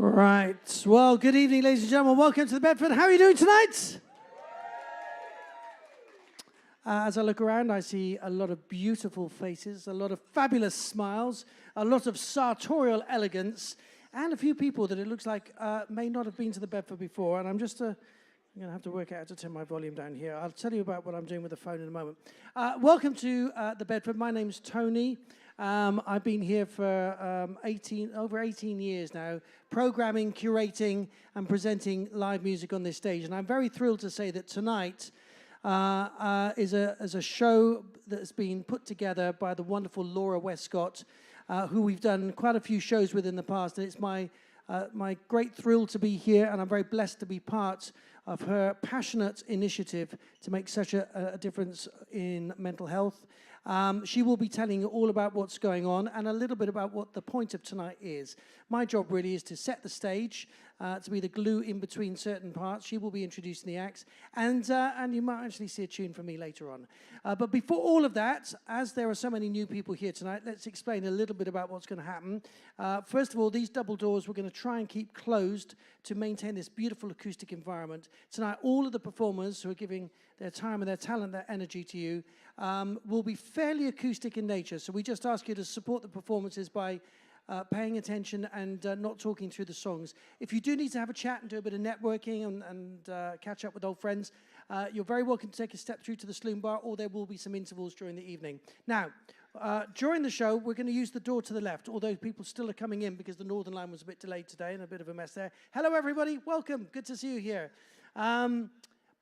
Right. Well, good evening, ladies and gentlemen. Welcome to the Bedford. How are you doing tonight? As I look around, I see a lot of beautiful faces, a lot of fabulous smiles, a lot of sartorial elegance, and a few people that it looks like may not have been to the Bedford before. And I'm just going to have to work out how to turn my volume down here. I'll tell you about what I'm doing with the phone in a moment. Welcome to the Bedford. My name's Tony. I've been here for over 18 years now, programming, curating, and presenting live music on this stage. And I'm very thrilled to say that tonight is a show that's been put together by the wonderful Laura Westcott, who we've done quite a few shows with in the past. And it's my great thrill to be here, and I'm very blessed to be part of her passionate initiative to make such a difference in mental health. She will be telling you all about what's going on and a little bit about what the point of tonight is. My job really is to set the stage, to be the glue in between certain parts. She will be introducing the acts, and you might actually see a tune from me later on. But before all of that, as there are so many new people here tonight, let's explain a little bit about what's going to happen. First of all, these double doors we're going to try and keep closed to maintain this beautiful acoustic environment. Tonight, all of the performers who are giving their time and their talent, their energy to you, will be fairly acoustic in nature. So we just ask you to support the performances by paying attention and not talking through the songs. If you do need to have a chat and do a bit of networking and catch up with old friends, you're very welcome to take a step through to the saloon bar, or there will be some intervals during the evening. Now, during the show, we're going to use the door to the left, although people still are coming in because the Northern Line was a bit delayed today and a bit of a mess there. Hello, everybody. Welcome. Good to see you here.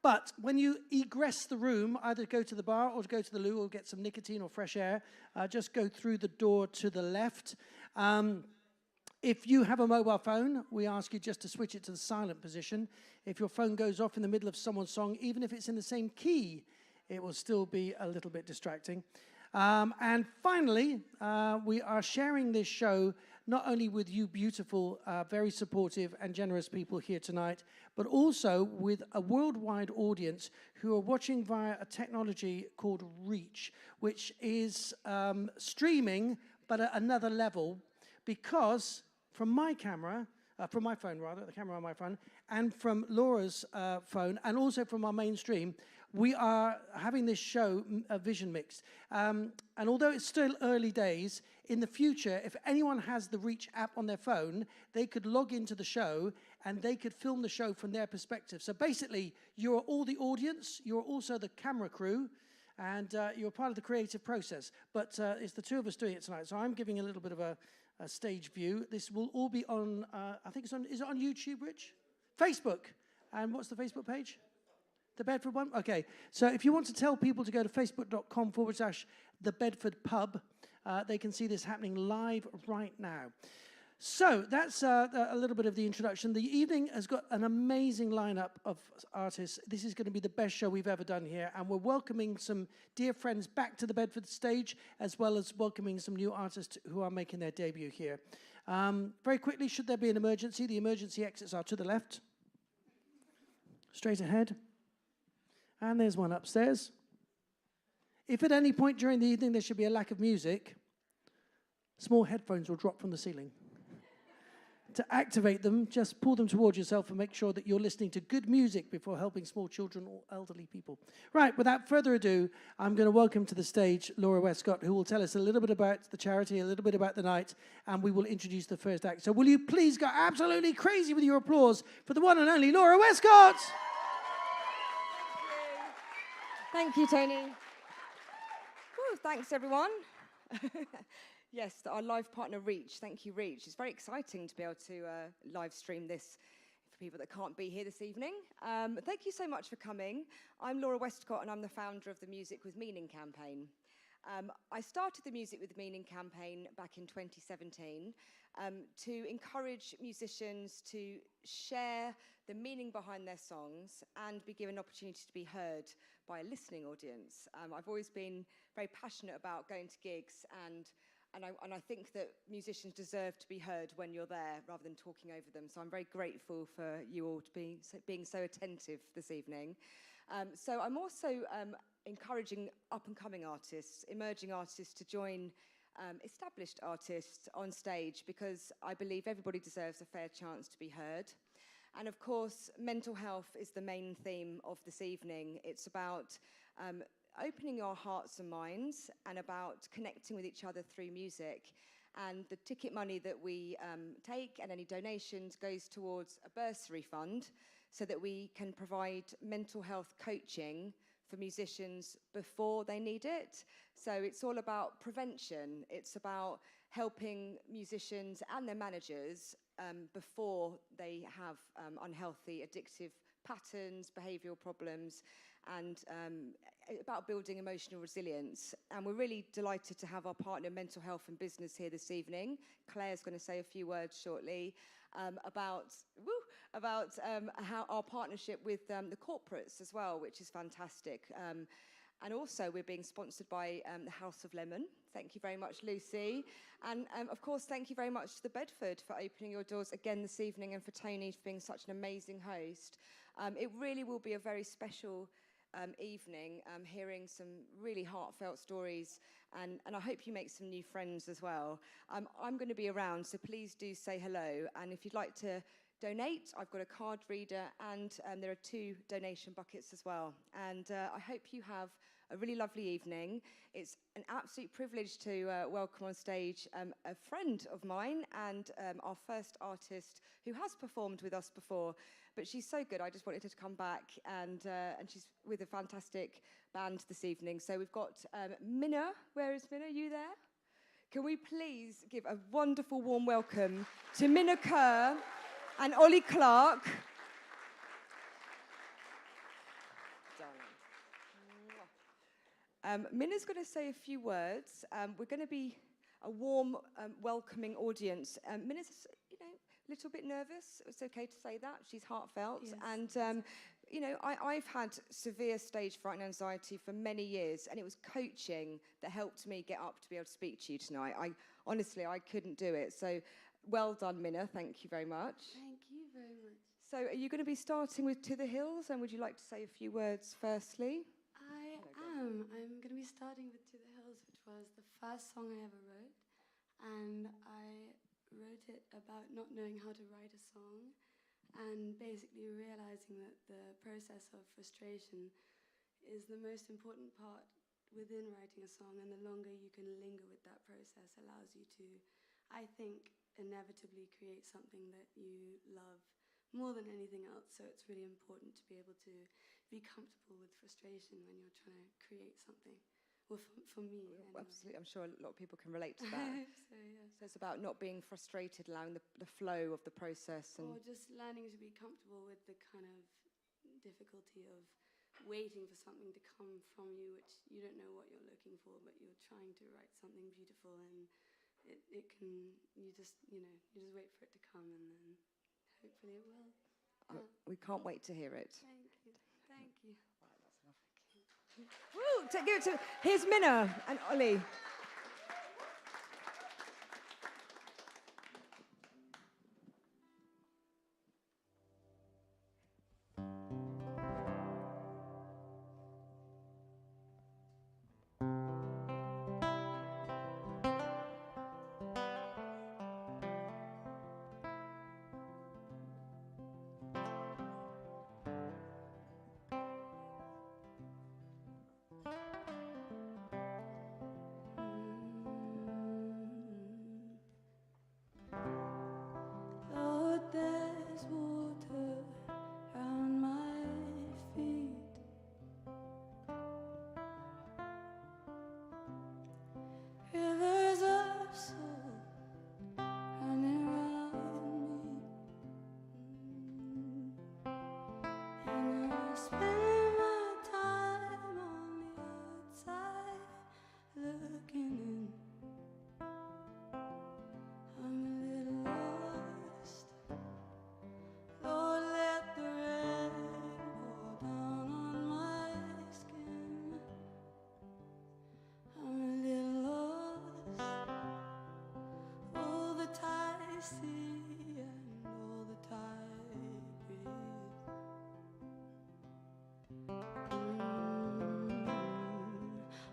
But when you egress the room, either go to the bar or go to the loo or get some nicotine or fresh air, just go through the door to the left. If you have a mobile phone, we ask you just to switch it to the silent position. If your phone goes off in the middle of someone's song, even if it's in the same key, it will still be a little bit distracting. And finally, we are sharing this show not only with you beautiful, very supportive and generous people here tonight, but also with a worldwide audience who are watching via a technology called Reach, which is streaming, but at another level, because from my camera, from my phone rather, the camera on my phone, and from Laura's phone, and also from our mainstream, we are having this show vision mixed. And although it's still early days, in the future, if anyone has the Reach app on their phone, they could log into the show and they could film the show from their perspective. So basically, you're all the audience, you're also the camera crew, and you're part of the creative process. But it's the two of us doing it tonight. So I'm giving a little bit of a stage view. This will all be on, I think it's on, is it on YouTube, Rich? Facebook. And what's the Facebook page? The Bedford one? Okay. So if you want to tell people to go to facebook.com/The Bedford Pub, they can see this happening live right now. So that's a little bit of the introduction. The evening has got an amazing lineup of artists. This is going to be the best show we've ever done here. And we're welcoming some dear friends back to the Bedford stage, as well as welcoming some new artists who are making their debut here. Very quickly, should there be an emergency, the emergency exits are to the left, straight ahead. And there's one upstairs. If at any point during the evening there should be a lack of music, small headphones will drop from the ceiling. To activate them, just pull them towards yourself and make sure that you're listening to good music before helping small children or elderly people. Right, without further ado, I'm going to welcome to the stage Laura Westcott, who will tell us a little bit about the charity, a little bit about the night, and we will introduce the first act. So will you please go absolutely crazy with your applause for the one and only Laura Westcott? Thank you, Tony. Woo, thanks, everyone. Yes, our live partner, Reach. Thank you, Reach. It's very exciting to be able to live stream this for people that can't be here this evening. Thank you so much for coming. I'm Laura Westcott, and I'm the founder of the Music with Meaning campaign. I started the Music with Meaning campaign back in 2017 to encourage musicians to share the meaning behind their songs and be given an opportunity to be heard by a listening audience. I've always been very passionate about going to gigs, and I think that musicians deserve to be heard when you're there rather than talking over them. So I'm very grateful for you all to being so attentive this evening. So I'm also encouraging up-and-coming artists, emerging artists, to join established artists on stage, because I believe everybody deserves a fair chance to be heard. And of course, mental health is the main theme of this evening. It's about opening our hearts and minds, and about connecting with each other through music. And the ticket money that we take and any donations goes towards a bursary fund, so that we can provide mental health coaching for musicians before they need it. So it's all about prevention. It's about helping musicians and their managers before they have unhealthy, addictive patterns, behavioural problems, and about building emotional resilience. And we're really delighted to have our partner Mental Health and Business here this evening. Claire's going to say a few words shortly about how our partnership with the corporates as well, which is fantastic. And also, we're being sponsored by the House of Lemon. Thank you very much, Lucy. And of course, thank you very much to the Bedford for opening your doors again this evening, and for Tony for being such an amazing host. It really will be a very special evening, hearing some really heartfelt stories, and I hope you make some new friends as well. I'm going to be around, so please do say hello. And if you'd like to donate, I've got a card reader, and there are 2 donation buckets as well. And I hope you have a really lovely evening. It's an absolute privilege to welcome on stage a friend of mine, and our first artist who has performed with us before. But she's so good, I just wanted her to come back, and she's with a fantastic band this evening. So we've got Minna. Where is Minna? Are you there? Can we please give a wonderful warm welcome to Minna Kerr and Ollie Clark. Minna's going to say a few words. We're going to be a warm, welcoming audience. Minna's, a little bit nervous. It's okay to say that. She's heartfelt. Yes. And, I've had severe stage fright and anxiety for many years, and it was coaching that helped me get up to be able to speak to you tonight. Honestly, I couldn't do it. So well done, Minna. Thank you very much. Thank you very much. So are you going to be starting with To the Hills, and would you like to say a few words firstly? I am. I'm going to be starting with To the Hills, which was the first song I ever wrote. And I wrote it about not knowing how to write a song, and basically realizing that the process of frustration is the most important part within writing a song, and the longer you can linger with that process allows you to, I think, inevitably create something that you love more than anything else. So it's really important to be able to be comfortable with frustration when you're trying to create something. Well, for me, anyway. Absolutely. I'm sure a lot of people can relate to that. So, yeah. So it's about not being frustrated, allowing the flow of the process. And or just learning to be comfortable with the kind of difficulty of waiting for something to come from you, which you don't know what you're looking for, but you're trying to write something beautiful, and it can, you just wait for it to come, and then hopefully it will. We can't wait to hear it. Thank you. Thank you. Woo! Give it to. Here's Minna and Ollie.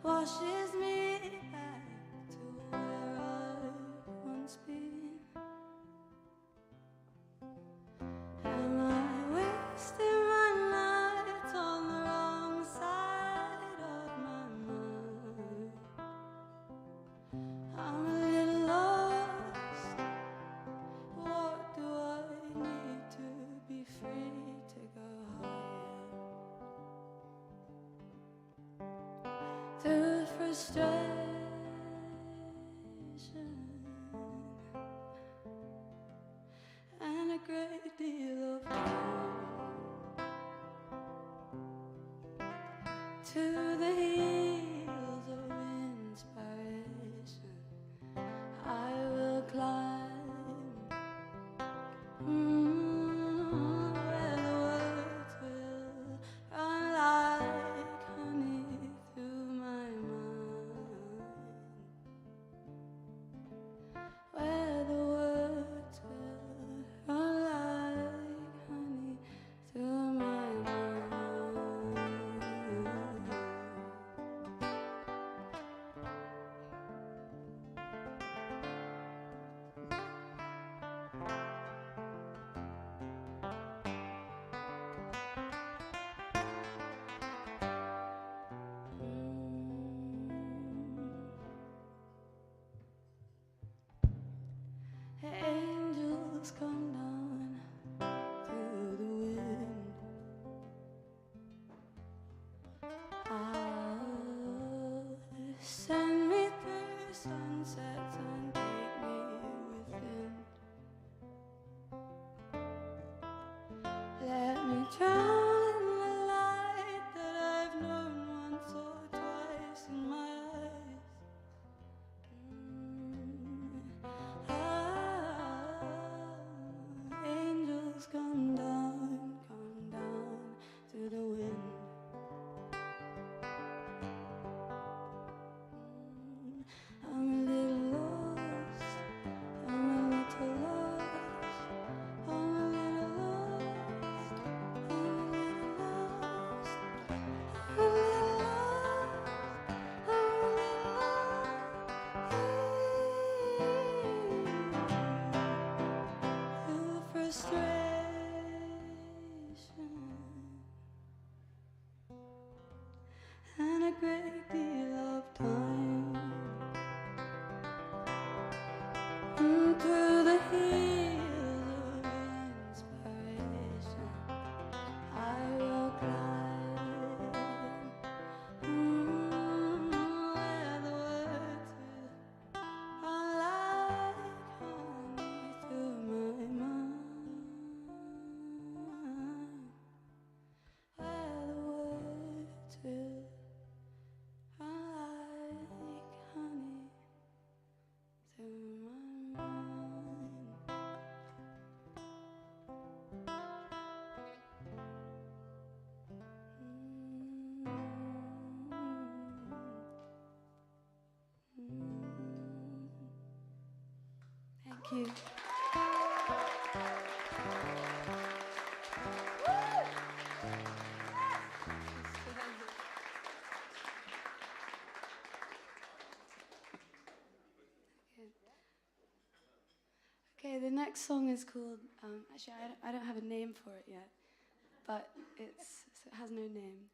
Washes me back to where frustration and a great deal of pain. To the heels of inspiration I will climb. Where the words will run like honey through my mind. Where the words will run like honey through my mind. Angels come down through the wind. Send me through sunsets and take me within. Let me drown in the light that I've known once or twice in my eyes. Angels come down through the wind. I'm a little lost, I'm a little lost, I'm a little lost, I'm a little lost, I'm a little lost, I'm a little lost. Through frustration and a great deal of time. Through the heels of inspiration I will climb. Where the words will run like honey through my mind. Where the words will run like honey through my mind. Thank you. Okay, the next song is called, actually I don't have a name for it yet, but it has no name.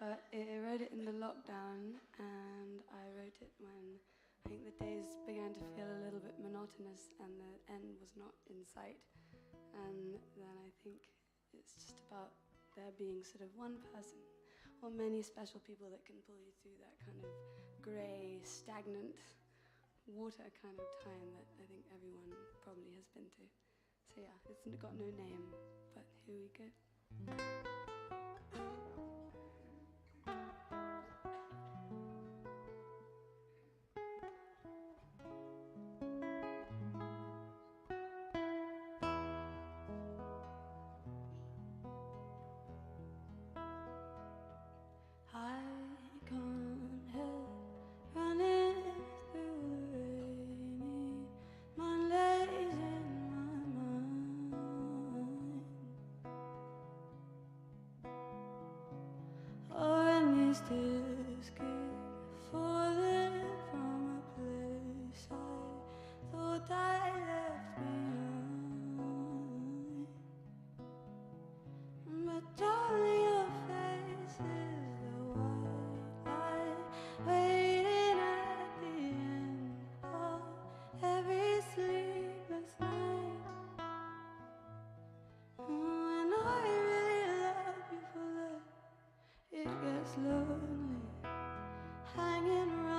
But I wrote it in the lockdown, and I wrote it when I think the days began to feel a little bit monotonous and the end was not in sight. And then I think it's just about there being sort of one person or many special people that can pull you through that kind of grey, stagnant water kind of time that I think everyone probably has been to. So yeah, it's got no name, but here we go. I can't help running through the rainy Mondays in my mind. Oh, and these tears keep falling from a place I thought I left behind. But darling, your face is the white light waiting at the end of every sleepless night. When I really love you for that, it gets lonely hanging around.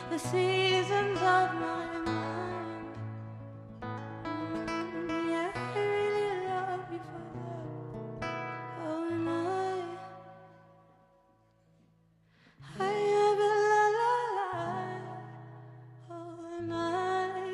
the seasons of my mind. Yeah, I really love you for that. Oh, and I have a lullaby. Oh, and oh, and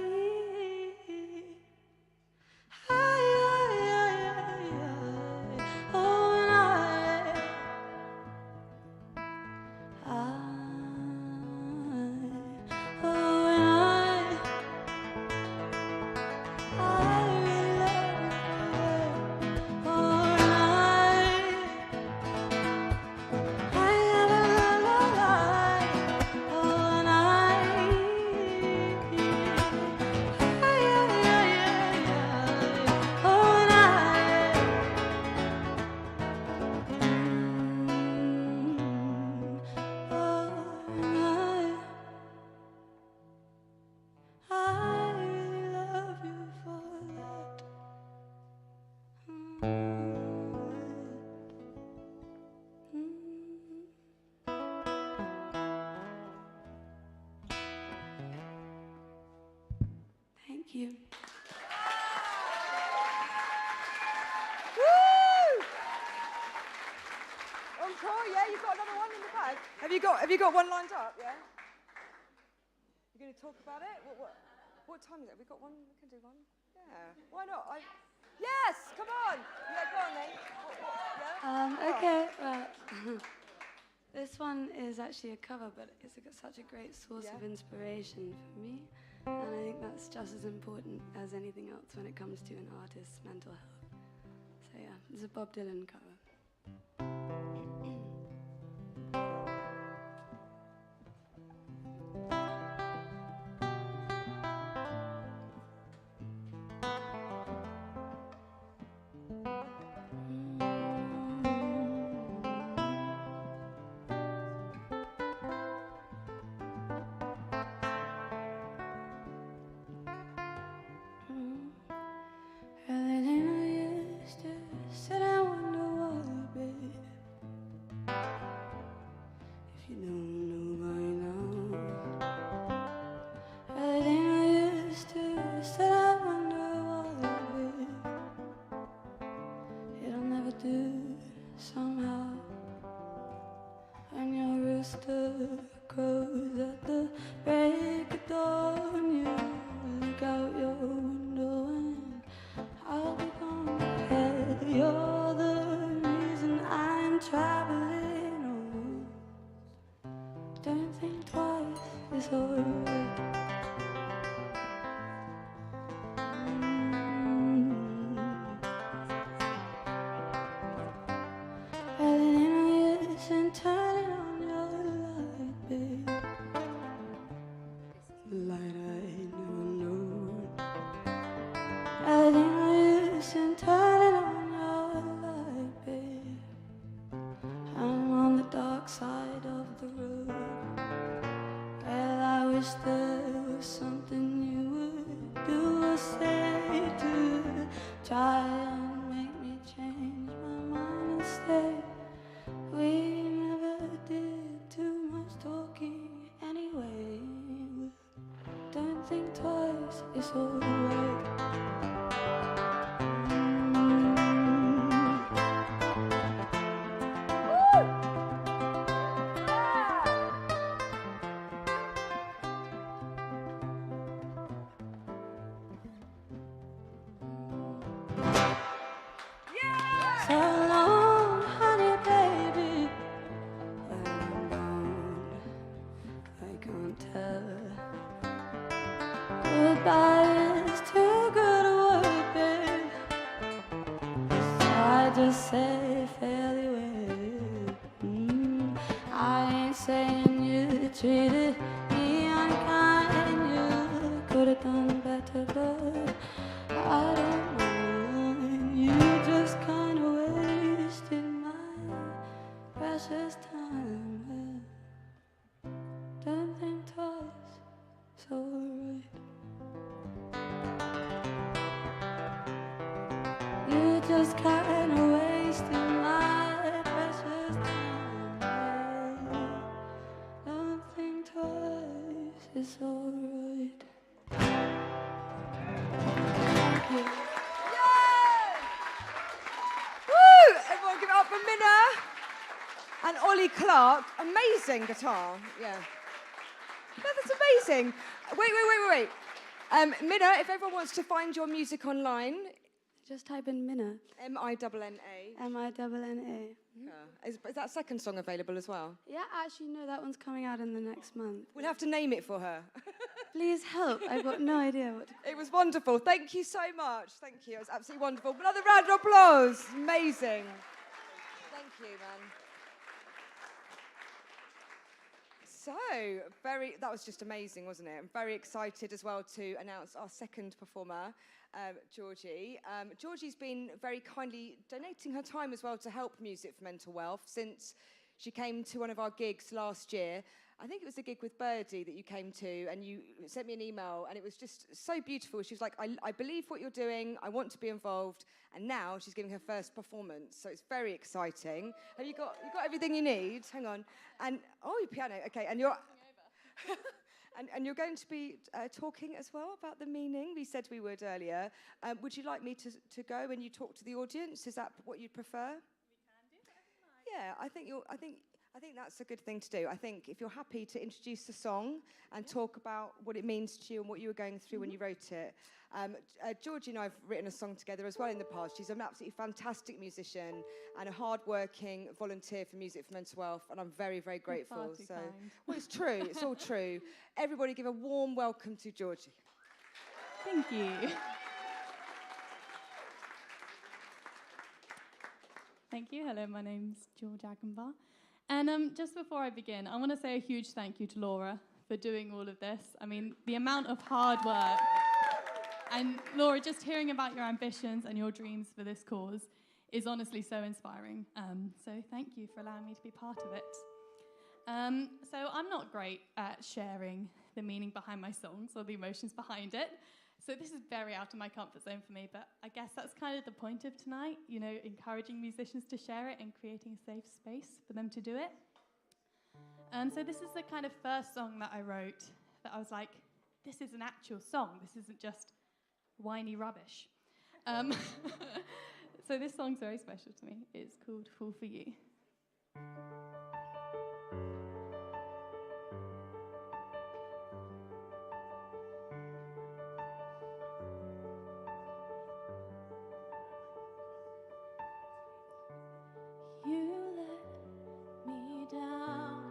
Thank you. Woo! Encore, yeah, you've got another one in the bag. Have you got one lined up, yeah? You're going to talk about it? What time is it? Have we got one? We can do one. Yeah, why not? Yes, come on. Yeah, go on then. Yeah? Okay, well, this one is actually a cover, but it's such a great source of inspiration for me. And I think that's just as important as anything else when it comes to an artist's mental health. So yeah, it's a Bob Dylan cover. Crows at the break of dawn. You look out your window and I'll be gone ahead. You're the reason I'm traveling. Oh, don't think twice, it's alright. Side of the road. Well, I wish there was something you would do or say to try and make me change my mind and stay. We never did too much talking anyway. Don't think twice, it's alright. So long, honey, baby. When I'm gone, I can't tell. Goodbye is too good a word, babe. So I just say fairly well. I ain't saying you treated me unkind. You could have done better, but I don't mind. You just kind of wasted my precious time. Don't think twice, it's alright. You just kind of wasted my precious time. Don't think twice, is alright. Woo! Everyone give it up for Minna and Ollie Clark. Amazing guitar. Yeah. No, that's amazing. Wait. Minna, if everyone wants to find your music online, Just type in Minna. Minna. Minna. Is that second song available as well? Yeah, actually, no, that one's coming out in the next month. We'll have to name it for her. Please help. I've got no idea what to call It was wonderful. Thank you so much. Thank you. It was absolutely wonderful. Another round of applause. Amazing. Thank you, man. So, that was just amazing, wasn't it? I'm very excited as well to announce our second performer, Georgie. Georgie's been very kindly donating her time as well to help Music for Mental Wealth since she came to one of our gigs last year. I think it was a gig with Birdie that you came to, and you sent me an email, and it was just so beautiful. She was like, I believe what you're doing, I want to be involved, and now she's giving her first performance, so it's very exciting. Have you got everything you need? Hang on. And, your piano, okay, and you're... And you're going to be talking as well about the meaning. We said we would earlier. Would you like me to go and you talk to the audience? Is that what you'd prefer? We can do whatever you like. Yeah, I think that's a good thing to do. I think if you're happy to introduce the song and talk about what it means to you and what you were going through when you wrote it. Georgie and I have written a song together as well in the past. She's an absolutely fantastic musician and a hard-working volunteer for Music for Mental Health, and I'm very, very grateful. Far too kind. Well, it's true. It's all true. Everybody give a warm welcome to Georgie. Thank you. Thank you. Hello, my name's George Agenbar. And just before I begin, I want to say a huge thank you to Laura for doing all of this. I mean, the amount of hard work. And Laura, just hearing about your ambitions and your dreams for this cause is honestly so inspiring. So thank you for allowing me to be part of it. So I'm not great at sharing the meaning behind my songs or the emotions behind it. So this is very out of my comfort zone for me, but I guess that's kind of the point of tonight, you know, encouraging musicians to share it and creating a safe space for them to do it. So this is the kind of first song that I wrote that I was like, this is an actual song. This isn't just whiny rubbish. So this song's very special to me. It's called Fall For You. You let me down.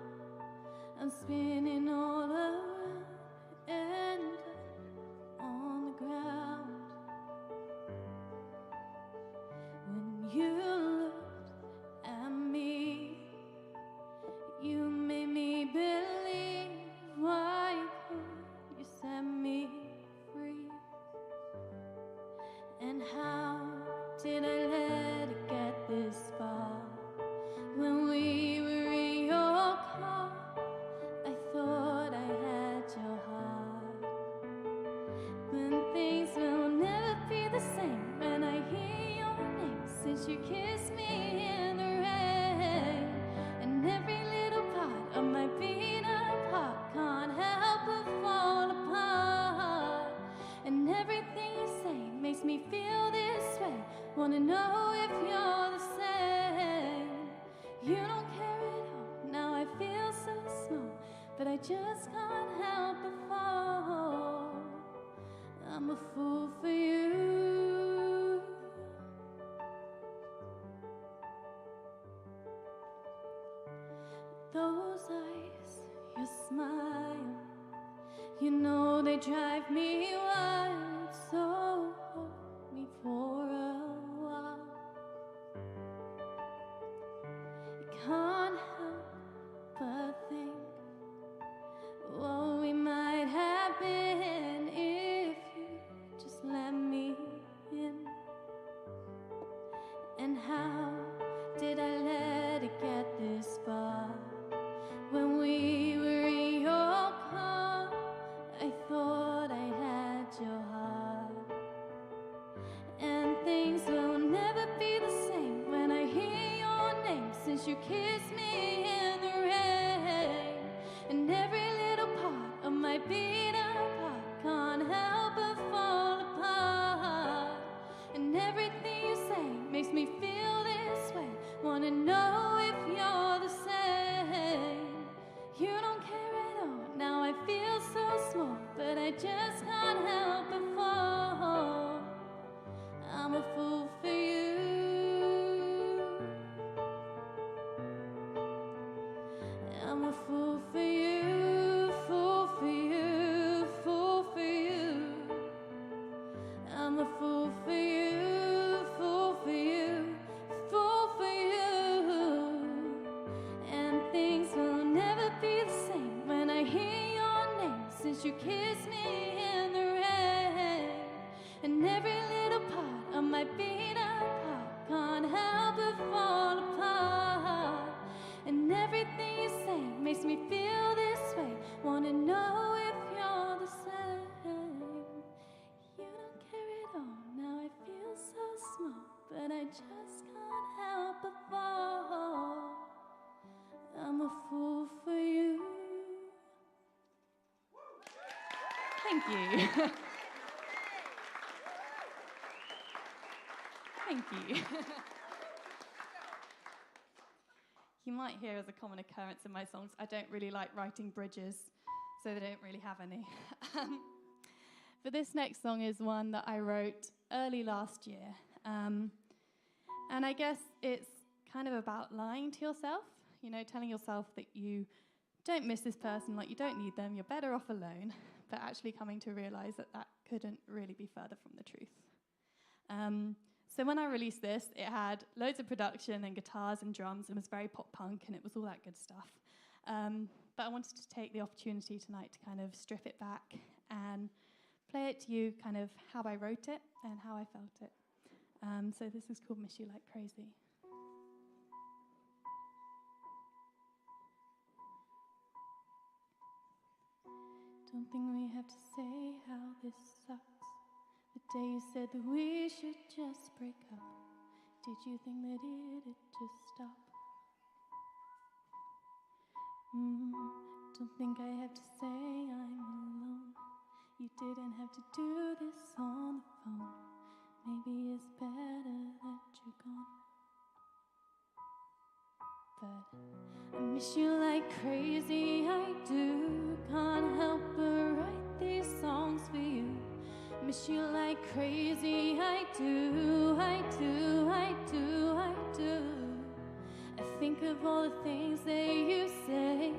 I'm spinning all around and on the ground. When you looked at me, you made me believe. Why could you set me free? And how did I let it get this far? When we were in your car, I thought I had your heart. But things will never be the same when I hear your name, since you kissed me in the rain. And every little part of my beat apart can't help but fall apart. And everything you say makes me feel this way. Wanna know if you're the same. You don't care at all, now I feel so small, but I just can't help but fall. I'm a fool for you. Those eyes, your smile, you know they drive me wild. So hold me for a while. Can't help but think what we might have been if you just let me in. And how did I let it get this far? When we were in your car, I thought I had your heart. since you kissed me in the rain. And every little part of my beat apart can't help but fall apart. And everything you say makes me feel this way. Wanna know if you're the same. You don't care at all, now I feel so small, but I just can't help but fall. I'm a fool for you. Thank you. Thank you. You might hear as a common occurrence in my songs, I don't really like writing bridges, so they don't really have any. But this next song is one that I wrote early last year. And I guess it's kind of about lying to yourself, you know, telling yourself that you don't miss this person, like you don't need them, you're better off alone, but actually coming to realize that that couldn't really be further from the truth. So when I released this, it had loads of production and guitars and drums and was very pop punk and it was all that good stuff. But I wanted to take the opportunity tonight to kind of strip it back and play it to you kind of how I wrote it and how I felt it. So this is called Miss You Like Crazy. Don't think we have to say how this sucks. The day you said that we should just break up, did you think that it'd just stop? Don't think I have to say I'm alone. You didn't have to do this on the phone. Maybe it's better that you're gone. But I miss you like crazy, I do. Can't help but write these songs for you. Miss you like crazy, I do, I do, I do, I do. I think of all the things that you say.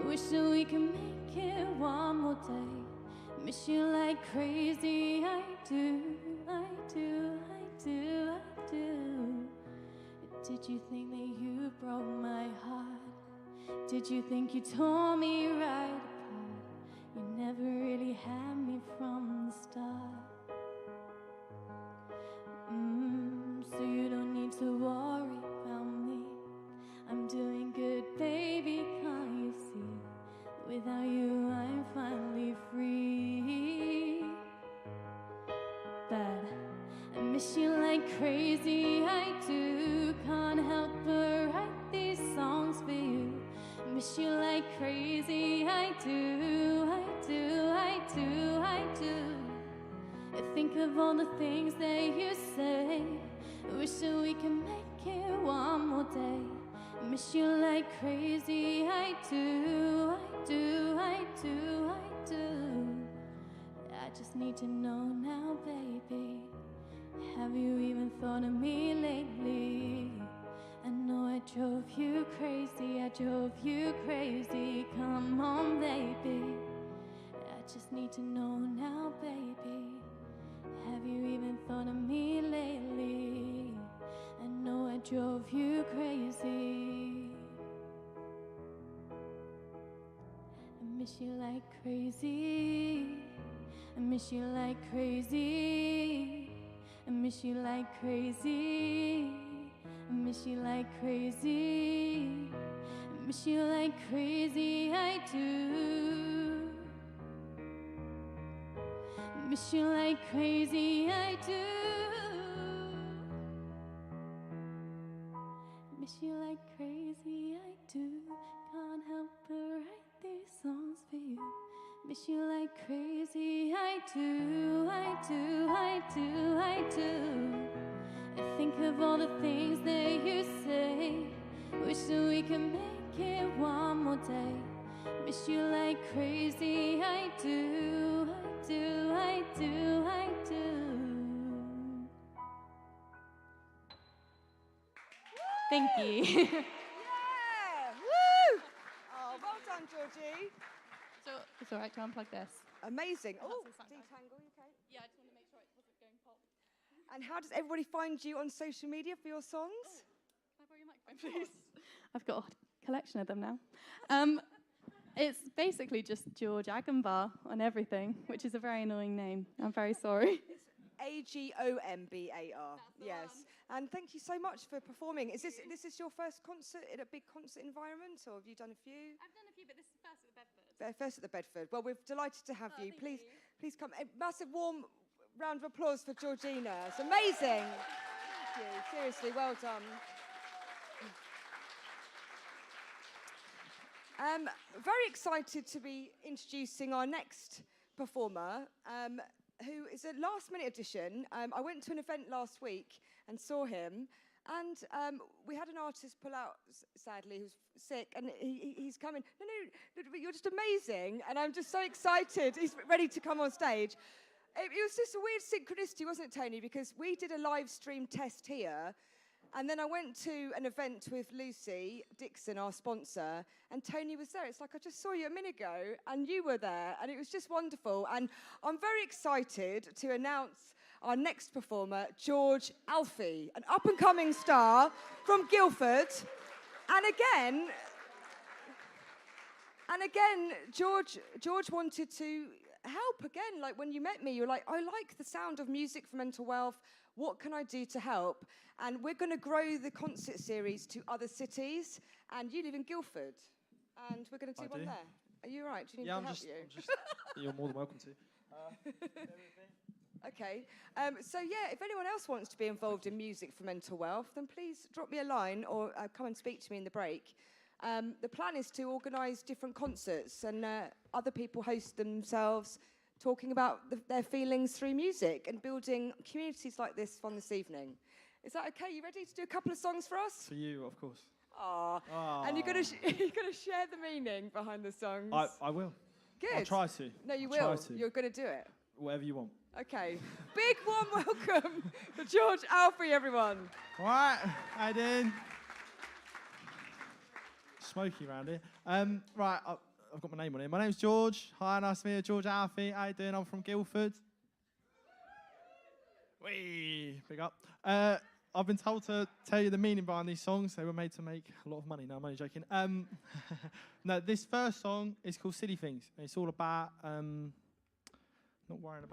Wish that we could make it one more day. Miss you like crazy, I do, I do, I do, I do. Did you think that you broke my heart? Did you think you tore me right apart? You never really had me from the start. So you don't need to worry about me. I'm doing good, baby, can't you see? Without you, I'm finally free. But I miss you like crazy, I do. Can't help but write these songs for you. Miss you like crazy, I do, I do, I do, I do. I think of all the things that you say. Wish that we can make it one more day. Miss you like crazy, I do, I do, I do, I do. I just need to know now, baby. Have you even thought of me lately? I know I drove you crazy, I drove you crazy. Come on, baby. I just need to know now, baby. Have you even thought of me lately? I know I drove you crazy. I miss you like crazy. I miss you like crazy. I miss you like crazy. I miss you like crazy. I miss you like crazy, I do. I miss you like crazy, I do. I miss you like crazy, I do. Can't help but write these songs for you. Miss you like crazy, I do, I do, I do, I do. I think of all the things that you say. Wish that we could make it one more day. Miss you like crazy, I do, I do, I do, I do. Thank you. Yeah! Woo! Oh, well done, Georgie. So it's all right to unplug this. Amazing. Oh, Oh, that's the sound detangle, you okay? Yeah, I just want to make sure it wasn't going pop. And how does everybody find you on social media for your songs? Can I borrow your microphone, please? I've got a collection of them now. It's basically just George Agombar on everything, which is a very annoying name. I'm very sorry. Agombar. Yes. And thank you so much for performing. Is this your first concert in a big concert environment, or have you done a few? I've done a few, but this is first at the Bedford. First at the Bedford. Well, we're delighted to have you. Thank Please, you. please come. A massive warm round of applause for Georgina. It's amazing. Thank you. Seriously, well done. Very excited to be introducing our next performer, who is a last-minute addition. I went to an event last week and saw him, and we had an artist pull out, sadly, who's sick, and he's coming. No, you're just amazing, and I'm just so excited. He's ready to come on stage. It was just a weird synchronicity, wasn't it, Tony? Because we did a live stream test here, and then I went to an event with Lucy Dixon, our sponsor, and Tony was there. It's like, I just saw you a minute ago, and you were there, and it was just wonderful. And I'm very excited to announce our next performer, George Alfie, an up-and-coming star from Guildford. And again, George wanted to help again. Like when you met me, you were like, I like the sound of music for mental wealth. What can I do to help? And we're going to grow the concert series to other cities. And you live in Guildford. And we're going to do one there. Are you all right? Do you need me to help you? You're more than welcome to. Okay. So, yeah, if anyone else wants to be involved in music for mental wealth, then please drop me a line or come and speak to me in the break. The plan is to organise different concerts and other people host themselves, talking about their feelings through music and building communities like this one this evening. Is that okay? You ready to do a couple of songs for us? For you, of course. Aww. And you're gonna share the meaning behind the songs? I will. Good. I'll try to. No, you I'll will. try to. You're going to do it. Whatever you want. Okay. Big warm welcome to George Alfie, everyone. All right, how you doing? Smoky around here. Right, I've got my name on here. My name's George. Hi, nice to meet you, George Alfie. How you doing? I'm from Guildford. Whee, big up. I've been told to tell you the meaning behind these songs. They were made to make a lot of money. No, I'm only joking. No, this first song is called Silly Things. It's all about not worrying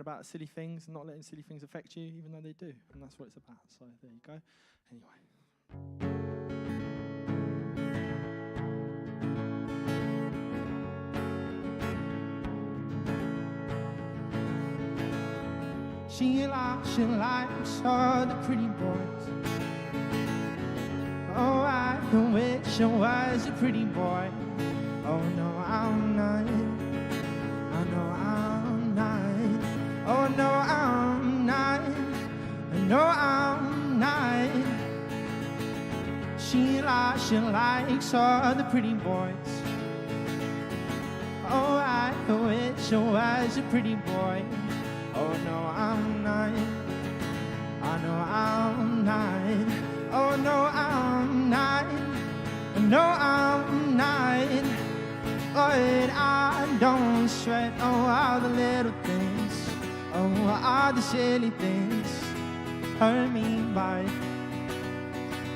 about the silly things and not letting silly things affect you, even though they do. And that's what it's about. So there you go. Anyway. She likes all the pretty boys. Oh, I wish I was a pretty boy. Oh no, I'm not. I know I'm not. Oh no, I'm not. I know I'm not. She likes all the pretty boys. Oh, I wish I was a pretty boy. Oh no, I'm not. I know I'm not. Oh no, I'm not. No, I'm not. But I don't sweat. Oh, all the little things. Oh, all the silly things hurt me by.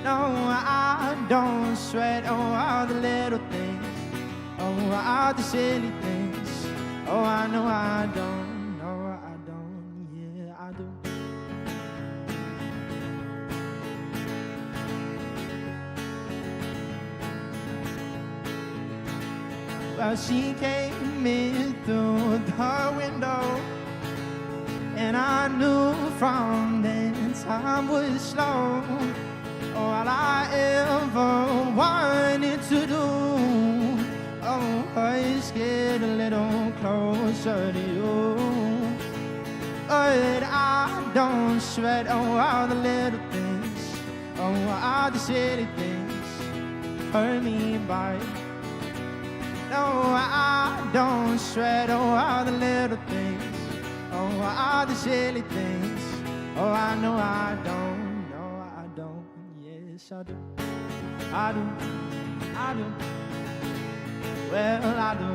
No, I don't sweat. Oh, all the little things. Oh, all the silly things. Oh, I know I don't. Well, she came in through the window, and I knew from then time was slow. All I ever wanted to do, was get a little closer to you. But I don't sweat, all the little things, all the silly things hurt me by. No, I don't sweat, all the little things, all the silly things. Oh, I know I don't, no, I don't, yes, I do. I do, I do. Well, I do.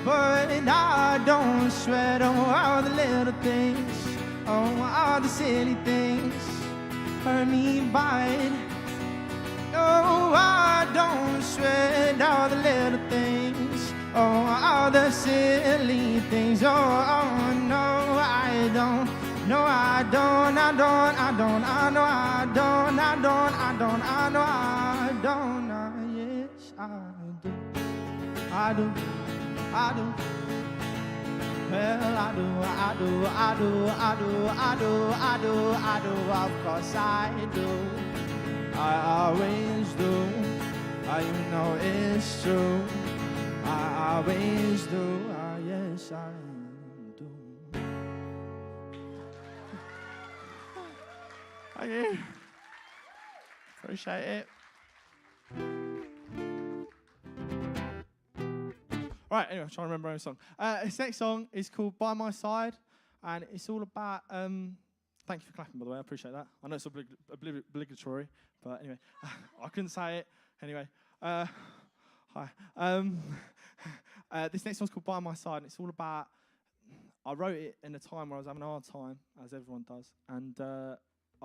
But I don't sweat, all the little things, all the silly things hurt me by. No, I don't sweat all the little things, all the silly things. No, I don't. No, I don't. I know I don't. Yes, I do. I do. Well, I do. Of course I do. I always do. You know it's true. I always do. Yes, I do. Thank you. Appreciate it. Right, anyway, I'm trying to remember my own song. This next song is called By My Side, and it's all about... thank you for clapping, by the way, I appreciate that. I know it's obligatory, but anyway, I couldn't say it. Anyway, hi. This next song's called By My Side, and it's all about... I wrote it in a time where I was having a hard time, as everyone does, and I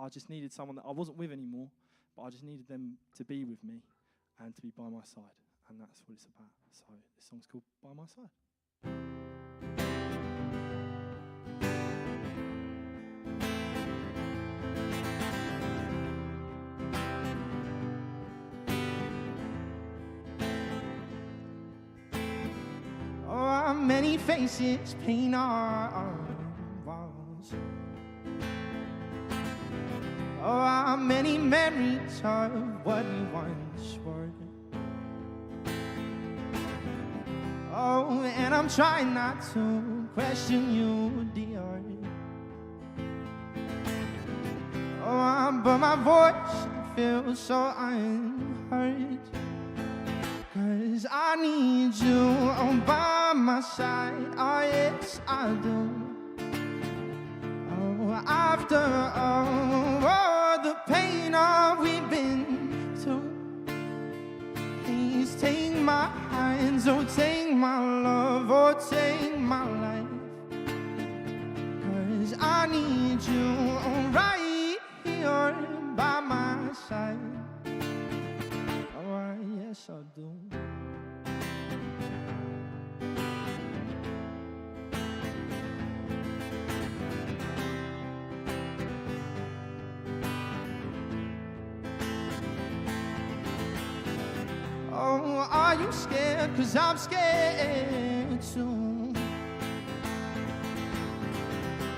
just needed someone that I wasn't with anymore, but I just needed them to be with me and to be by my side, and that's what it's about. So this song's called By My Side. Oh, many faces paint our walls. Oh, many memories of what we once were. Oh, and I'm trying not to question you, dear. Oh, but my voice feels so unheard. 'Cause I need you by my side. Oh, yes, I do. Oh, after all the pain we've been through, please take my hands, oh, take my love, oh, take my life. 'Cause I need you right here by my side. Oh, yes, I do. Oh, are you scared? 'Cause I'm scared too.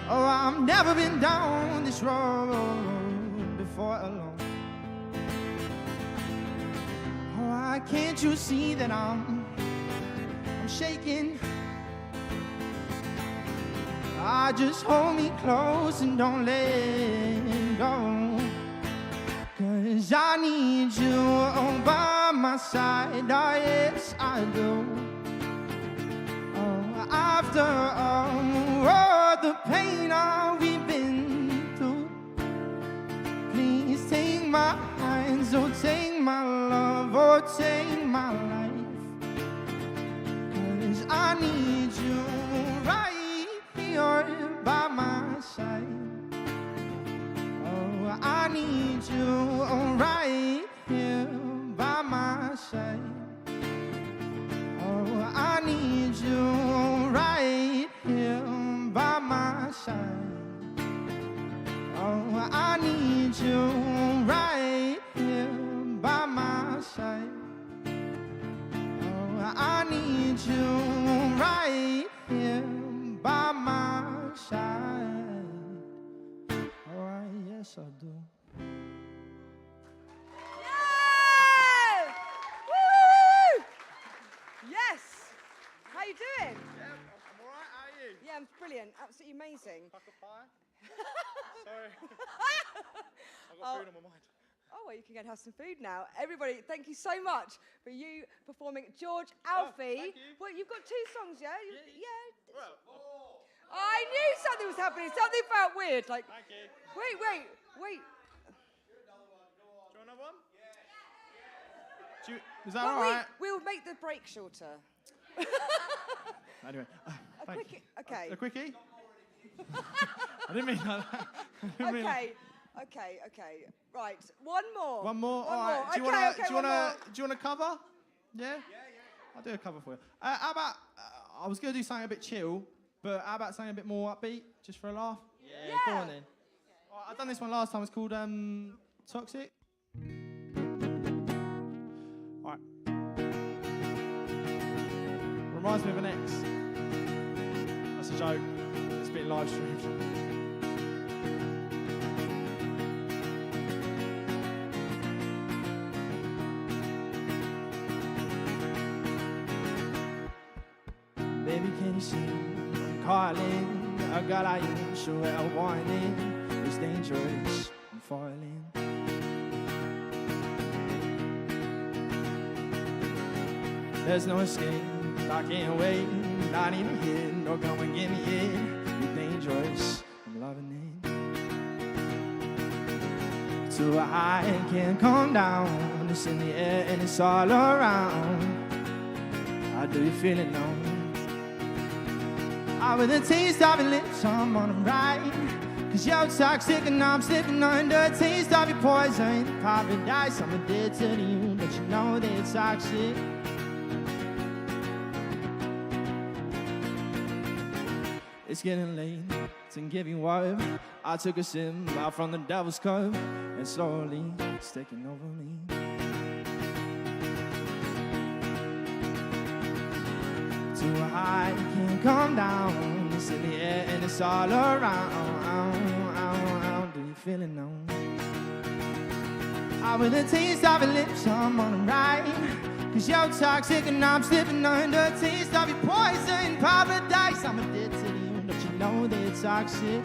Oh, I've never been down this road before alone. Oh, can't you see that I'm shaking? Just hold me close and don't let go. 'Cause I need you by my side. Oh, yes, I do. Oh, after all the pain we've been through, please take my hands, oh, take my love, oh, take my life. 'Cause I need you right here by my side. Oh, I need you right here by my side. Oh, I need you right here by my side. Oh, I need you right here by my side. Oh, I need you right here by my side. Oh, yes, I do. Yes! How you doing? Yeah, I'm all right. How are you? Yeah, I'm brilliant. Absolutely amazing. Pucker pie? Sorry. I've got food on my mind. Oh, well, you can go and have some food now. Everybody, thank you so much for you performing. George, Alfie. thank you. Well, you've got 2 songs, yeah? Yeah. Well, I knew something was happening. Something felt weird. Like, thank you. wait. Do you want another one? Is that Well, all right? we'll make the break shorter. Anyway, A thank quickie. you. Okay. A quickie? I didn't mean that. I didn't mean that. Okay. Okay. Right, one more. One more? One All right. more. Do you One more. want to cover? Yeah? I'll do a cover for you. How about, I was going to do something a bit chill, but how about something a bit more upbeat, just for a laugh? Yeah. Go on then. All right, I've done this one last time. It's called Toxic. All right. Reminds me of an ex. That's a joke. It's been live streamed. Baby, can you see I'm calling? A girl I am sure a warning. It's dangerous, I'm falling. There's no escape, I can't wait. Not even here, no come and get me in. You're dangerous, I'm loving it. Too high and can't come down. It's in the air and it's all around. How do you feel it now? With the taste of your lips, I'm on the ride. Cause you're toxic and I'm slipping under a taste of your poison. Paradise, I'm addicted to you, but you know that it's toxic. It's getting late to give you up. I took a sip out from the devil's cup, and slowly it's taking over me. Too high, can't come down. It's in the air and it's all around. Do you feel it now? With the taste of your lips, I'm on the ride. Cause you're toxic and I'm slipping under a taste of your poison. Paradise, I'm addicted to you, don't you know that it's toxic?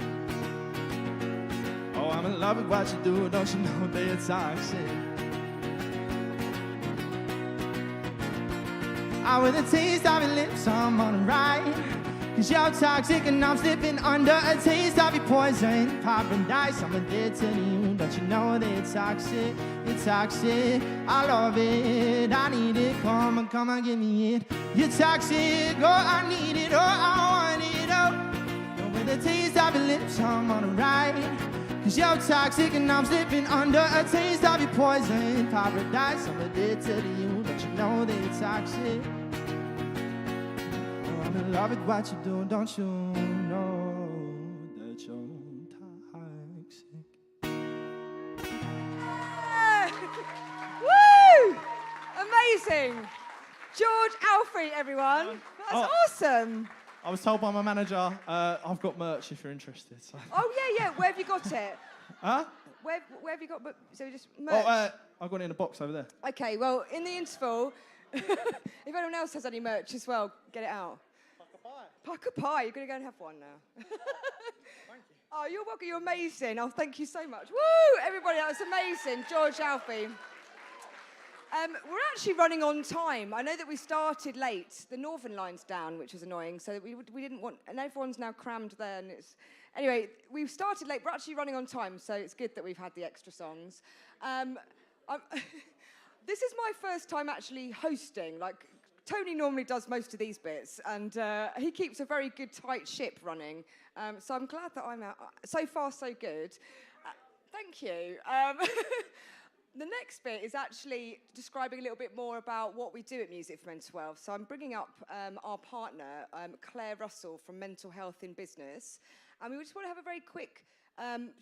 Oh, I'm in love with what you do, don't you know that it's toxic? With the taste of your lips, I'm on the ride. Cause you're toxic and I'm slipping under a taste of your poison. Paradise, I'm addicted to you, don't you know that it's toxic? It's toxic, I love it, I need it, come on, give me it. You're toxic, oh, I need it, oh, I want it, oh. With the taste of your lips, I'm on the ride. Cause you're toxic and I'm slipping under a taste of your poison. Paradise, I'm addicted to you, don't you know that it's toxic? Oh, I'm in love with what you do, don't you know that you're toxic? Woo! Amazing. George Alfrey, everyone. That's awesome. I was told by my manager, I've got merch if you're interested. So. Oh, yeah. Where have you got it? Huh? Where have you got? So just merch. Oh, I've got it in a box over there. Okay, well, in the interval, if anyone else has any merch as well, get it out. Pucker pie. You're going to go and have one now. Thank you. Oh, you're welcome. You're amazing. Oh, thank you so much. Woo! Everybody, that was amazing. George Alfie. We're actually running on time. I know that we started late. The Northern Line's down, which was annoying, so we didn't want... And everyone's now crammed there, and it's... Anyway, we've started late. We're actually running on time, so it's good that we've had the extra songs. This is my first time actually hosting. Like, Tony normally does most of these bits, and he keeps a very good, tight ship running. So I'm glad that I'm out. So far, so good. Thank you. The next bit is actually describing a little bit more about what we do at Music for Mental Health. So I'm bringing up our partner, Claire Russell from Mental Health in Business. And we just want to have a very quick,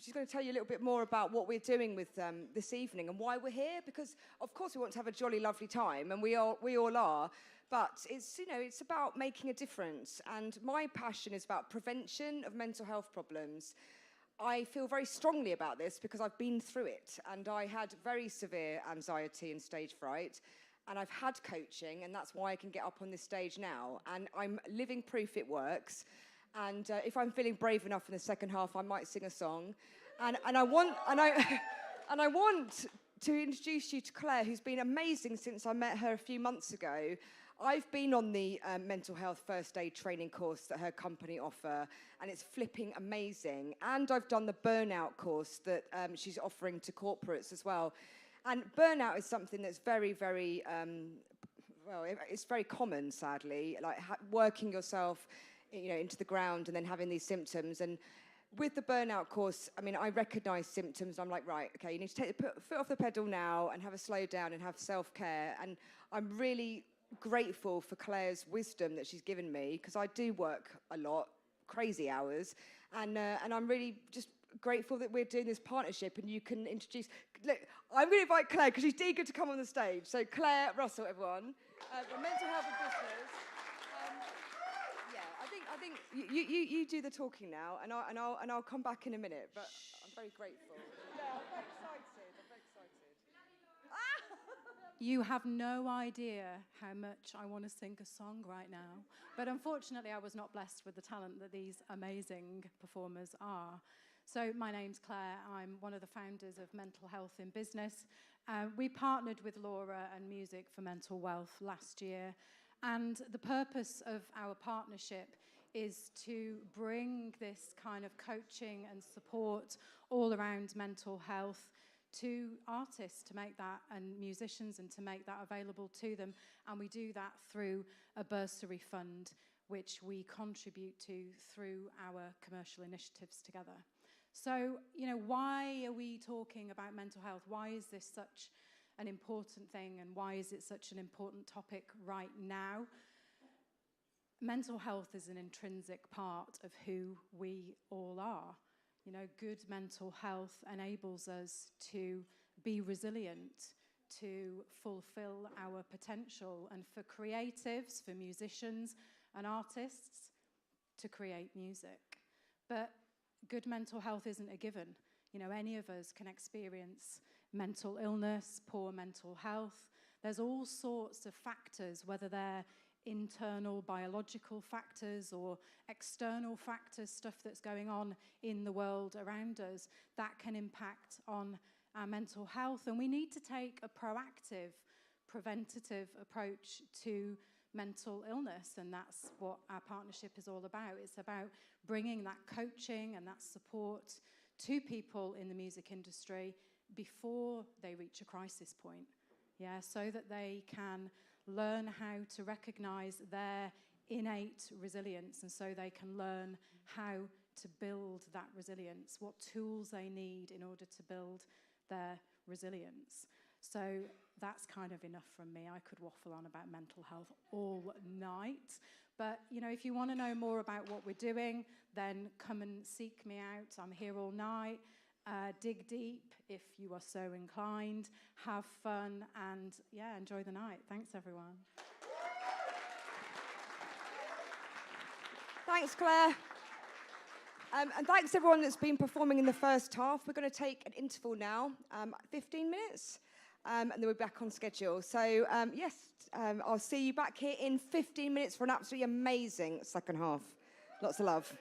she's going to tell you a little bit more about what we're doing with this evening and why we're here. Because, of course, we want to have a jolly, lovely time, and we all are. But it's, it's about making a difference. And my passion is about prevention of mental health problems. I feel very strongly about this because I've been through it, and I had very severe anxiety and stage fright, and I've had coaching, and that's why I can get up on this stage now, and I'm living proof it works. And if I'm feeling brave enough in the second half, I might sing a song, and I want to introduce you to Claire, who's been amazing since I met her a few months ago. I've been on the mental health first aid training course that her company offer, and it's flipping amazing. And I've done the burnout course that she's offering to corporates as well. And burnout is something that's very, very, it's very common, sadly, like working yourself, into the ground and then having these symptoms. And with the burnout course, I mean, I recognise symptoms. I'm like, right, okay, you need to take the foot off the pedal now and have a slow down and have self-care. And I'm really grateful for Claire's wisdom that she's given me, because I do work a lot, crazy hours, and I'm really just grateful that we're doing this partnership and you can introduce. Look, I'm going to invite Claire because she's eager to come on the stage. So Claire Russell, everyone, from Mental Health and Business. I think you do the talking now, and I'll come back in a minute. But I'm very grateful. Yeah, I'm very excited. You have no idea how much I want to sing a song right now. But unfortunately, I was not blessed with the talent that these amazing performers are. So my name's Claire. I'm one of the founders of Mental Health in Business. We partnered with Laura and Music for Mental Wealth last year. And the purpose of our partnership is to bring this kind of coaching and support all around mental health to artists, to make that, and musicians, and to make that available to them. And we do that through a bursary fund, which we contribute to through our commercial initiatives together. So, you know, why are we talking about mental health? Why is this such an important thing, and why is it such an important topic right now? Mental health is an intrinsic part of who we all are. You know, good mental health enables us to be resilient, to fulfill our potential, and for creatives, for musicians and artists, to create music. But good mental health isn't a given. You know, any of us can experience mental illness, poor mental health. There's all sorts of factors, whether they're internal biological factors or external factors, stuff that's going on in the world around us, that can impact on our mental health. And we need to take a proactive, preventative approach to mental illness, and that's what our partnership is all about. It's about bringing that coaching and that support to people in the music industry before they reach a crisis point, so that they can learn how to recognize their innate resilience, and so they can learn how to build that resilience, what tools they need in order to build their resilience. So that's kind of enough from me. I could waffle on about mental health all night. But, you know, if you want to know more about what we're doing, then come and seek me out. I'm here all night. Dig deep if you are so inclined. Have fun and, enjoy the night. Thanks, everyone. Thanks, Claire. And thanks, everyone that's been performing in the first half. We're going to take an interval now, 15 minutes, and then we're back on schedule. So, I'll see you back here in 15 minutes for an absolutely amazing second half. Lots of love.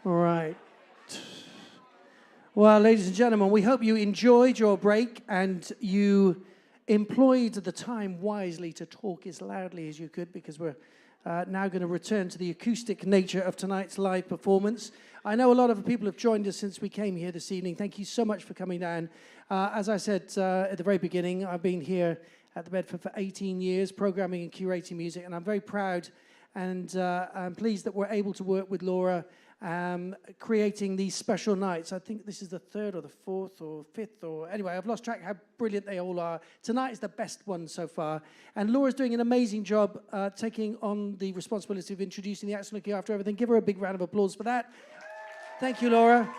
All right. Well, ladies and gentlemen, we hope you enjoyed your break and you employed the time wisely to talk as loudly as you could, because we're now going to return to the acoustic nature of tonight's live performance. I know a lot of people have joined us since we came here this evening. Thank you so much for coming down. As I said at the very beginning, I've been here at the Bedford for 18 years, programming and curating music, and I'm very proud and I'm pleased that we're able to work with Laura creating these special nights. I think this is the third or the fourth or fifth, or anyway, I've lost track how brilliant they all are. Tonight is the best one so far. And Laura's doing an amazing job taking on the responsibility of introducing the acts and looking after everything. Give her a big round of applause for that. Thank you, Laura.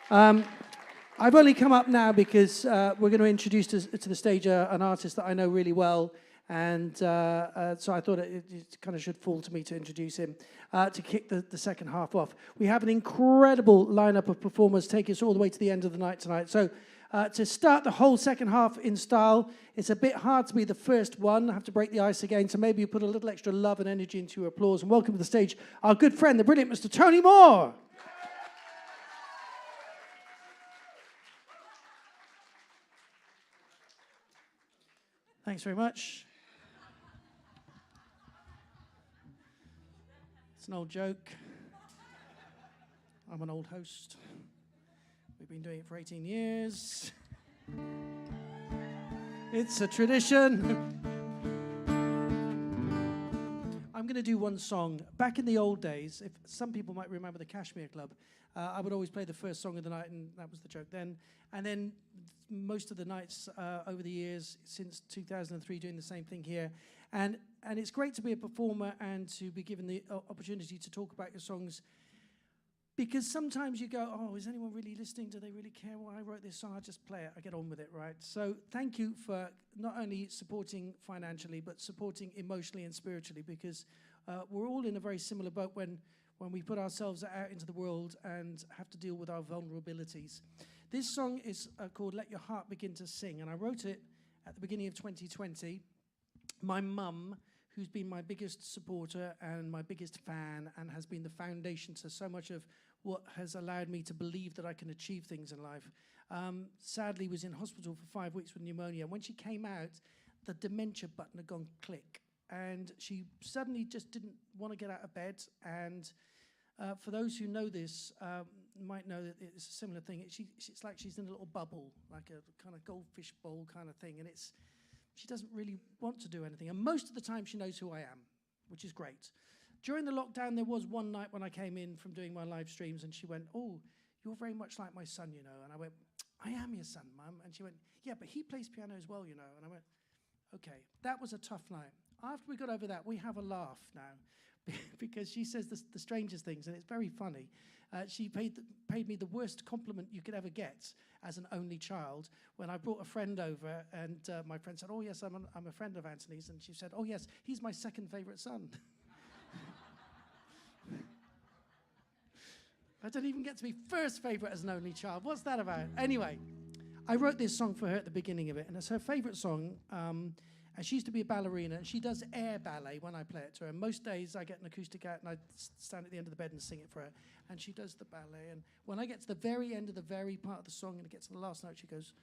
I've only come up now because we're going to introduce to the stage an artist that I know really well. And so I thought it kind of should fall to me to introduce him to kick the second half off. We have an incredible lineup of performers taking us all the way to the end of the night tonight. So to start the whole second half in style, it's a bit hard to be the first one. I have to break the ice again. So maybe you put a little extra love and energy into your applause. And welcome to the stage our good friend, the brilliant Mr. Tony Moore. Thanks very much. It's an old joke. I'm an old host. We've been doing it for 18 years. It's a tradition. I'm going to do one song. Back in the old days, if some people might remember the Kashmir Club, I would always play the first song of the night, and that was the joke then. And then most of the nights over the years, since 2003, doing the same thing here. And it's great to be a performer and to be given the opportunity to talk about your songs, because sometimes you go, oh, is anyone really listening? Do they really care why I wrote this song? I just play it. I get on with it, right? So thank you for not only supporting financially, but supporting emotionally and spiritually, because we're all in a very similar boat when we put ourselves out into the world and have to deal with our vulnerabilities. This song is called Let Your Heart Begin to Sing, and I wrote it at the beginning of 2020. My mum, who's been my biggest supporter and my biggest fan and has been the foundation to so much of what has allowed me to believe that I can achieve things in life, sadly was in hospital for 5 weeks with pneumonia. And when she came out, the dementia button had gone click. And she suddenly just didn't want to get out of bed. And for those who know this, might know that it's a similar thing. It's like she's in a little bubble, like a kind of goldfish bowl kind of thing. And she doesn't really want to do anything. And most of the time she knows who I am, which is great. During the lockdown, there was one night when I came in from doing my live streams and she went, oh, you're very much like my son, you know. And I went, I am your son, Mum. And she went, yeah, but he plays piano as well, you know. And I went, okay, that was a tough night. After we got over that, we have a laugh now because she says the strangest things, and it's very funny. She paid me the worst compliment you could ever get as an only child when I brought a friend over, and my friend said, oh, yes, I'm a friend of Anthony's. And she said, oh, yes, he's my second favorite son. I don't even get to be first favorite as an only child. What's that about? Anyway, I wrote this song for her at the beginning of it, and it's her favorite song. And she used to be a ballerina, and she does air ballet when I play it to her. And most days I get an acoustic out, and I stand at the end of the bed and sing it for her. And she does the ballet. And when I get to the very end of the very part of the song and it gets to the last note, she goes,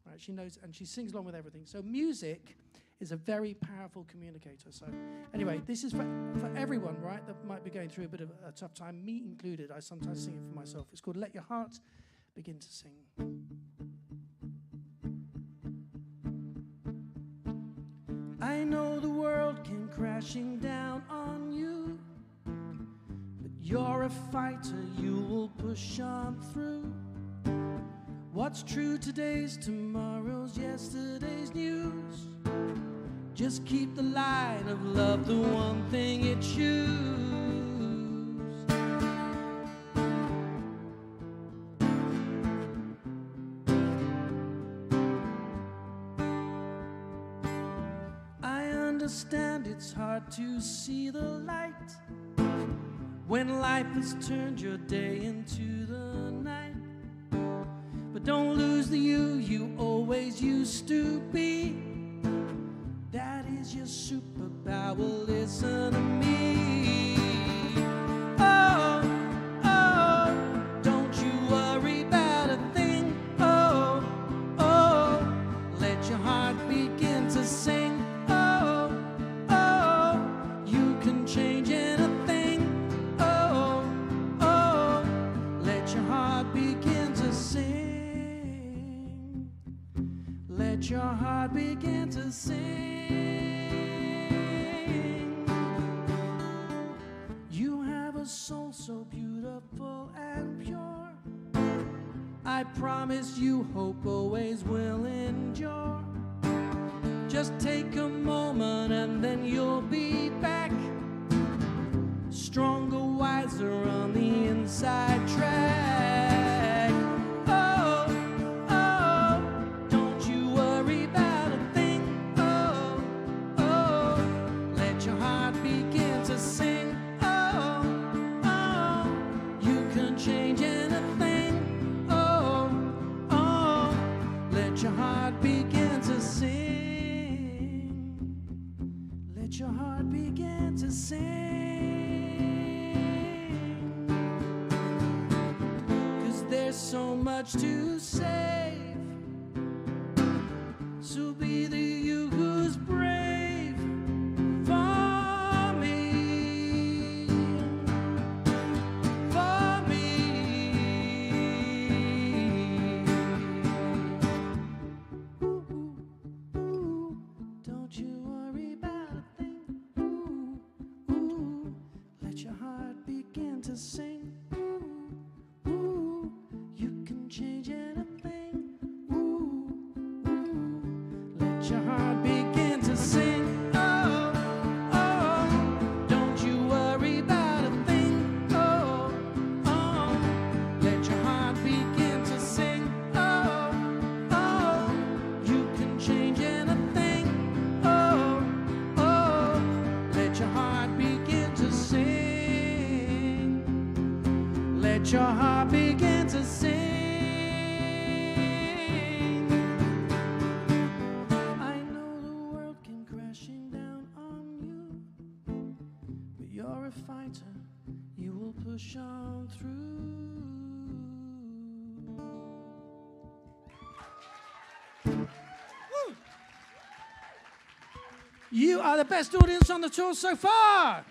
right, she knows, and she sings along with everything. So music is a very powerful communicator. So anyway, this is for everyone, right, that might be going through a bit of a tough time, me included. I sometimes sing it for myself. It's called Let Your Heart Begin to Sing. I know the world came crashing down on you, but you're a fighter, you will push on through. What's true today's tomorrow's yesterday's news. Just keep the light of love, the one thing it chooses. Understand it's hard to see the light when life has turned your day into the night. But don't lose the you always used to be. That is your superpower, listen to me. Oh, let your heart begin to sing. You have a soul so beautiful and pure. I promise you hope always will endure. Just take a moment and then you'll be back, stronger, wiser on the inside track. Oh, oh, don't you worry about a thing. Oh, oh, let your heart begin to sing. Oh, oh, you can change anything. Oh, oh, let your heart begin to sing. Let your heart begin to sing. 'Cause there's so much to save. So be the you who's brave for me. For me. Ooh, ooh, ooh, don't you worry about a thing. Ooh, ooh, let your heart begin to sing. Ooh, ooh, you can change anything. Ooh, ooh, let your heart begin to sing. Oh, oh, don't you worry about a thing. Oh, oh, let your heart begin to sing. Oh, oh, you can change anything. Oh, oh, let your heart begin to sing. Let your heart begin to sing. I know the world came crashing down on you, but you're a fighter, you will push on through. Woo. You are the best audience on the tour so far.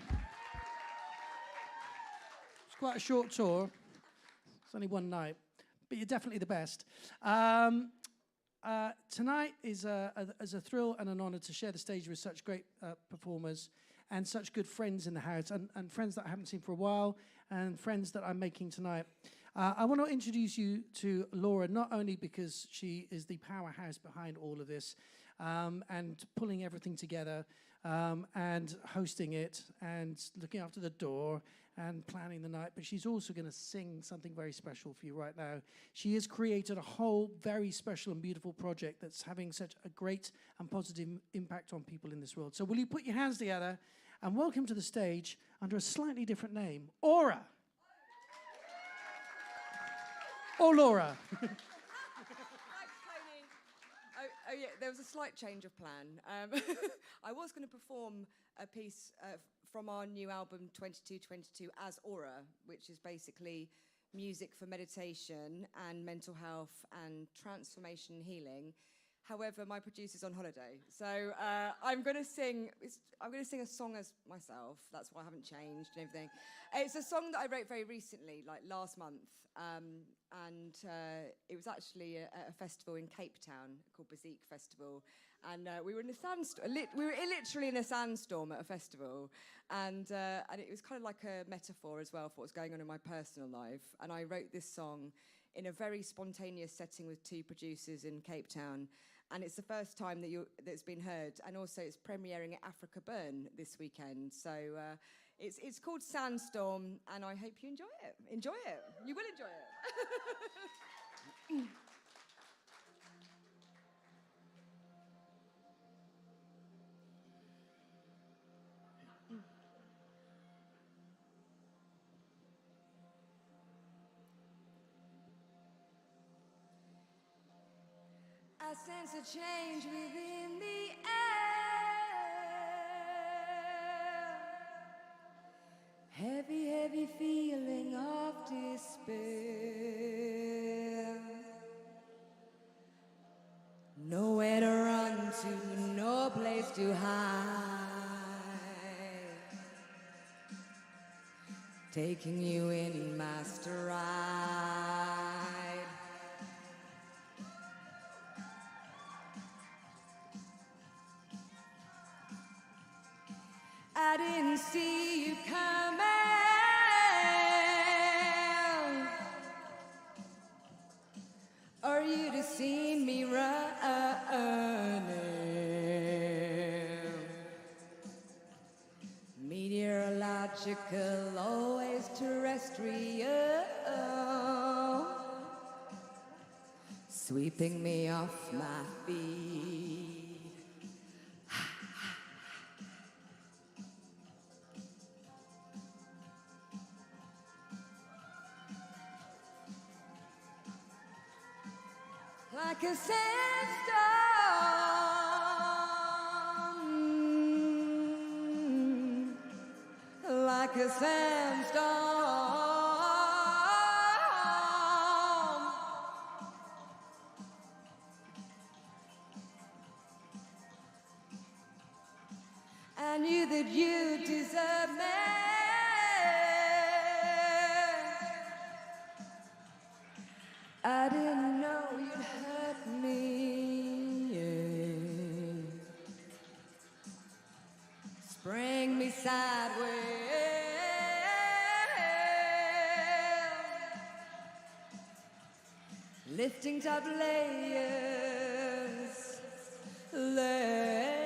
It's quite a short tour. It's only one night, but you're definitely the best. Tonight is a thrill and an honor to share the stage with such great performers and such good friends in the house, and friends that I haven't seen for a while, and friends that I'm making tonight. I want to introduce you to Laura, not only because she is the powerhouse behind all of this, and pulling everything together, and hosting it, and looking after the door, and planning the night, but she's also going to sing something very special for you right now. She has created a whole very special and beautiful project that's having such a great and positive impact on people in this world. So will you put your hands together and welcome to the stage, under a slightly different name, Aura. Or Laura. Thanks, Tony. Oh yeah, there was a slight change of plan. I was going to perform a piece from our new album 2222 as Aura, which is basically music for meditation and mental health and transformation and healing. However, my producer's on holiday, so I'm going to sing a song as myself. That's why I haven't changed and everything. It's a song that I wrote very recently, like last month, and it was actually a festival in Cape Town called Bazik Festival, and we were in a sandstorm. We were literally in a sandstorm at a festival, and it was kind of like a metaphor as well for what's going on in my personal life. And I wrote this song in a very spontaneous setting with two producers in Cape Town. And it's the first time that it's been heard, and also it's premiering at Africa Burn this weekend. So it's called Sandstorm, and I hope you enjoy it. Enjoy it. You will enjoy it. I sense a change within the air. Heavy, heavy feeling of despair. Nowhere to run to, no place to hide. Taking you in my stride. see you coming, or you'd have seen me running. Meteorological, always terrestrial, sweeping me off my feet. Like a sandstorm, like a sandstorm. I knew that you deserve me. I didn't know you'd hurt me. Yeah. Spring me sideways, lifting top layers, layers.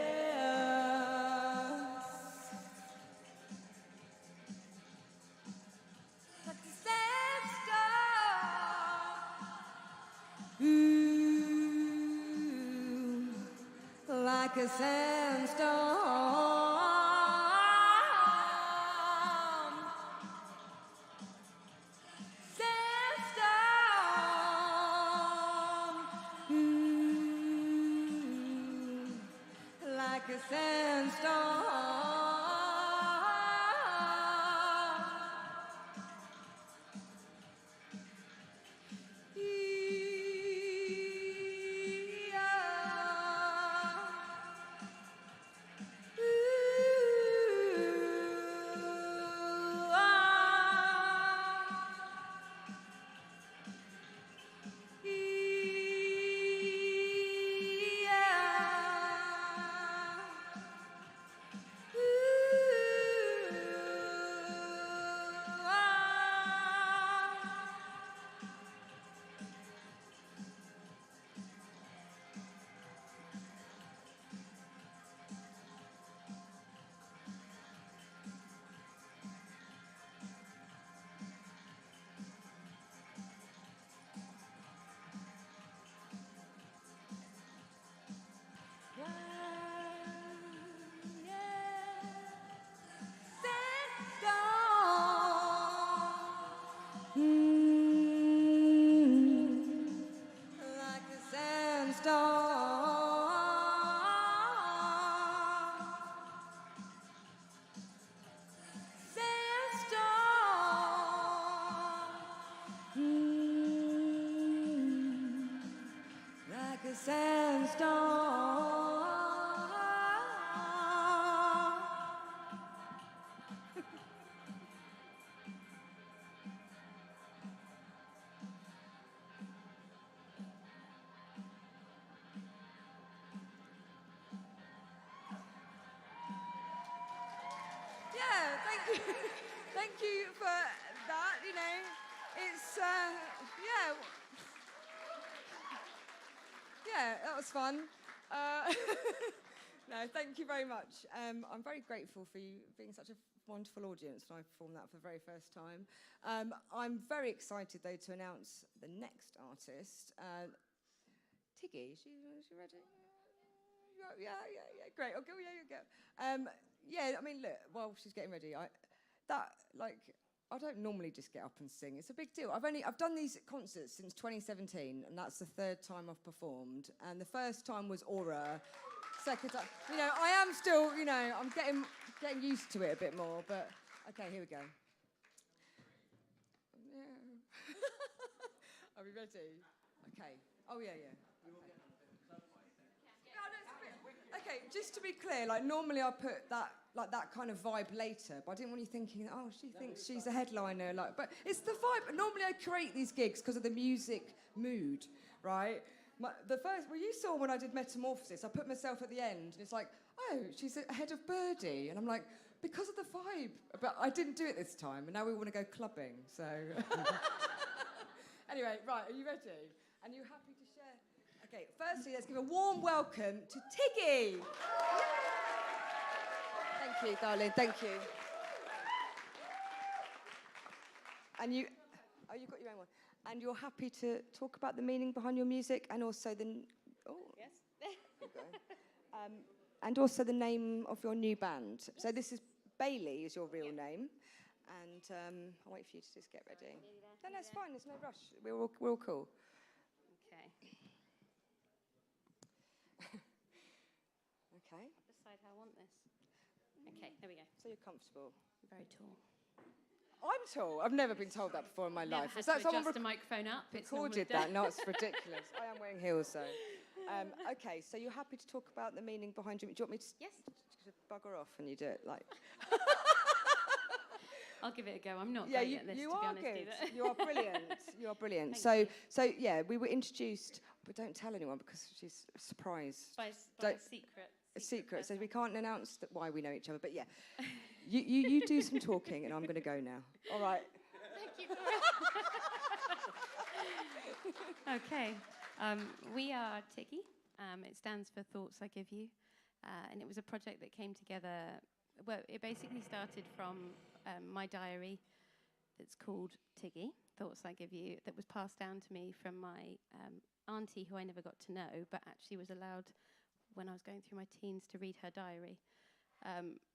Like the sandstorm, ooh, like a sandstorm. Like a sandstorm. Yeah, thank you. Thank you for that, you know. It's, yeah. Yeah, that was fun. No, thank you very much. I'm very grateful for you being such a wonderful audience when I performed that for the very first time. I'm very excited, though, to announce the next artist. Tiggy, is she ready? Yeah, great. Oh, go, yeah, you go. Yeah, I mean, look, while she's getting ready, I don't normally just get up and sing. It's a big deal. I've done these concerts since 2017, and that's the third time I've performed. And the first time was Aura. Second time, you know, I am still, you know, I'm getting used to it a bit more. But okay, here we go. Yeah. Are we ready? Okay. Oh yeah. Okay, just to be clear, like normally I put that kind of vibe later, but I didn't want you thinking, oh, she thinks she's a headliner. But it's the vibe. Normally I create these gigs because of the music mood, right? You saw when I did Metamorphosis, I put myself at the end, and it's like, oh, she's ahead of Birdie, and I'm like, because of the vibe. But I didn't do it this time, and now we want to go clubbing, so... Anyway, right, are you ready? And you happy to share? Okay, firstly, let's give a warm welcome to Tiggy. Thank you, darling, thank you. And you... Oh, you've got your own one. And you're happy to talk about the meaning behind your music and also the... Oh, yes. And also the name of your new band. Yes. So this is Bailey is your real name. And I'll wait for you to just get ready. No, it's fine. There's no rush. We're all cool. Okay. Okay. I'll decide how I want this. Okay, there we go. So you're comfortable. Very tall. I'm tall. I've never been told that before in my life. Is that someone adjust the microphone up? Recorded that? No, it's ridiculous. I am wearing heels, so. Okay, so you're happy to talk about the meaning behind you? Do you want me to bugger off and you do it like? I'll give it a go. I'm not great at this, to be honest, either. You are brilliant. You are brilliant. Thank so yeah, we were introduced, but don't tell anyone because she's surprised. By a secret. A secret. So we can't announce why we know each other. But yeah, you do some talking, and I'm going to go now. All right. Thank you. Okay. We are Tiggy. It stands for Thoughts I Give You, and it was a project that came together. Well, it basically started from my diary that's called Tiggy, Thoughts I Give You, that was passed down to me from my auntie, who I never got to know, but actually was allowed when I was going through my teens to read her diary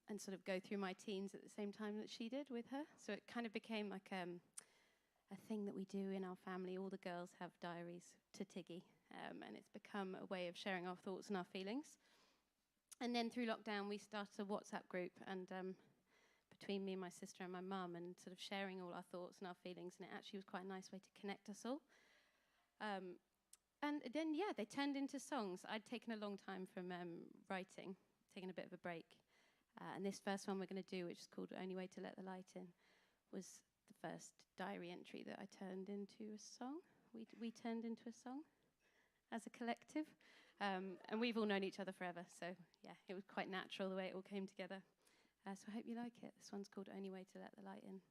and sort of go through my teens at the same time that she did with her. So it kind of became like a thing that we do in our family. All the girls have diaries to Tiggy, and it's become a way of sharing our thoughts and our feelings. And then through lockdown, we started a WhatsApp group, and between me and my sister and my mum, and sort of sharing all our thoughts and our feelings, and it actually was quite a nice way to connect us all. And then, yeah, they turned into songs. I'd taken a long time from writing, taken a bit of a break. And this first one we're going to do, which is called Only Way to Let the Light In, was the first diary entry that I turned into a song. We turned into a song as a collective. And we've all known each other forever, so yeah, it was quite natural the way it all came together. So I hope you like it. This one's called Only Way to Let the Light In.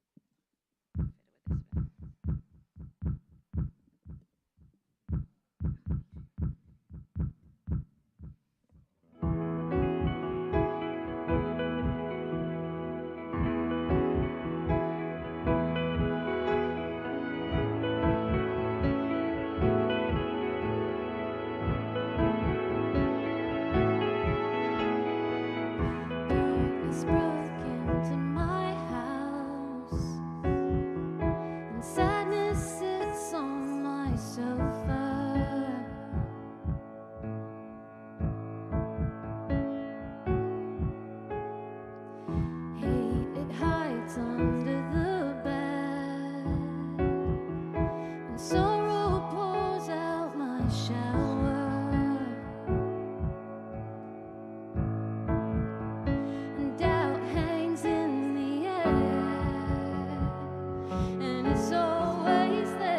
Fiddle with this bit.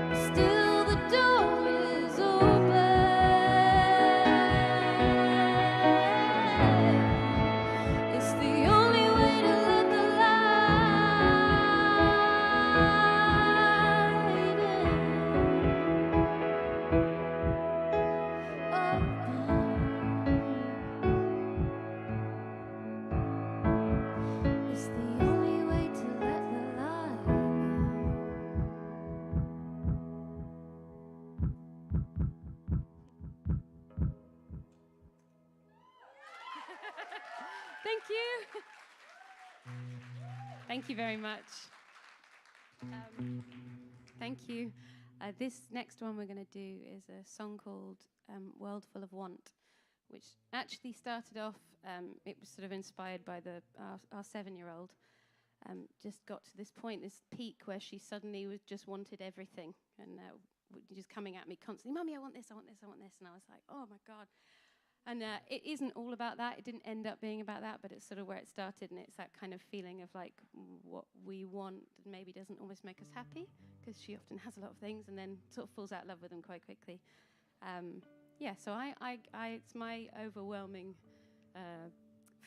Still the door Thank you very much. Thank you. This next one we're going to do is a song called World Full of Want, which actually started off, it was sort of inspired by our 7-year-old. Just got to this point, this peak where she suddenly just wanted everything and just coming at me constantly, Mummy, I want this, I want this, I want this. And I was like, oh my God. And it isn't all about that. It didn't end up being about that, but it's sort of where it started. And it's that kind of feeling of like what we want maybe doesn't always make us happy, because she often has a lot of things and then sort of falls out of love with them quite quickly. So it's my overwhelming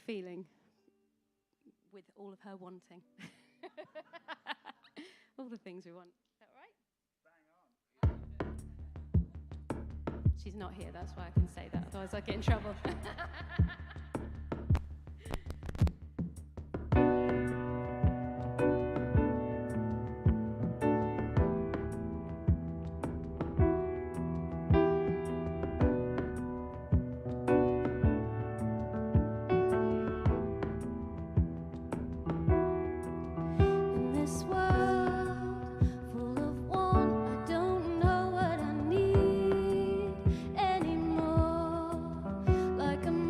feeling with all of her wanting. All the things we want. Is that right? Bang on. She's not here, that's why I can say that, otherwise I'd get in trouble.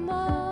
More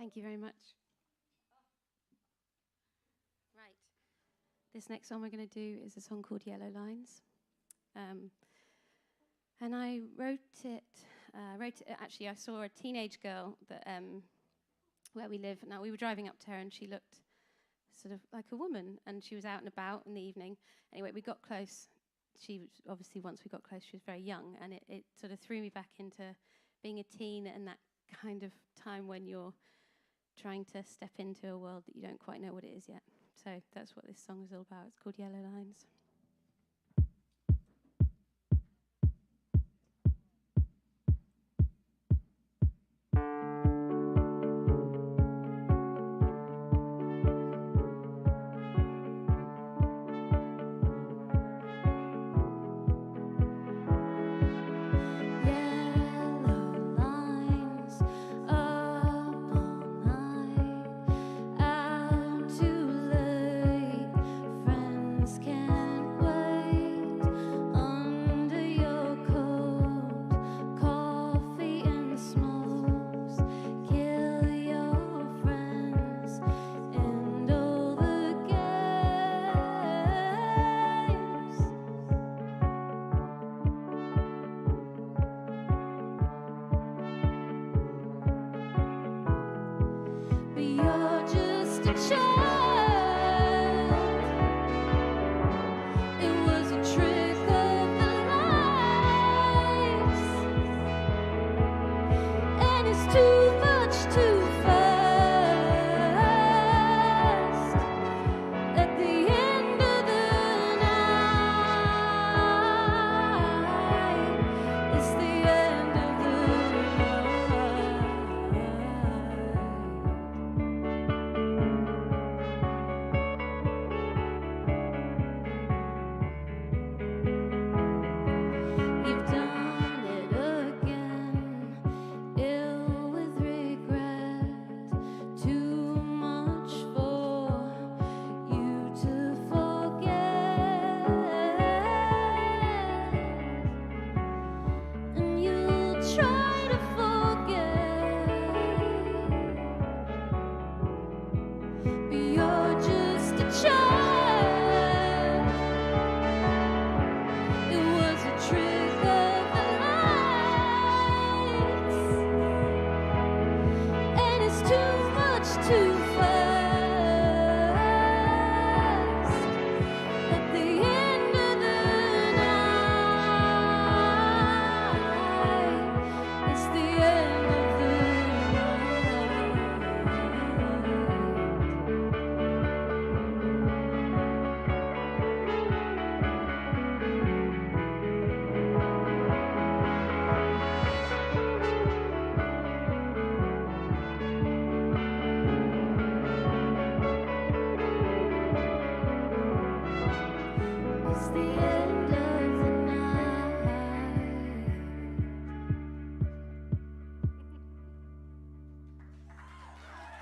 Thank you very much. Right. This next song we're going to do is a song called Yellow Lines. And I wrote it, actually, I saw a teenage girl that where we live. Now, we were driving up to her, and she looked sort of like a woman, and she was out and about in the evening. Anyway, we got close. She was, obviously, once we got close, she was very young, and it sort of threw me back into being a teen and that kind of time when you're trying to step into a world that you don't quite know what it is yet. So that's what this song is all about. It's called Yellow Lines.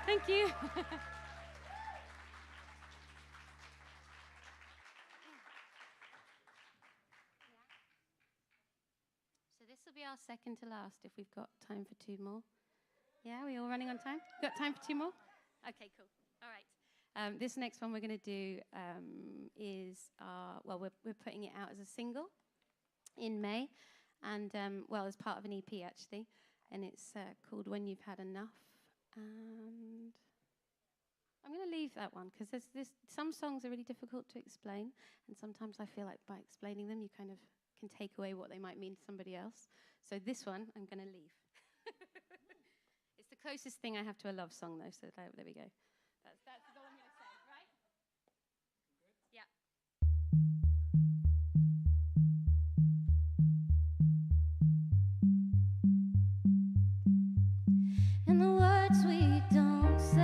Thank you. So this will be our second to last if we've got time for two more. Yeah, we all running on time? Got time for two more? Okay, cool. All right. This next one we're going to do is, we're putting it out as a single in May, and as part of an EP actually, and it's called When You've Had Enough. And I'm going to leave that one because there's some songs are really difficult to explain, and sometimes I feel like by explaining them you kind of can take away what they might mean to somebody else. So this one I'm going to leave. It's the closest thing I have to a love song though, so there we go. That's all I'm going to say, right? Yeah. In the words we don't say.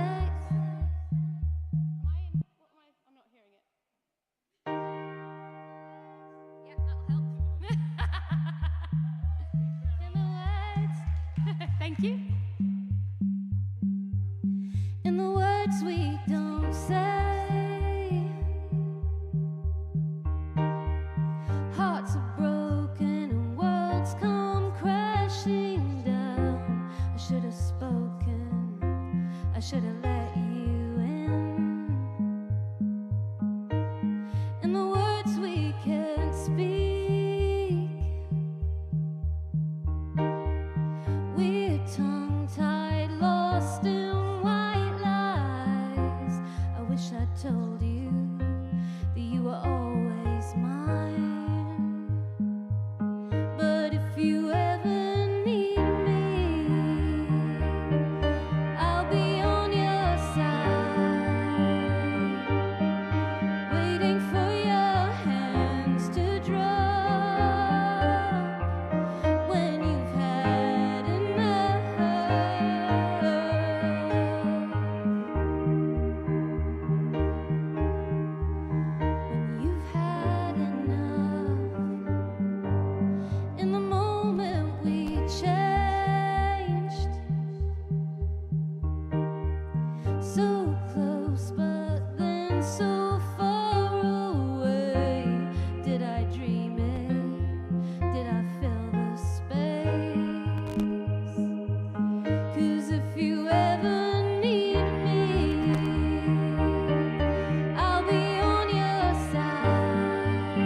I'm not hearing it. Yeah, that'll help. In the words. Thank you. In the words we don't say. Hearts are broken and worlds come crashing down. I should have spoken. we can't speak. We're tongue-tied, lost in white lies. I wish I told you that you were always mine. But if you ever need me, I'll be on your side, waiting for your hands to drop when you've had enough. When you've had enough. In the moment we changed, so close but then so far away. Did I dream it? Did I fill the space? 'Cause if you ever need me, I'll be on your side,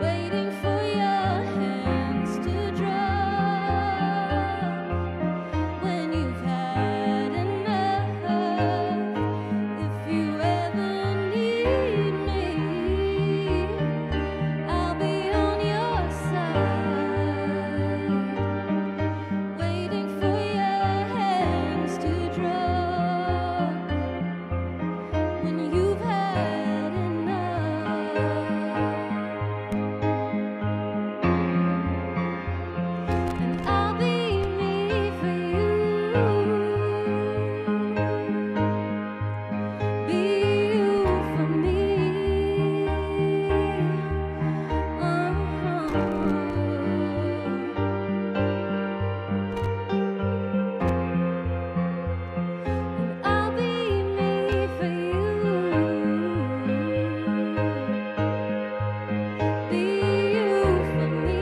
waiting for your hands to drop when you've had enough. If you ever need me, I'll be on your side, waiting for your hands to drop when you've had enough. And I'll be me for you, be you for me. And I'll be me for you, be you for me.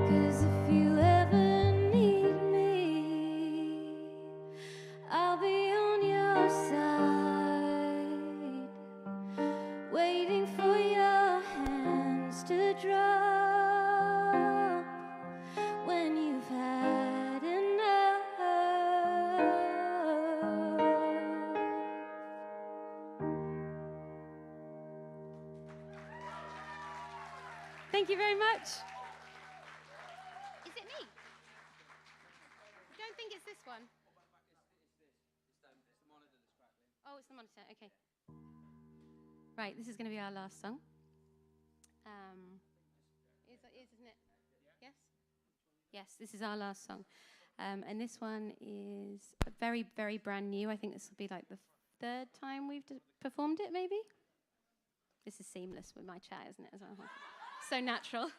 'Cause if you ever need me, I'll be on your side, waiting for your hands to drop when you've had enough. Thank you very much. Is it me? I don't think it's this one. Oh, it's the monitor. Okay. Right, this is going to be our last song. Isn't it? Yes? Yes, this is our last song. And this one is very, very brand new. I think this will be like the third time we've performed it, maybe? This is seamless with my chat, isn't it, as well? So natural.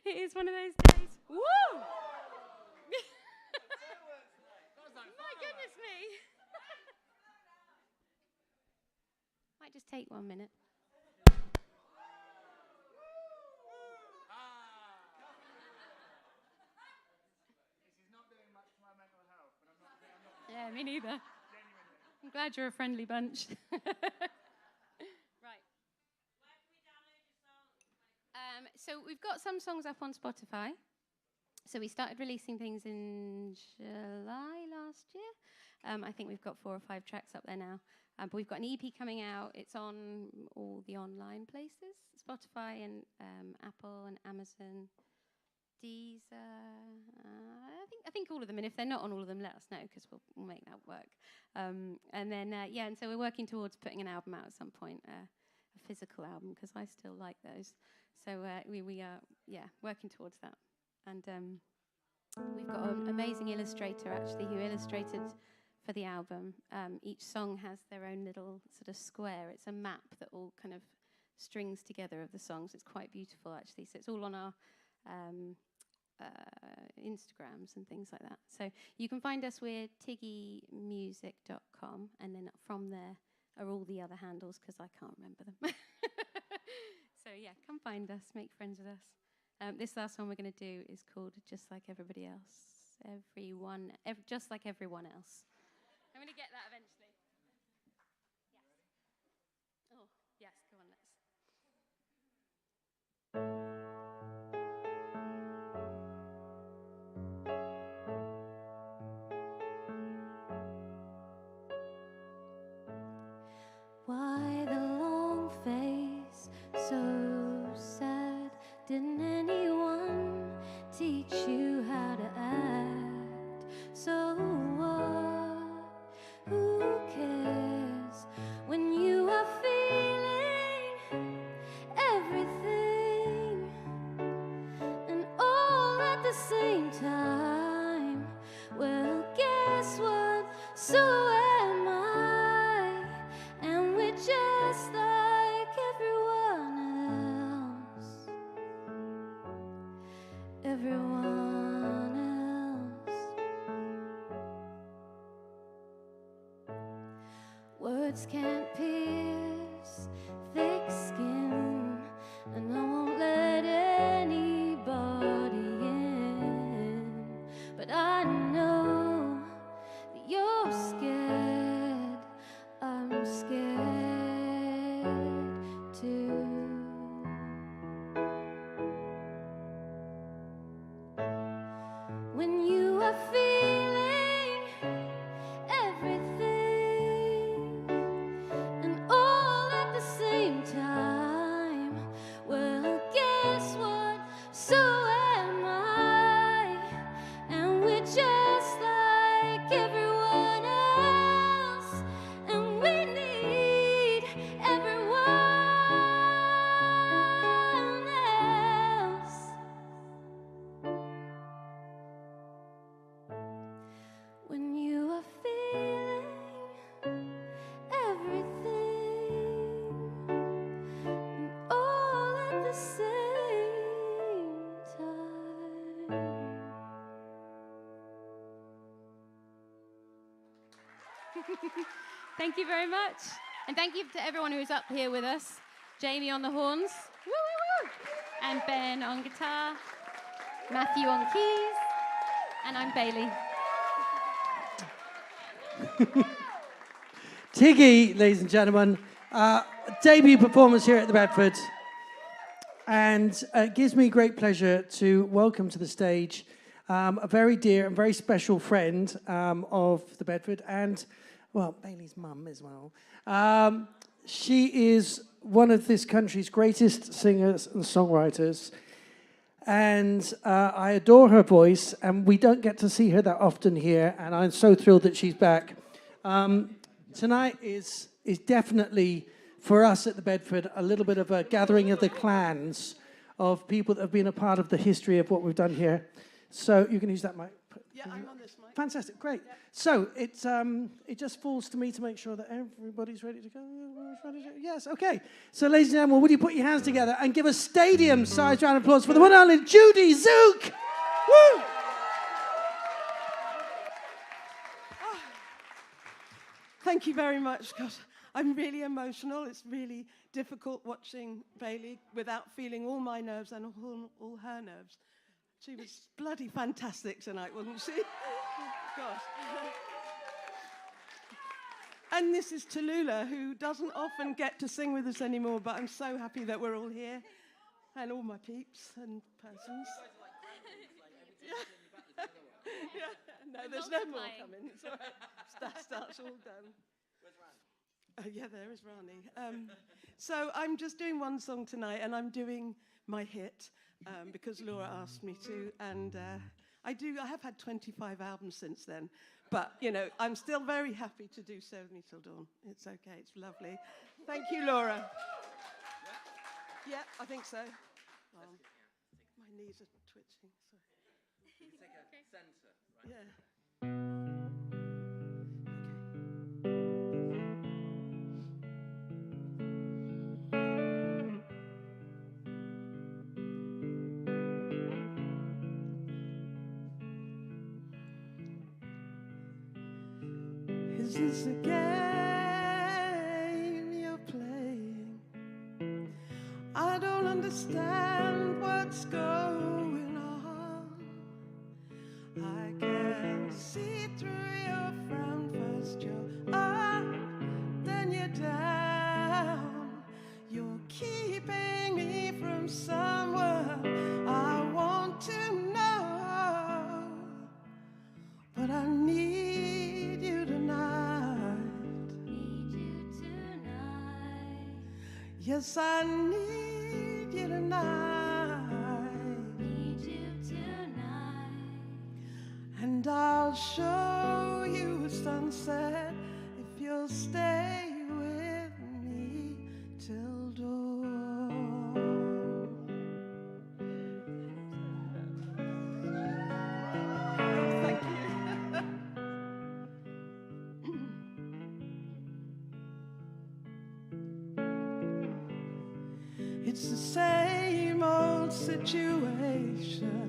It is one of those days. Woo! My goodness me. Might just take 1 minute. Yeah, me neither. I'm glad you're a friendly bunch. Right. So we've got some songs up on Spotify. So we started releasing things in July last year. I think we've got 4 or 5 tracks up there now. But we've got an EP coming out. It's on all the online places, Spotify and Apple and Amazon, Deezer. I think all of them. And if they're not on all of them, let us know because we'll make that work. And then and so we're working towards putting an album out at some point, a physical album because I still like those. So we are working towards that. And we've got an amazing illustrator actually who illustrated for the album. Each song has their own little sort of square. It's a map that all kind of strings together of the songs. It's quite beautiful actually. So it's all on our Instagrams and things like that. So you can find us with tiggymusic.com, and then from there are all the other handles because I can't remember them. So yeah, come find us, make friends with us. This last one we're going to do is called Just Like Everybody Else. everyone, just like everyone else. I'm going to get that eventually. Yes. Oh, yes, come on, let's. Why the long face, so sad? Didn't anyone teach you how to act? So what? Who cares when you are feeling everything and all at the same time? Well, guess what? So am I, and we're just like everyone else. Everyone else. Words can't pierce thick skin, and I won't let anybody in. But I know that you're scared. I'm scared too. When you are feeling everything and all at the same time, well, guess what? So am I, and we're just like everyone else, and we need everyone else. When you are feeling everything and all at the same time. Thank you very much. And thank you to everyone who's up here with us. Jamie on the horns. Woo, woo, woo. And Ben on guitar. Matthew on keys. And I'm Bailey. Tiggy, ladies and gentlemen, debut performance here at the Bedford. And it gives me great pleasure to welcome to the stage a very dear and very special friend of the Bedford and, well, Bailey's mum as well. She is one of this country's greatest singers and songwriters. And I adore her voice, and we don't get to see her that often here, and I'm so thrilled that she's back. Tonight is definitely, for us at the Bedford, a little bit of a gathering of the clans of people that have been a part of the history of what we've done here. So you can use that mic. Yeah, I'm on this mic. Fantastic, great. Yeah. So it just falls to me to make sure that everybody's ready to go. Yes, okay. So ladies and gentlemen, would you put your hands together and give a stadium-sized round of applause for the one and only Judy Zook? Woo! Thank you very much. Gosh, I'm really emotional. It's really difficult watching Bailey without feeling all my nerves and all her nerves. She was bloody fantastic tonight, wasn't she? Gosh. And this is Tallulah, who doesn't often get to sing with us anymore, but I'm so happy that we're all here, and all my peeps and persons. Yeah. No, there's no more coming. It's all right. That's all done. Where's Rani? Yeah, there is Rani. So I'm just doing one song tonight, and I'm doing my hit because Laura asked me to, and I have had 25 albums since then. But, you know, I'm still very happy to do So With Me Till Dawn. It's okay, it's lovely. Thank you, Laura. Yeah, I think so. My knees are twitching. Sorry. Take a centre, right? Yeah. Is this a game you're playing? I don't understand what's going on. I can't Yes, I need you tonight. Need you tonight. And I'll show you a sunset if you'll stay with me till dawn. Thank you. It's the same old situation.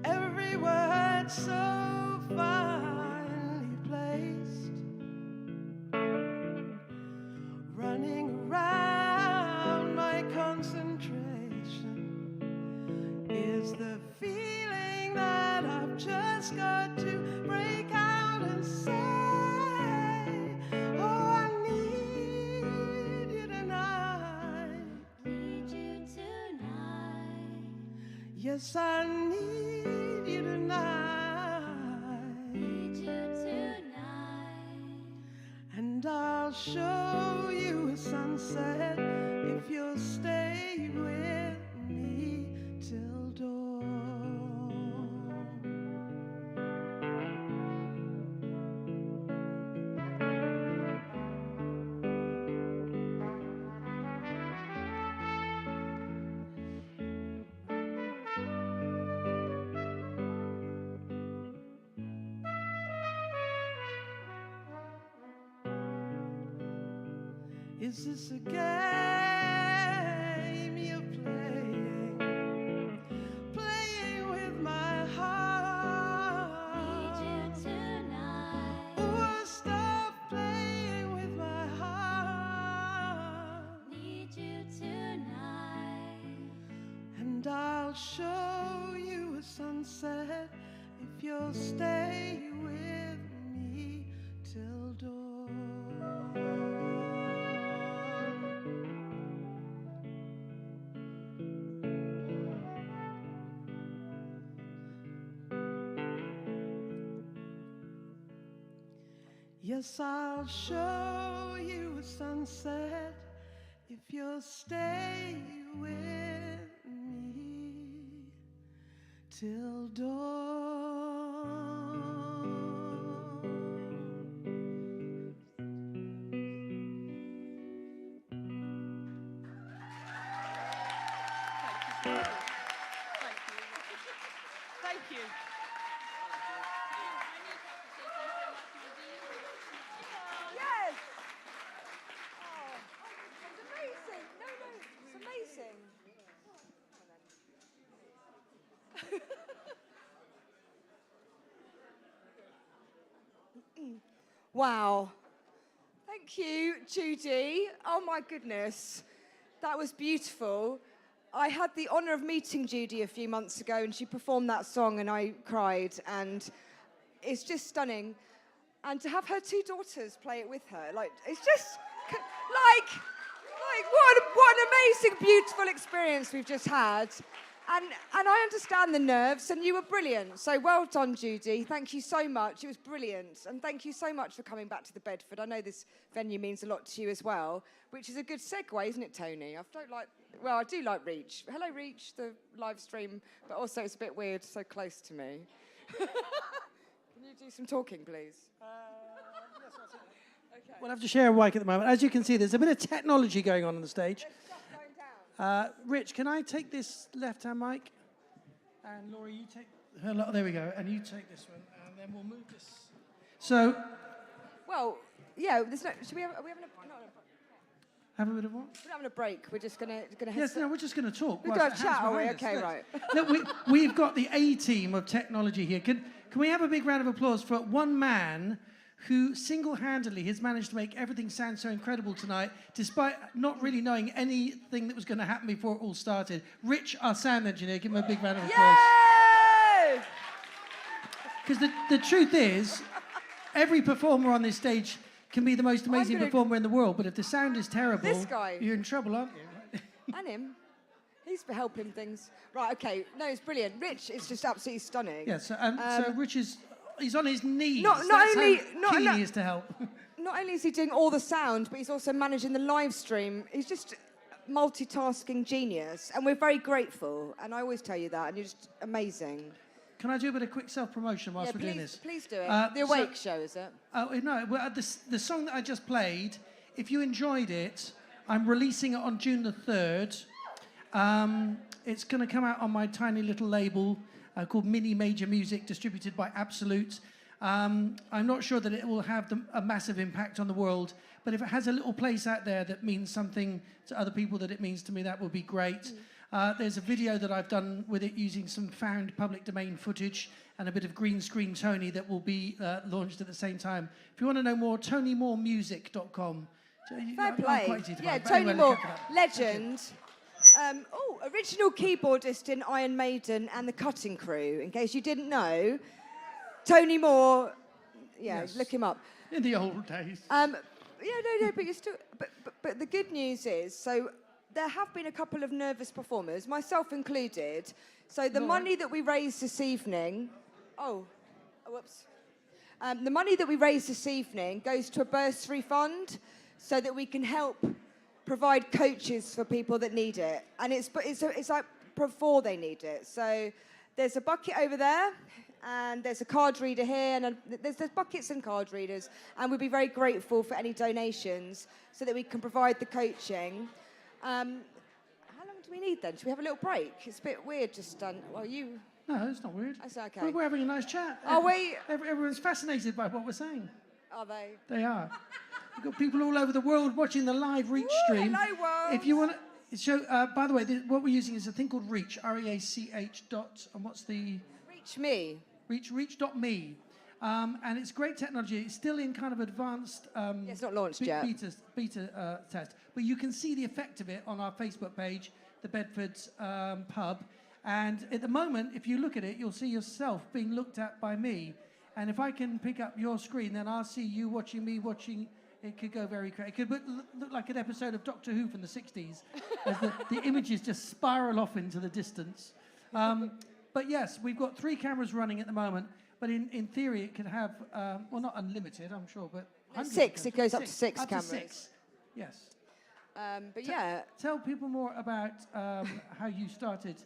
Every word so finely placed. Running around, my concentration is the feeling that I've just got to break out and say, oh, I need you tonight. Need you tonight. Yes, I need you tonight. Need you tonight. And I'll show you a sunset if you'll stay with me till dawn. Is this a game you're playing? Playing with my heart. Need you tonight. Oh, stop playing with my heart. Need you tonight. And I'll show you a sunset if you'll stay with me till dawn. Yes, I'll show you a sunset if you'll stay with me till dawn. Thank you. Yes! Oh, it's amazing. No, it's amazing. Wow. Thank you, Judy. Oh my goodness. That was beautiful. I had the honour of meeting Judy a few months ago and she performed that song and I cried and it's just stunning. And to have her two daughters play it with her, like, it's just, like what an amazing, beautiful experience we've just had. And I understand the nerves, and you were brilliant. So well done, Judy. Thank you so much. It was brilliant. And thank you so much for coming back to the Bedford. I know this venue means a lot to you as well, which is a good segue, isn't it, Tony? I do like Reach. Hello, Reach, the live stream, but also it's a bit weird, so close to me. Can you do some talking, please? Okay. We'll have to share a mic at the moment. As you can see, there's a bit of technology going on the stage. There's stuff going down. Rich, can I take this left-hand mic? And Laura, you take her. There we go. And you take this one, and then we'll move this. So, Well, yeah. Are we having a? No, have a bit of what? we're not having a break. We're just gonna. Yes, no, we're just going to talk. We're whilst gonna the chat, hands are we? behind us. Okay, Yes. right. Look, we've got the A-team of technology here. Can we have a big round of applause for one man who single-handedly has managed to make everything sound so incredible tonight, despite not really knowing anything that was going to happen before it all started. Rich, our sound engineer, give him a big round of applause. Yay! Because the truth is, every performer on this stage can be the most amazing performer in the world, but if the sound is terrible, This guy. you're in trouble, aren't you? And him. He's for helping things. Right, okay. No, it's brilliant. Rich is just absolutely stunning. Yeah, so Rich is... He's on his knees. Not That's only- how not keen no- he is to help. not only is he doing all the sound, but he's also managing the live stream. He's just multitasking genius, and we're very grateful. And I always tell you that, and you're just amazing. Can I do a bit of quick self-promotion whilst we're doing this? Please do it. The Awake Show, is it? Oh, no, well, the song that I just played, if you enjoyed it, I'm releasing it on June the 3rd. It's going to come out on my tiny little label called Mini Major Music, distributed by Absolute. I'm not sure that it will have a massive impact on the world, but if it has a little place out there that means something to other people that it means to me, that would be great. There's a video that I've done with it using some found public domain footage and a bit of green screen Tony that will be launched at the same time. If you want to know more, TonyMooreMusic.com. Fair play. Yeah, Tony Moore, legend. Original keyboardist in Iron Maiden and the Cutting Crew. In case you didn't know, Tony Moore. Yeah, yes. Look him up. In the old days. But you're still. But the good news is, so there have been a couple of nervous performers, myself included. So the money that we raised this evening. Whoops. The money that we raised this evening goes to a bursary fund, so that we can help provide coaches for people that need it. And it's like before they need it. So there's a bucket over there, and there's a card reader here, and there's buckets and card readers. And we'd be very grateful for any donations so that we can provide the coaching. How long do we need then? Should we have a little break? It's a bit weird just done. No, it's not weird. That's okay. We're having a nice chat. Are we? Everyone's fascinated by what we're saying. Are they? They are. We've got people all over the world watching the live Reach stream. Hello, world. If you want to show, by the way, what we're using is a thing called Reach, R-E-A-C-H dot, and what's the? Reach me. Reach.me. And it's great technology. It's still in kind of advanced it's not launched yet. Beta test. But you can see the effect of it on our Facebook page, the Bedford pub. And at the moment, if you look at it, you'll see yourself being looked at by me. And if I can pick up your screen, then I'll see you watching me watching. It could go very crazy. It could look like an episode of Doctor Who from the 60s, as the images just spiral off into the distance. But yes, we've got 3 cameras running at the moment. But in theory, it could have, not unlimited, I'm sure, but 6. It goes up to 6 cameras. To 6. Yes. Tell people more about how you started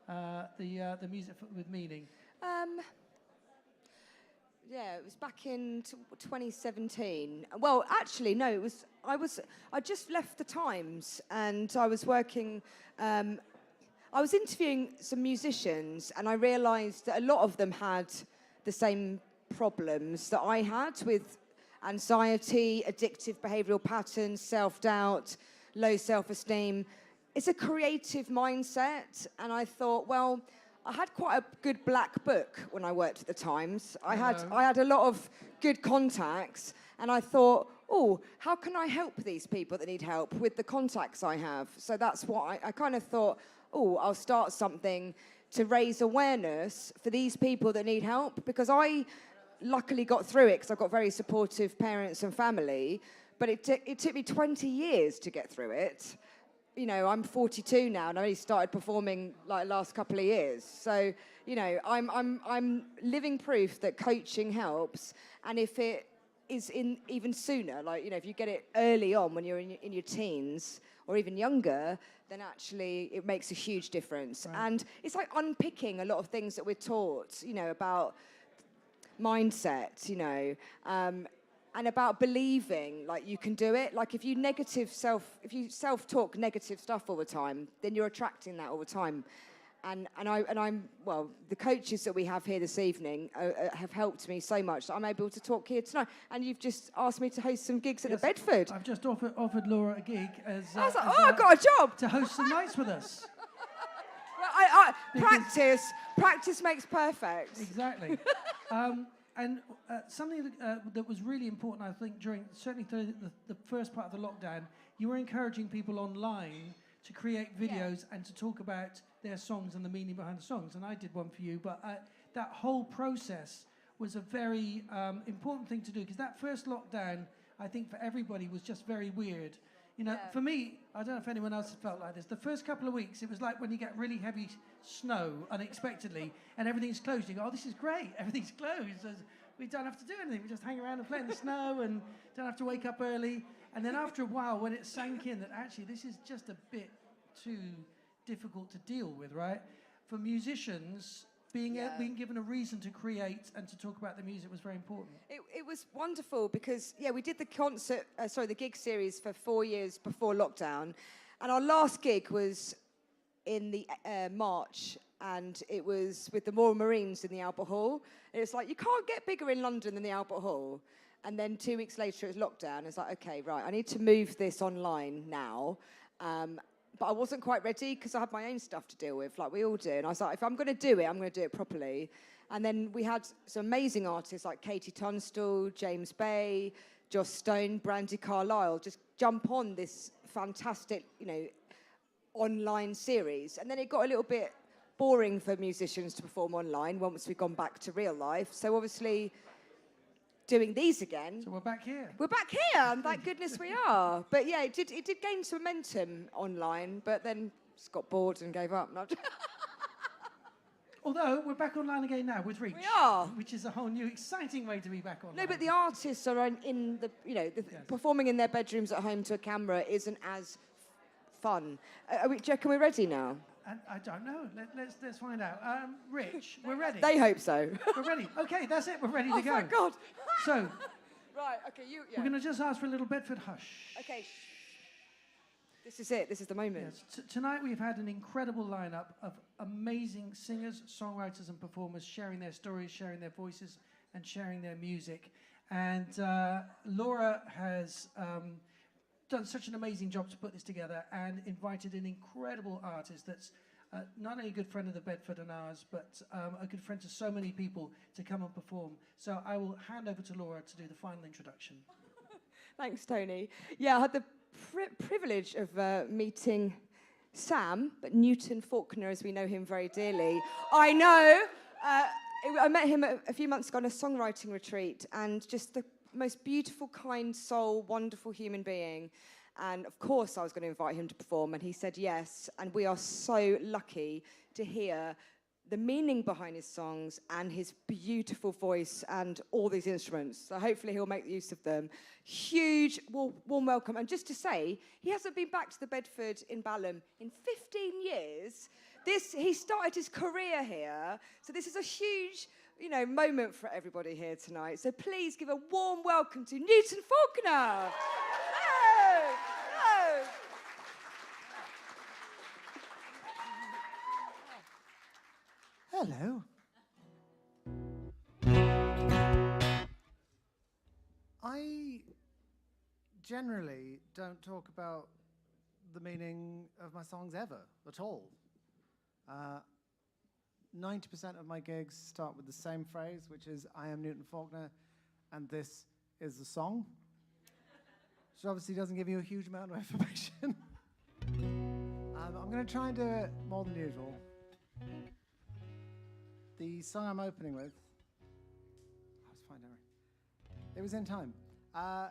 the Music with Meaning. It was back in 2017. Well, actually, no, I just left the Times, and I was working. I was interviewing some musicians, and I realised that a lot of them had the same problems that I had with anxiety, addictive behavioural patterns, self-doubt, low self-esteem. It's a creative mindset, and I thought, well, I had quite a good black book when I worked at the Times. I had a lot of good contacts, and I thought, how can I help these people that need help with the contacts I have? So that's what I kind of thought, I'll start something to raise awareness for these people that need help, because I luckily got through it because I've got very supportive parents and family, but it took me 20 years to get through it. You know, I'm 42 now, and I only started performing like last couple of years. So, you know, I'm living proof that coaching helps, and if it is in even sooner, like, you know, if you get it early on when you're in your teens or even younger, then actually it makes a huge difference. Right. And it's like unpicking a lot of things that we're taught, you know, about mindset, you know, and about believing like you can do it. Like if you self-talk negative stuff all the time, then you're attracting that all the time. And the coaches that we have here this evening have helped me so much that I'm able to talk here tonight. And you've just asked me to host some gigs at the Bedford. I've just offered Laura a gig as. I was like, I got a job to host some nights with us. Well, practice makes perfect. Exactly. And something that was really important, I think, during certainly the first part of the lockdown, you were encouraging people online to create videos and to talk about their songs and the meaning behind the songs. And I did one for you, but that whole process was a very important thing to do, because that first lockdown, I think for everybody, was just very weird. You know, for me, I don't know if anyone else has felt like this. The first couple of weeks, it was like when you get really heavy snow unexpectedly and everything's closed. You go, oh, this is great. Everything's closed. We don't have to do anything. We just hang around and play in the snow and don't have to wake up early. And then after a while, when it sank in that actually this is just a bit too difficult to deal with, right? For musicians, being given a reason to create and to talk about the music was very important. It was wonderful because, we did the gig series for 4 years before lockdown. And our last gig was in the March, and it was with the Royal Marines in the Albert Hall. And it's like, you can't get bigger in London than the Albert Hall. And then 2 weeks later, it was lockdown. It's like, okay, right, I need to move this online now. But I wasn't quite ready because I had my own stuff to deal with, like we all do. And I was like, if I'm going to do it, I'm going to do it properly. And then we had some amazing artists like Katie Tunstall, James Bay, Joss Stone, Brandy Carlisle just jump on this fantastic, online series. And then it got a little bit boring for musicians to perform online once we've gone back to real life. So obviously, doing these again. So we're back here. We're back here, and thank goodness we are. But yeah, it did gain some momentum online, but then just got bored and gave up. Although we're back online again now with Reach. We are. Which is a whole new exciting way to be back online. No, but the artists are in the, performing in their bedrooms at home to a camera isn't as fun. Do you reckon we're ready now? I don't know. Let's find out. Rich, we're ready. They hope so. We're ready. Okay, that's it. We're ready to go. Oh, my God. So, right, okay, we're going to just ask for a little Bedford hush. Okay. This is it. This is the moment. Yes. Tonight we've had an incredible lineup of amazing singers, songwriters and performers sharing their stories, sharing their voices and sharing their music. And Laura has done such an amazing job to put this together and invited an incredible artist that's not only a good friend of the Bedford and ours, but a good friend to so many people to come and perform. So I will hand over to Laura to do the final introduction. Thanks, Tony. Yeah, I had the privilege of meeting Sam, but Newton Faulkner, as we know him very dearly. I know. I met him a few months ago on a songwriting retreat, and just the most beautiful, kind soul, wonderful human being. And of course I was going to invite him to perform, and he said yes. And we are so lucky to hear the meaning behind his songs and his beautiful voice and all these instruments. So hopefully he'll make use of them. Huge warm welcome. And just to say, he hasn't been back to the Bedford in Balham in 15 years. He started his career here. So this is a huge moment for everybody here tonight. So please give a warm welcome to Newton Faulkner. Hello. I generally don't talk about the meaning of my songs ever, at all. 90% of my gigs start with the same phrase, which is, I am Newton Faulkner, and this is the song. Which obviously doesn't give you a huge amount of information. I'm going to try and do it more than usual. The song I'm opening with, let's find out. It was in time. I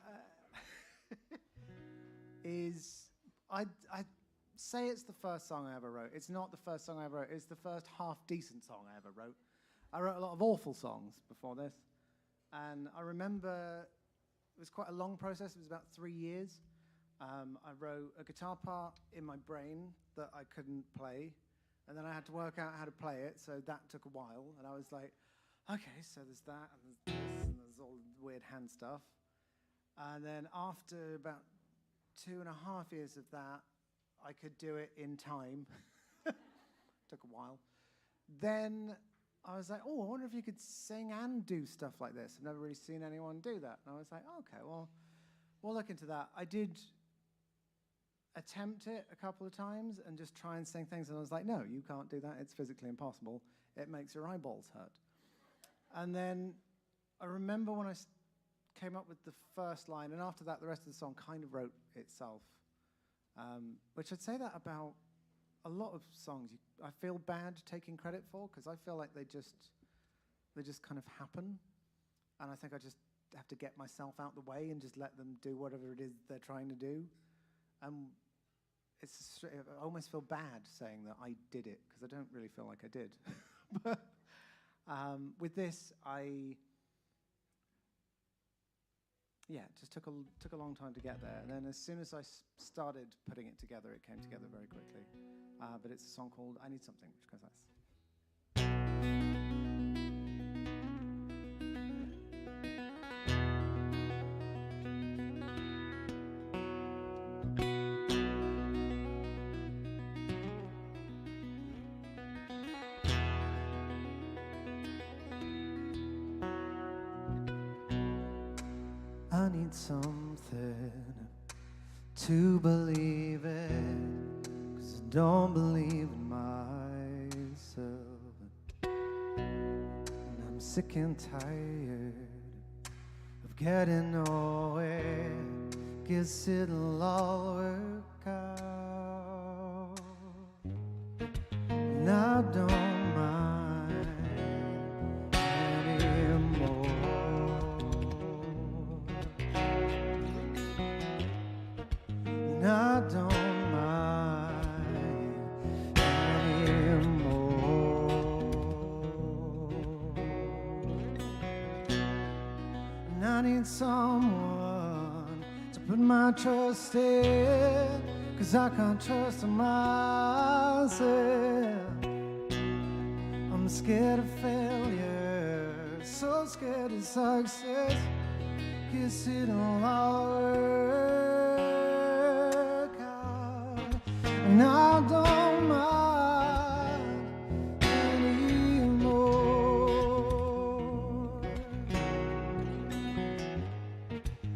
say it's the first song I ever wrote. It's not the first song I ever wrote. It's the first half-decent song I ever wrote. I wrote a lot of awful songs before this. And I remember it was quite a long process. It was about 3 years. I wrote a guitar part in my brain that I couldn't play. And then I had to work out how to play it, so that took a while. And I was like, okay, so there's that, and there's this, and there's all the weird hand stuff. And then after about 2.5 years of that, I could do it in time. Took a while. Then I was like, oh, I wonder if you could sing and do stuff like this. I've never really seen anyone do that. And I was like, okay, well, we'll look into that. I did attempt it a couple of times and just try and sing things. And I was like, no, you can't do that. It's physically impossible. It makes your eyeballs hurt. And then I remember when I came up with the first line, and after that, the rest of the song kind of wrote itself. Which I'd say that about a lot of songs. I feel bad taking credit for, because I feel like they just kind of happen. And I think I just have to get myself out the way and just let them do whatever it is they're trying to do. I almost feel bad saying that I did it, because I don't really feel like I did. But with this, I yeah, it just took a long time to get there. And then as soon as I started putting it together, it came together very quickly. But it's a song called I Need Something, which goes like this. I need something to believe it, 'cause I don't believe in myself. And I'm sick and tired of getting nowhere. Guess it'll all work out. And I don't mind anymore. And I don't mind anymore. And I need someone to put my trust in, 'cause I can't trust myself. I'm scared of failure, so scared of success. Guess it'll all work out. And I don't mind anymore.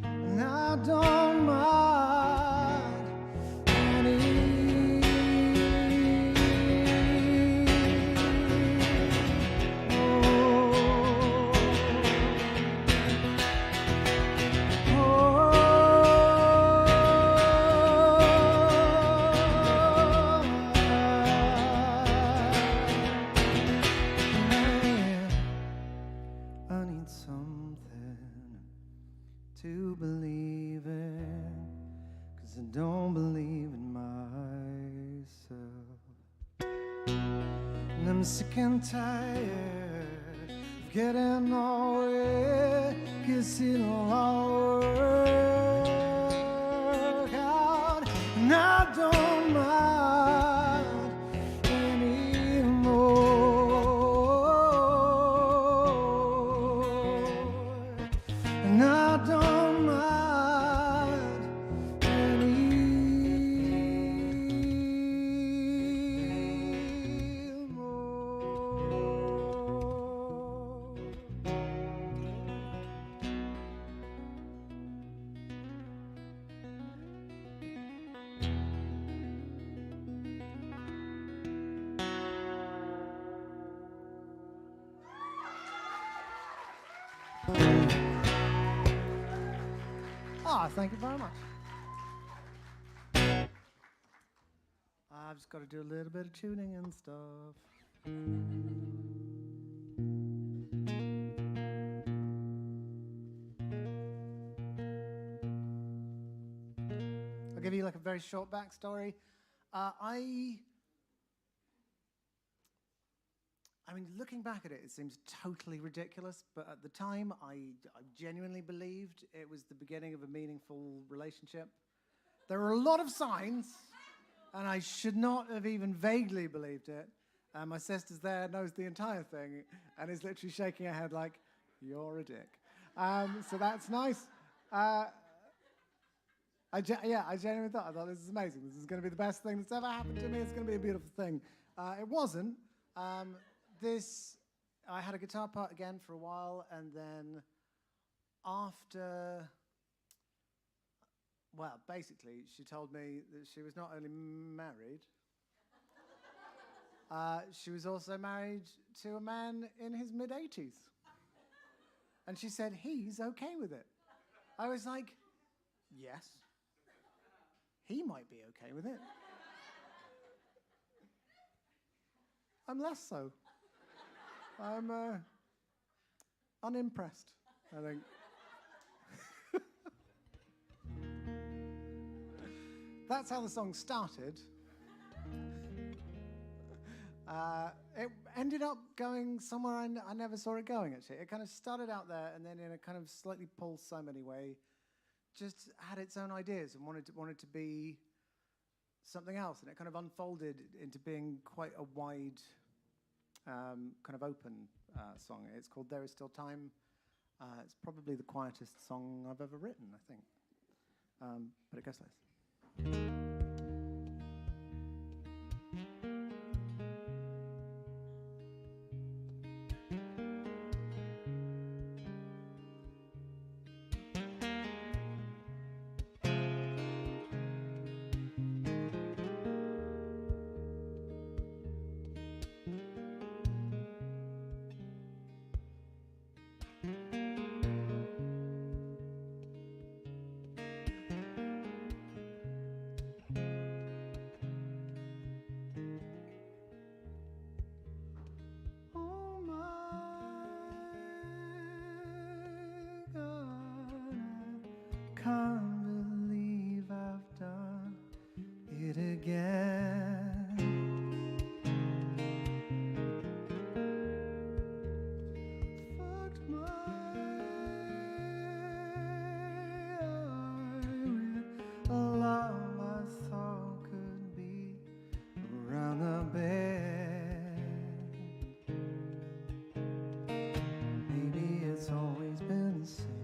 And I don't mind I need something to believe in, 'cause I don't believe in myself. And I'm sick and tired of getting nowhere. Guess it'll all work out. And I don't mind anymore. And I don't mind thank you very much. I've just got to do a little bit of tuning and stuff. I'll give you like a very short backstory. I mean, looking back at it, it seems totally ridiculous, but at the time, I genuinely believed it was the beginning of a meaningful relationship. There were a lot of signs, and I should not have even vaguely believed it. My sister's there, knows the entire thing, and is literally shaking her head like, you're a dick. So that's nice. I genuinely thought, this is amazing. This is going to be the best thing that's ever happened to me. It's going to be a beautiful thing. It wasn't. I had a guitar part again for a while, and then after, well, basically, she told me that she was not only married, she was also married to a man in his mid-80s. And she said, he's okay with it. I was like, yes, he might be okay with it. I'm less so. I'm unimpressed, I think. That's how the song started. It ended up going somewhere I never saw it going, actually. It kind of started out there, and then in a kind of slightly Paul Simon-y way, just had its own ideas and wanted to be something else, and it kind of unfolded into being quite a wide, kind of open song. It's called There Is Still Time. It's probably the quietest song I've ever written, I think. But it goes like this. Can't believe I've done it again. Fucked my eye with a love I thought could be around the bed. Maybe it's always been the same.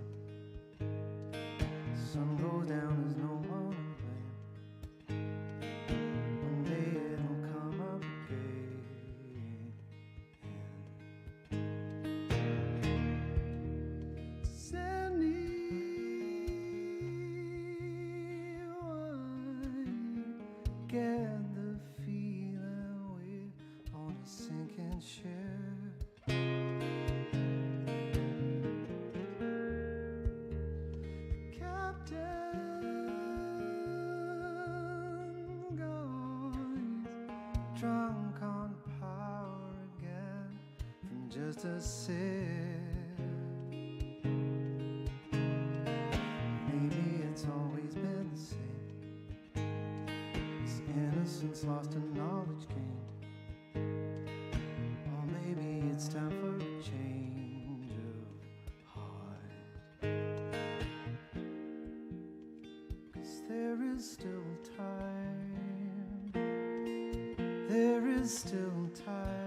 Sun goes down, there's no one to blame. One day it'll come up again. Does anyone get the feeling we're on a sinking ship? Drunk on power again from just a sip. Maybe it's always been the same. This innocence lost and knowledge gained. Or maybe it's time for a change of heart. 'Cause there is still time. There is still time.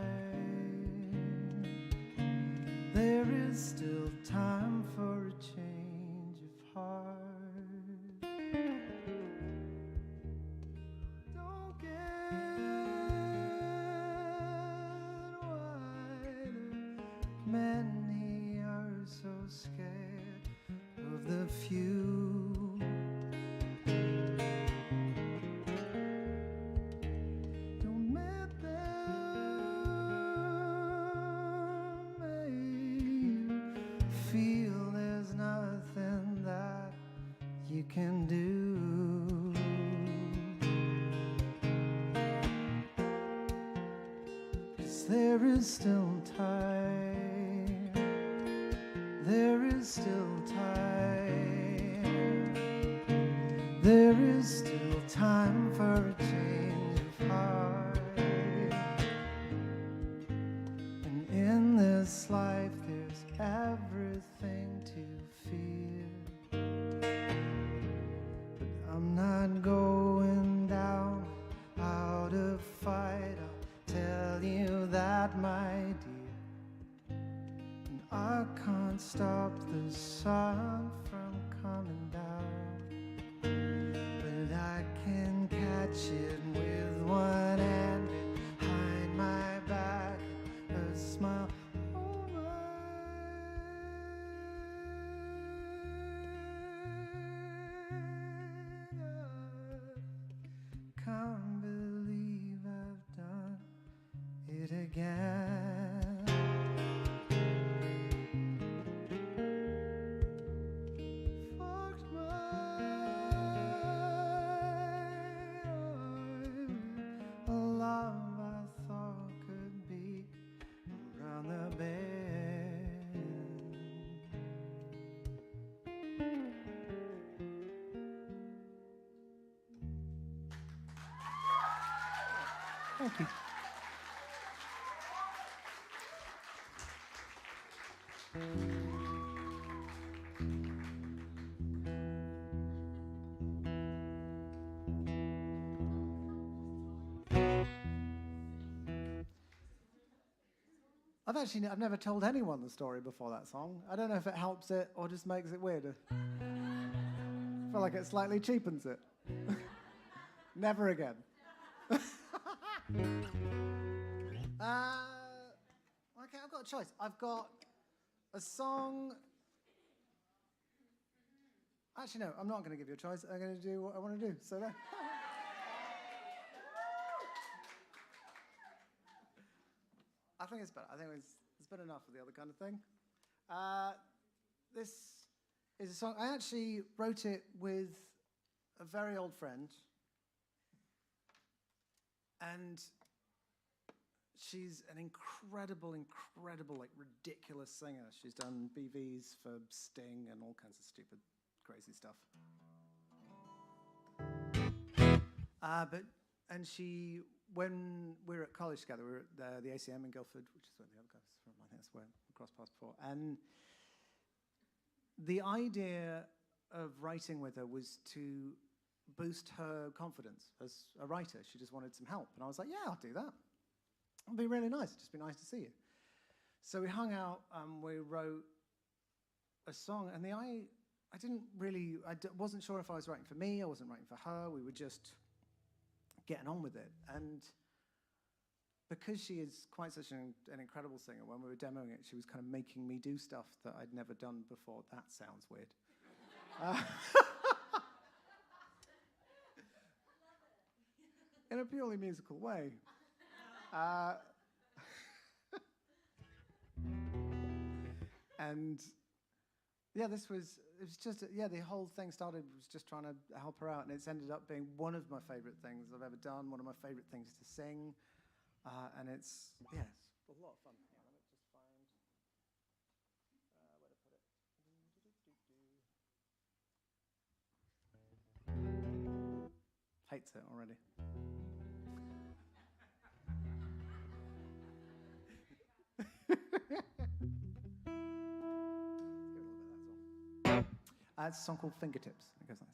There is still time for a change of heart. Don't get wider. Many are so scared of the few. Feel there's nothing that you can do. 'Cause there is still time. There is still time. There is still time for a change of heart. And in this life there's everything to fear, but I'm not going down without a fight. I'll tell you that, my dear. And I can't stop the sun from coming down, but I can catch it with one hand behind my back, a smile. Can't believe I've done it again. Fucked my eye with a love I thought could be around the bed. Thank you. I've never told anyone the story before that song. I don't know if it helps it or just makes it weirder. I feel like it slightly cheapens it. Never again. Okay, I've got a choice. I've got a song. Actually, no, I'm not going to give you a choice. I'm going to do what I want to do. So there. I think it's better. I think it's better enough of the other kind of thing. This is a song. I actually wrote it with a very old friend. And she's an incredible, like, ridiculous singer. She's done BVs for Sting and all kinds of stupid, crazy stuff. When we were at college together, we were at the ACM in Guildford, which is where the other guys from. I think that's where we crossed paths before. And the idea of writing with her was to boost her confidence as a writer. She just wanted some help. And I was like, yeah, I'll do that. It'll be really nice. It'd just be nice to see you. So we hung out, we wrote a song, and I wasn't sure if I was writing for me, I wasn't writing for her. We were just getting on with it. And because she is quite such an incredible singer, when we were demoing it, she was kind of making me do stuff that I'd never done before. That sounds weird. In a purely musical way. And yeah, the whole thing started was just trying to help her out, and it's ended up being one of my favorite things I've ever done, one of my favorite things to sing, and it's a lot of fun. Let me just find where to put it. Hates it already. It's a song called Fingertips. It goes nice.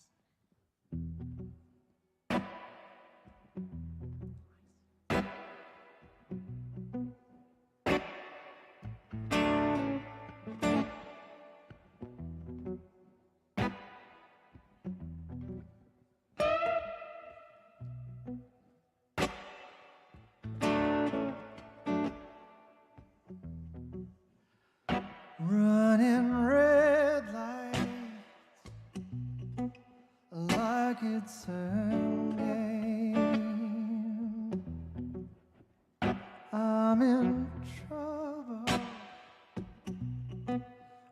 Running red lights like it's a game. I'm in trouble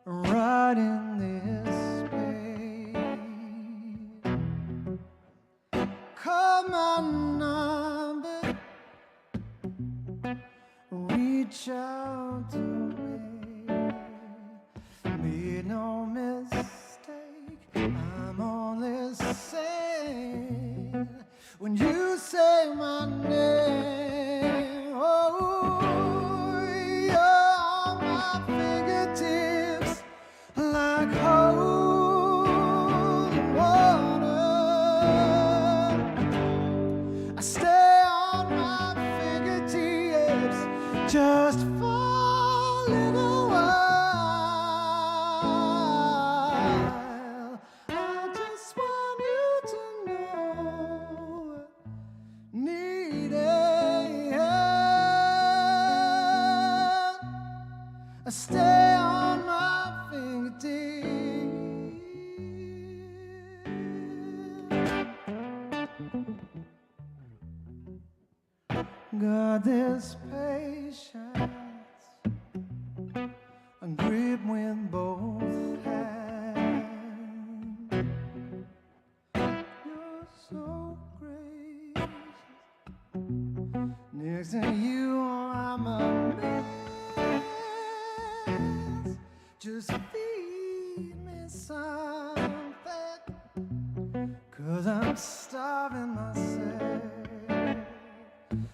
right in this pain. Call my number, reach out to me. Made no mistake, I'm only saying when you say my name. Oh, you're on my fingertips like holy water. I stay on my fingertips just for a little while. Stay on my fingertips. Got this patience and grip with both hands. You're so gracious. Next to you, I'm a man. Just feed me something, 'cause I'm starving myself.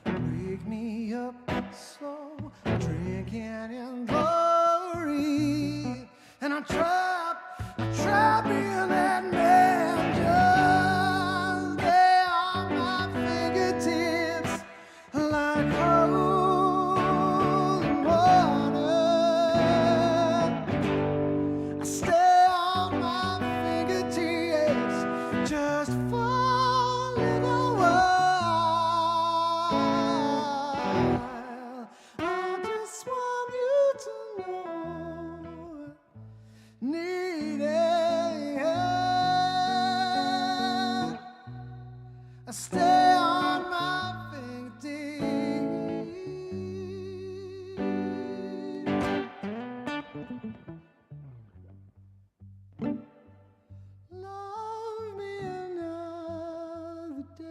Wake me up slow, drinking in glory. And I'm trapped in that man. Just lay on my fingertips like holy water. needing. I stay on my fingertips. Love me another day.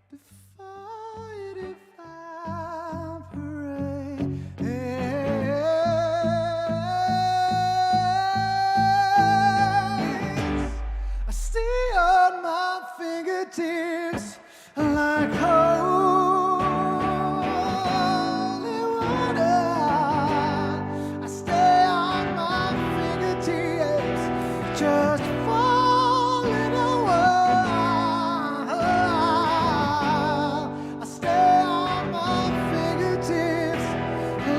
Before you evaporate, I stay on my fingertips like holy water. I stay on my fingertips, just falling away. I stay on my fingertips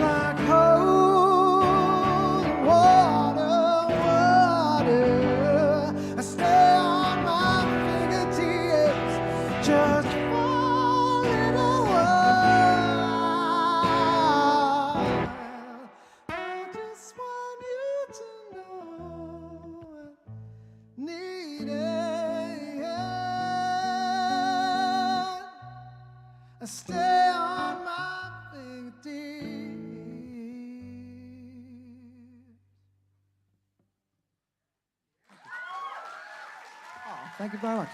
like holy water, water. I stay on my fingertips, just falling away. I just want you to know I need it. I stay on my fingertips. Oh, thank you very much.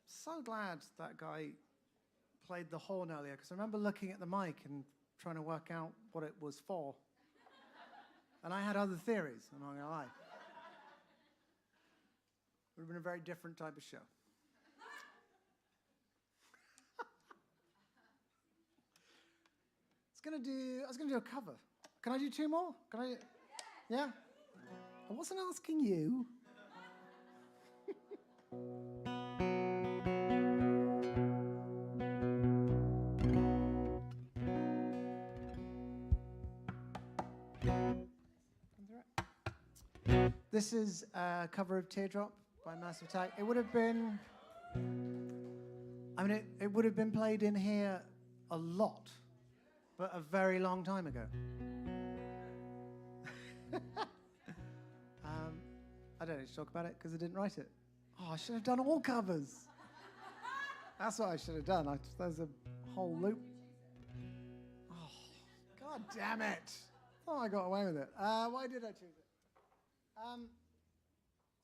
So glad that guy played the horn earlier, because I remember looking at the mic and trying to work out what it was for. And I had other theories, I'm not gonna lie. Would have been a very different type of show. I was gonna do a cover. Can I do two more? Can I? Yeah? I wasn't asking you. This is a cover of Teardrop by Massive Attack. It would have been, it would have been played in here a lot, but a very long time ago. I don't need to talk about it because I didn't write it. Oh, I should have done all covers. That's what I should have done. There's a whole loop. Oh, God damn it. Oh, I got away with it. Why did I choose it?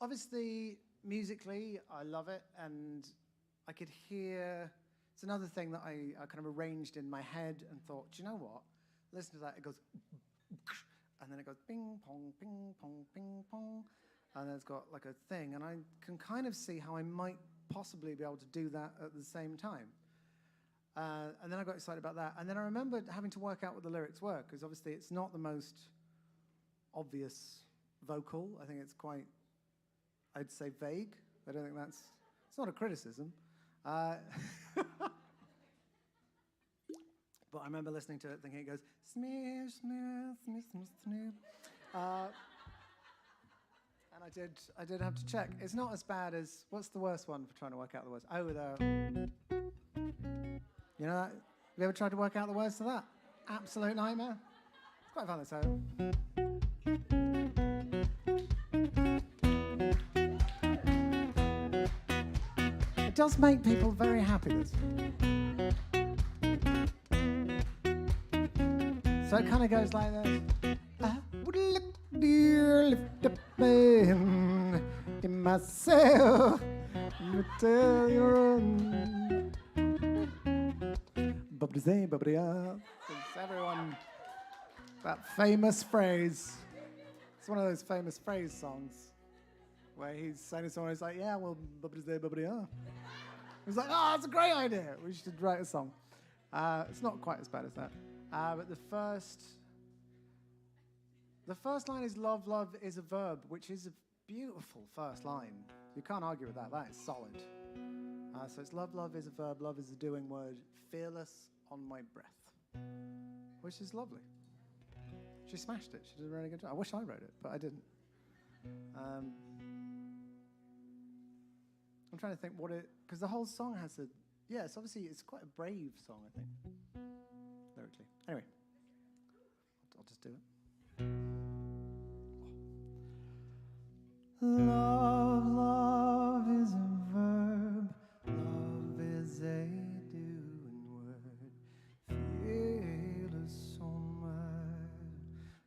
Obviously, musically, I love it, and I could hear. It's another thing that I kind of arranged in my head and thought, do you know what? Listen to that. It goes, and then it goes ping pong, ping pong, ping pong, and then it's got like a thing, and I can kind of see how I might possibly be able to do that at the same time. And then I got excited about that, and then I remembered having to work out what the lyrics were, because obviously it's not the most obvious vocal. I think it's quite, I'd say, vague. I don't think it's not a criticism. But I remember listening to it thinking it goes, smear, smear, smear, smear, smear. And I did have to check. It's not as bad as, what's the worst one for trying to work out the words? Oh, you know that? Have you ever tried to work out the words to that? Absolute nightmare. It's quite fun, so. It does make people very happy, this. So it kind of goes like this. I would like to lift up my hand in myself and tell you run. Bubbly bubbly up. Everyone, that famous phrase. It's one of those famous phrase songs where he's saying to someone, he's like, yeah, well, bubbly up. He's like, oh, that's a great idea. We should write a song. It's not quite as bad as that. But the first line is love, love is a verb, which is a beautiful first line. You can't argue with that. That is solid. So it's love, love is a verb, love is a doing word, fearless on my breath, which is lovely. She smashed it. She did a really good job. I wish I wrote it, but I didn't. I'm trying to think what it, because the whole song has a, yeah, it's quite a brave song, I think, lyrically. Anyway, I'll just do it. Love, love is a verb, love is a doing word, fearless on my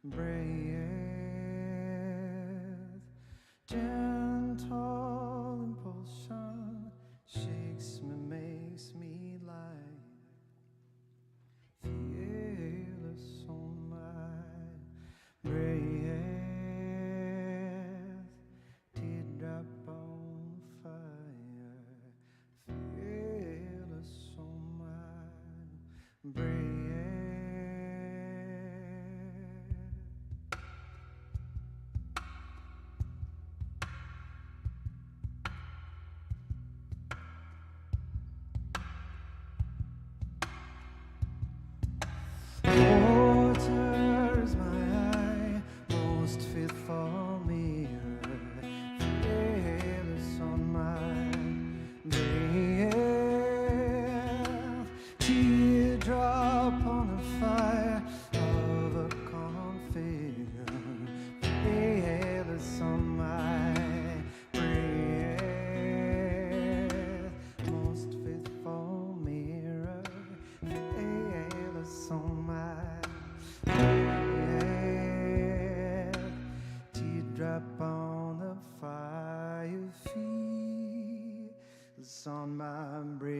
breath, gentle impulsion shakes me, makes me light, fearless on my breath. Teardrop on fire, fearless on my breath. Water's my eye, most fit for mirror, fearless on my breath. Teardrop on a fire of a confidence, fearless on my breath. Most fit for mirror, fearless on my breath. Teardrop on the fire, feels on my breath.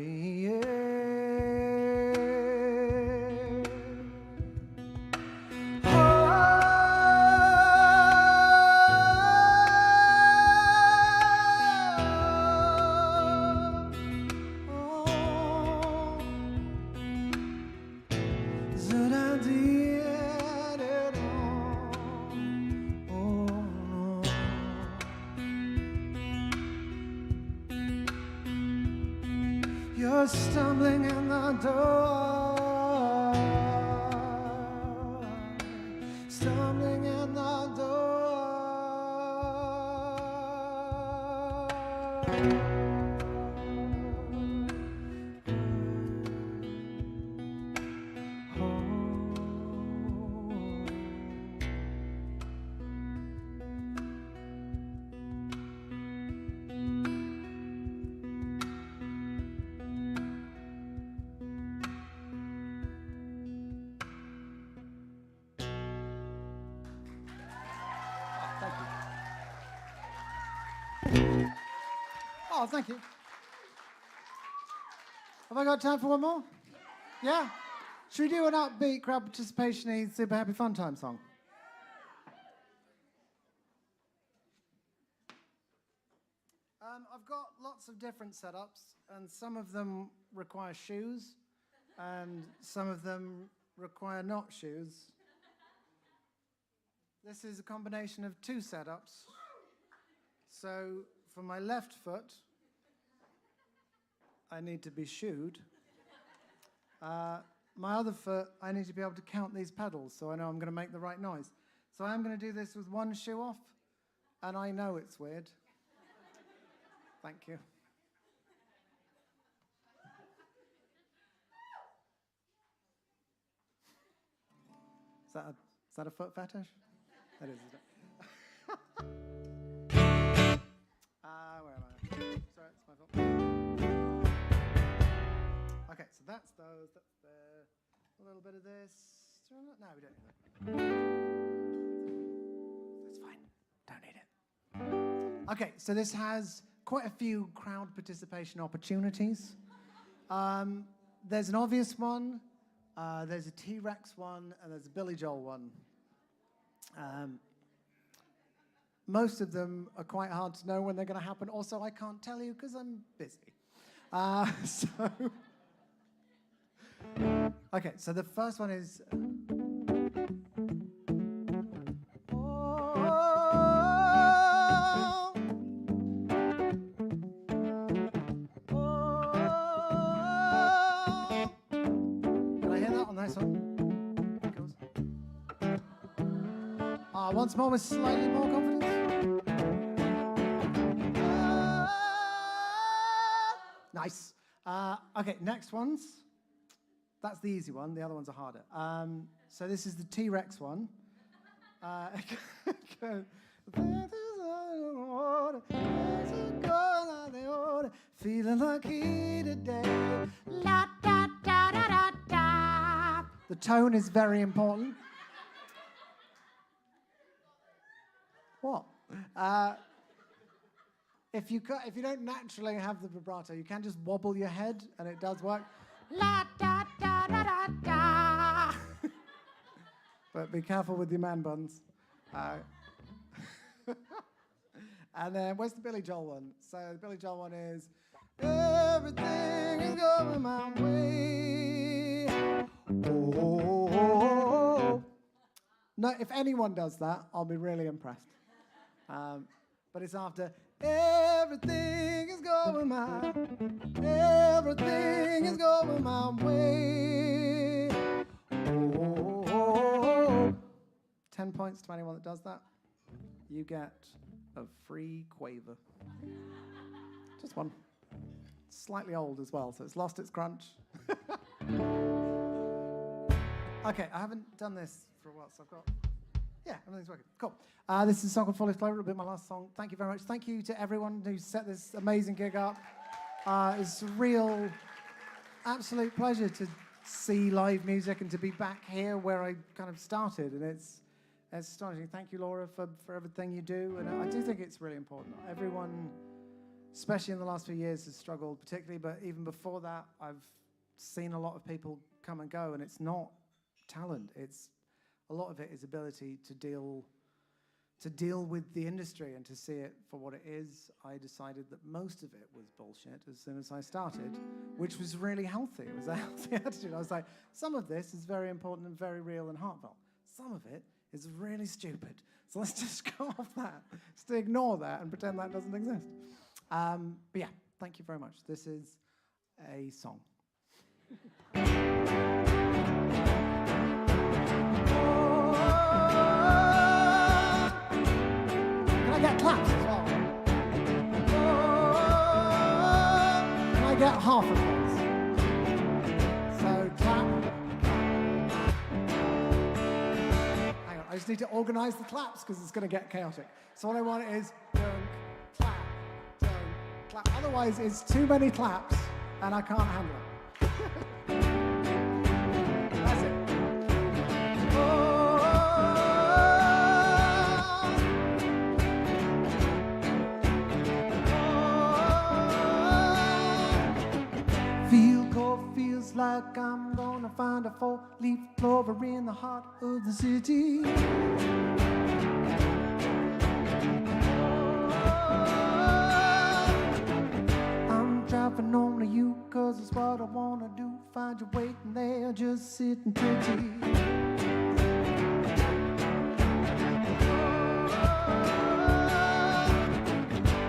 That I did it all. You're stumbling in the door, stumbling in the door. Oh, thank you. Have I got time for one more? Yeah? Should we do an upbeat, crowd participation-y, super happy fun time song? I've got lots of different setups, and some of them require shoes, and some of them require not shoes. This is a combination of two setups. So for my left foot, I need to be shoed. My other foot, I need to be able to count these pedals so I know I'm going to make the right noise. So I'm going to do this with one shoe off, and I know it's weird. Thank you. Is that a foot fetish? That is, isn't it? Where am I? Sorry, it's my fault. Okay, so that's those. That's there. A little bit of this. No, we don't need that. That's fine. Don't need it. Okay, so this has quite a few crowd participation opportunities. There's an obvious one. There's a T-Rex one, and there's a Billy Joel one. Most of them are quite hard to know when they're going to happen. Also, I can't tell you because I'm busy. Okay, so the first one is... Oh, Once more with slightly more confidence. Nice. Okay, next ones. That's the easy one. The other ones are harder. So this is the T-Rex one. Feeling lucky today. La da da da da da. The tone is very important. What? If you don't naturally have the vibrato, you can just wobble your head, and it does work. La da da da da da. But be careful with your man buns. And then where's the Billy Joel one? So the Billy Joel one is everything is going my way. Oh. No, if anyone does that, I'll be really impressed. But it's after everything is going my way. Oh. 10 points to anyone that does that. You get a free quaver. Just one. Slightly old as well, so it's lost its crunch. Okay, I haven't done this for a while, so I've got... Yeah, everything's working. Cool. This is a song called Follow Flow. It'll be my last song. Thank you very much. Thank you to everyone who set this amazing gig up. It's a real, absolute pleasure to see live music and to be back here where I kind of started, and it's astonishing. Thank you, Laura, for everything you do. And I do think it's really important. Everyone, especially in the last few years, has struggled particularly. But even before that, I've seen a lot of people come and go. And it's not talent. It's a lot of it is ability to deal with the industry and to see it for what it is. I decided that most of it was bullshit as soon as I started, which was really healthy. It was a healthy attitude. I was like, some of this is very important and very real and heartfelt. Some of it is really stupid. So let's just go off that. Just ignore that and pretend that doesn't exist. But yeah, thank you very much. This is a song. Can I get claps as well? Can I get half of those? So clap. I just need to organize the claps because it's going to get chaotic. So what I want is don't clap, don't clap. Otherwise, it's too many claps and I can't handle it. That's it. Feel cold, feels like I'm gonna find a four-leaf clover in the heart of the city. I'm driving on to you, cause it's what I wanna do. Find you waiting there, just sitting pretty.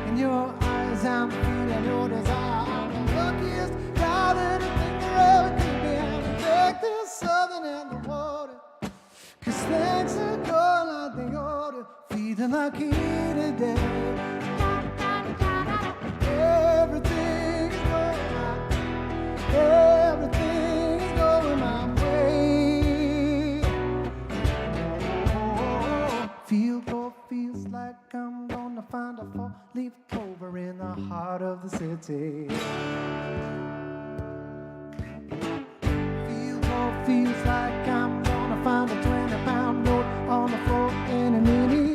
In your eyes, I'm feeling your desire. I'm the luckiest guy that I think there ever could be. I'm take this southern in the water, cause things are going like they ought to. Feeling lucky today. Everything is going my way. Oh, feel cold, feels like I'm gonna find a four-leaf clover in the heart of the city. Feel cold, feels like I'm gonna find a 20-pound note on the floor in a minute.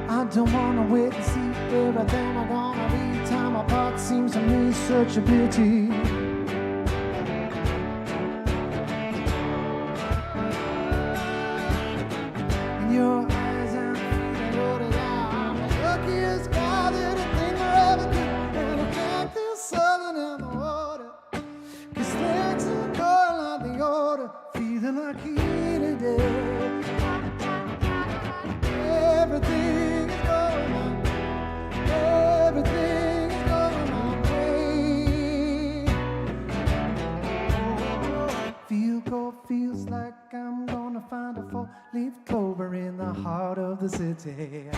I don't wanna wait and see everything I'm gonna be. Time apart seems to me such a beauty. In your eyes I'm feeling loaded out. I'm the luckiest guy that I think there ever could. And I can't feel southern in the water, cause things are going like they ought to. Feeling lucky today. Everything is going my way. the city.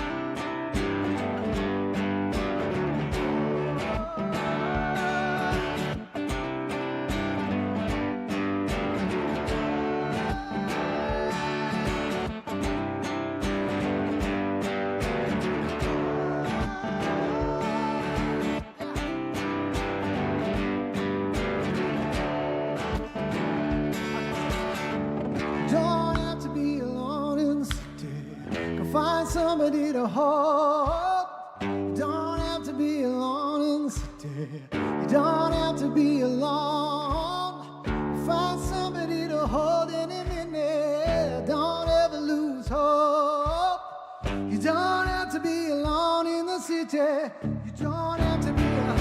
Don't have to be alone in the city. Go find somebody to hold. Don't have to be alone in the city. You don't have to be alone. Find somebody to hold any minute. Don't ever lose hope. You don't have to be alone in the city. You don't have to be alone.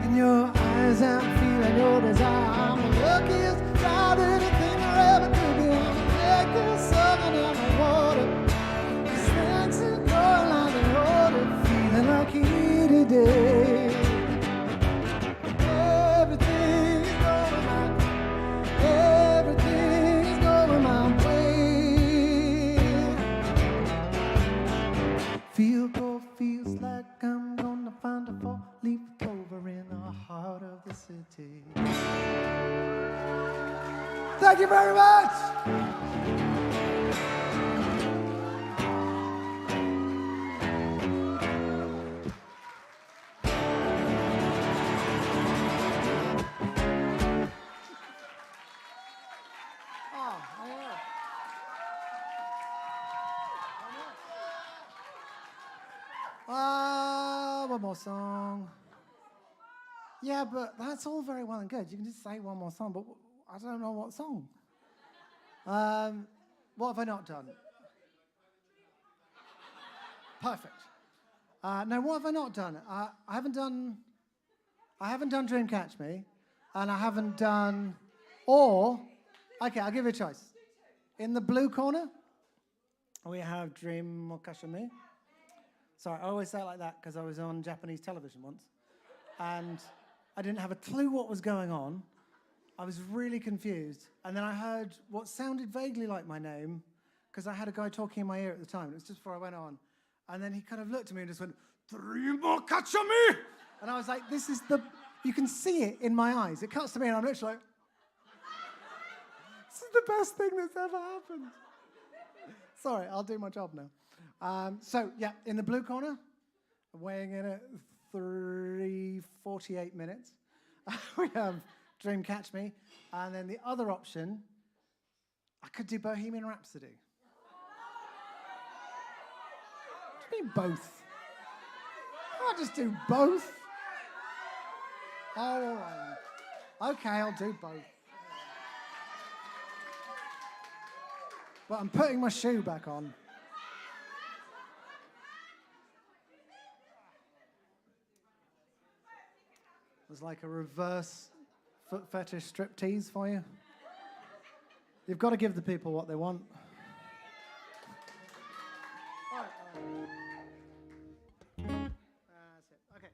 In your eyes, I'm feeling your desire. I'm the luckiest child, anything there ever could be. I'm like the sun and I'm the water. These things are going like the water, feeling lucky today. Everything's going my way. Feel good, feels like I'm gonna find a four-leaf clover in the heart of the city. Thank you very much. One more song. Yeah, but that's all very well and good. You can just say one more song, but I don't know what song. What have I not done? Perfect. No, what have I not done? I haven't done Dream Catch Me, and I haven't done, okay, I'll give you a choice. In the blue corner, we have Dream Catch Me. Sorry, I always say it like that because I was on Japanese television once, and I didn't have a clue what was going on. I was really confused, and then I heard what sounded vaguely like my name because I had a guy talking in my ear at the time. It was just before I went on, and then he kind of looked at me and just went, "Dream Catch Me," and I was like, "This is the." You can see it in my eyes. It cuts to me, and I'm literally like, "This is the best thing that's ever happened." Sorry, I'll do my job now. So, yeah, in the blue corner, weighing in at 3:48 minutes, we have Dream Catch Me. And then the other option, I could do Bohemian Rhapsody. What do you mean both? I'll just do both. Oh, all right. Okay, I'll do both. But I'm putting my shoe back on. There's like a reverse foot fetish striptease for you. You've got to give the people what they want. All right. That's it. Okay.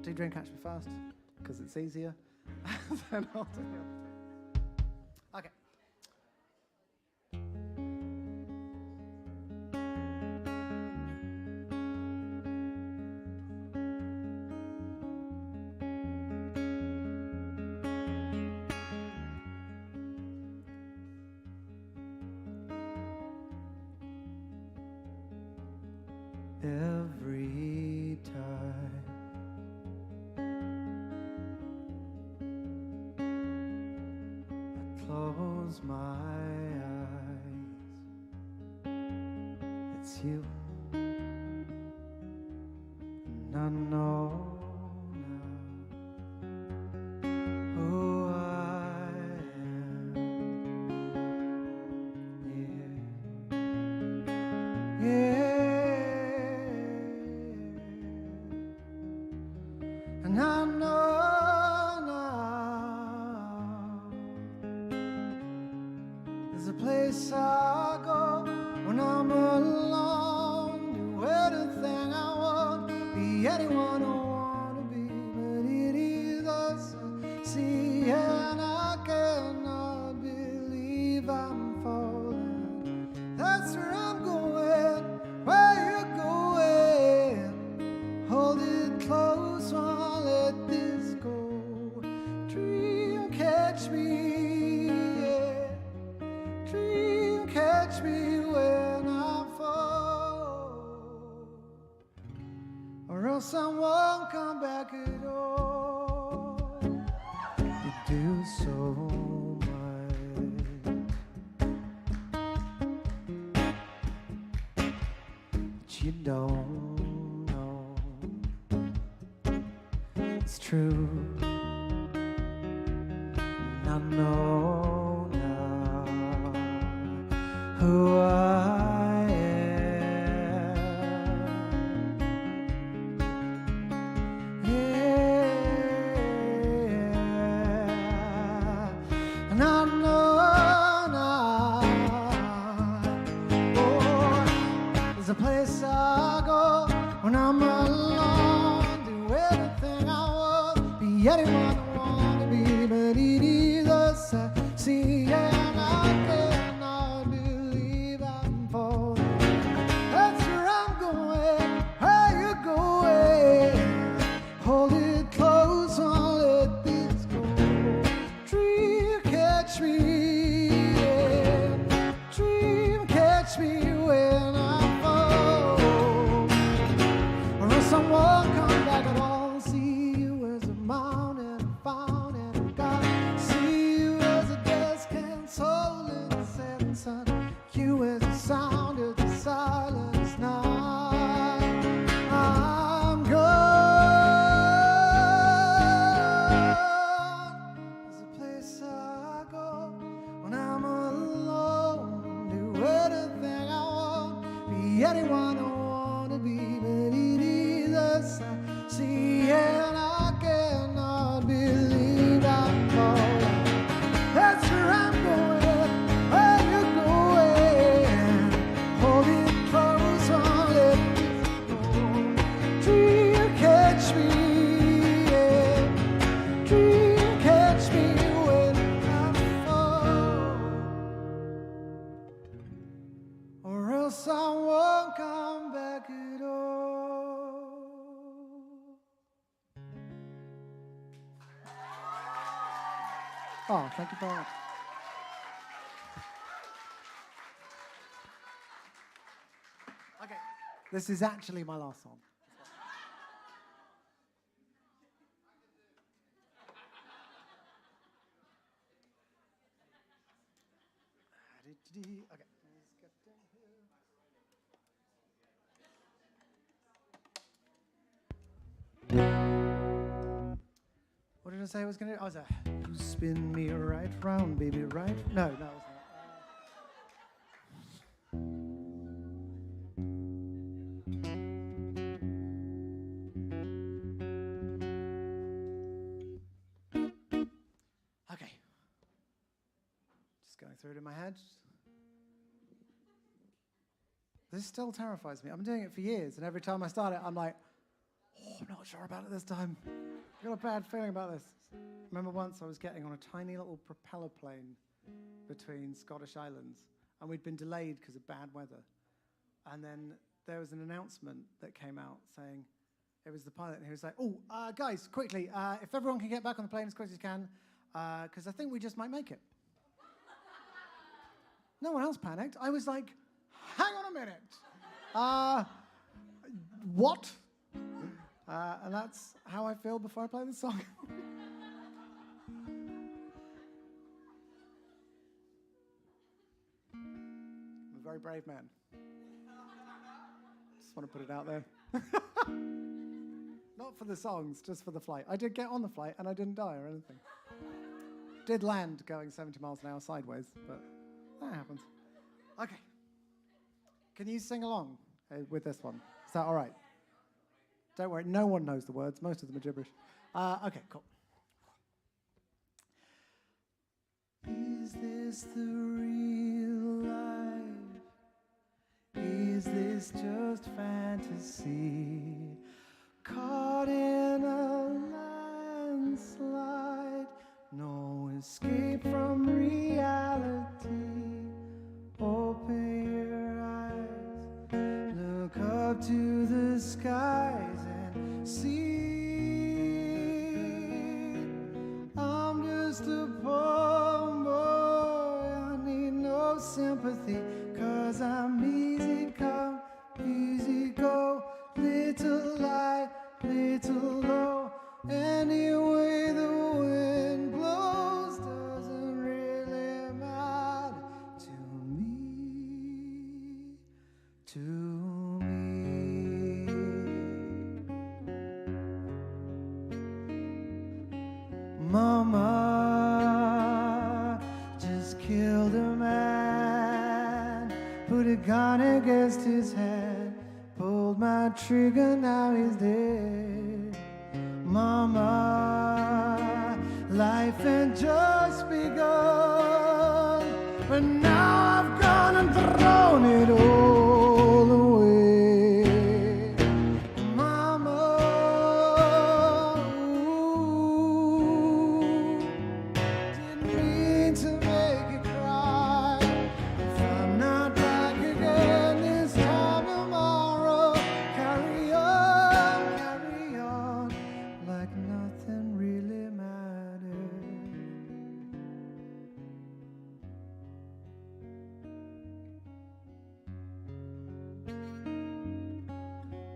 Do Dream Catch Me first, because it's easier. Then I'll do the other two. Okay. Every time I close my eyes, it's you, and I know now who I am. Yeah. And I know now there's a place I go when I'm alone. I won't come back at all. You do so much, but you don't know. It's true, and I know now who I am. Yeah, and I know now. Oh, there's a place I go when I'm alone, do everything I want, be anyone I want to be, but it is a see, and I cannot believe I'm falling. That's where I'm going, where you going? Hold it close, won't let this go. Dream, catch me, yeah. Dream, catch me when I fall, or else I won't come back at all. See you as a mountain found and God. See you as a dusk and soul in the setting sun. You as the sound of the silence night. I'm gone. There's a place I go when I'm alone. Do anything I want, be anyone I want to be, but it is a see, and I cannot believe I'm falling. That's where I'm going, where you going? Hold it close, won't let this go. Dream, catch me, yeah. Dream, catch me when I fall, or else I won't come back at all. Oh, thank you very much. Okay, this is actually my last song. Okay. What did I say I was going to do? I was like, you spin me right round, baby, right? No, it was not. Okay. Just going through it in my head. This still terrifies me. I've been doing it for years, and every time I start it, I'm like, oh, I'm not sure about it this time. I've got a bad feeling about this. I remember once I was getting on a tiny little propeller plane between Scottish islands, and we'd been delayed because of bad weather. And then there was an announcement that came out saying, it was the pilot, and he was like, oh, guys, quickly, if everyone can get back on the plane as quick as you can, because I think we just might make it. No one else panicked. I was like, hang on a minute. What? And that's how I feel before I play this song. I'm a very brave man. Just want to put it out there. Not for the songs, just for the flight. I did get on the flight and I didn't die or anything. Did land going 70 miles an hour sideways, but that happens. Okay. Can you sing along with this one? Is that all right? Don't worry, no one knows the words. Most of them are gibberish. Okay, cool. Is this the real life? Is this just fantasy? Caught in a landslide, no escape from reality. Open your eyes, look up to the skies and see. I'm just a poor boy, I need no sympathy, 'cause I'm easy come, easy go, little light, little little low. Anyway, the wind blows doesn't really matter to me, to me. Mama just killed a man, put a gun against his head, pulled my trigger, now he's dead. Mama, life had just begun, but now I've gone and thrown it all away. Mama, ooh, didn't mean to make you cry. If I'm not back again this time tomorrow, carry on like nothing really mattered.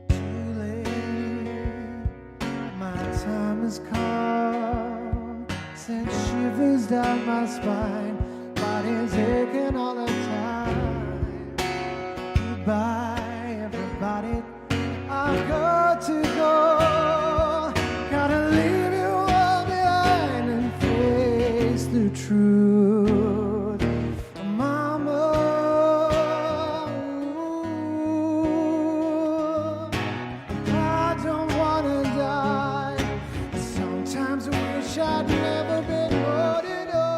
Too late, my time has come, sent shivers down my spine, body's aching all the time. Goodbye, everybody, I've got to go. Gotta leave you all behind and face the truth. Mama, ooh, I don't wanna die. Sometimes I wish I'd never been born at all.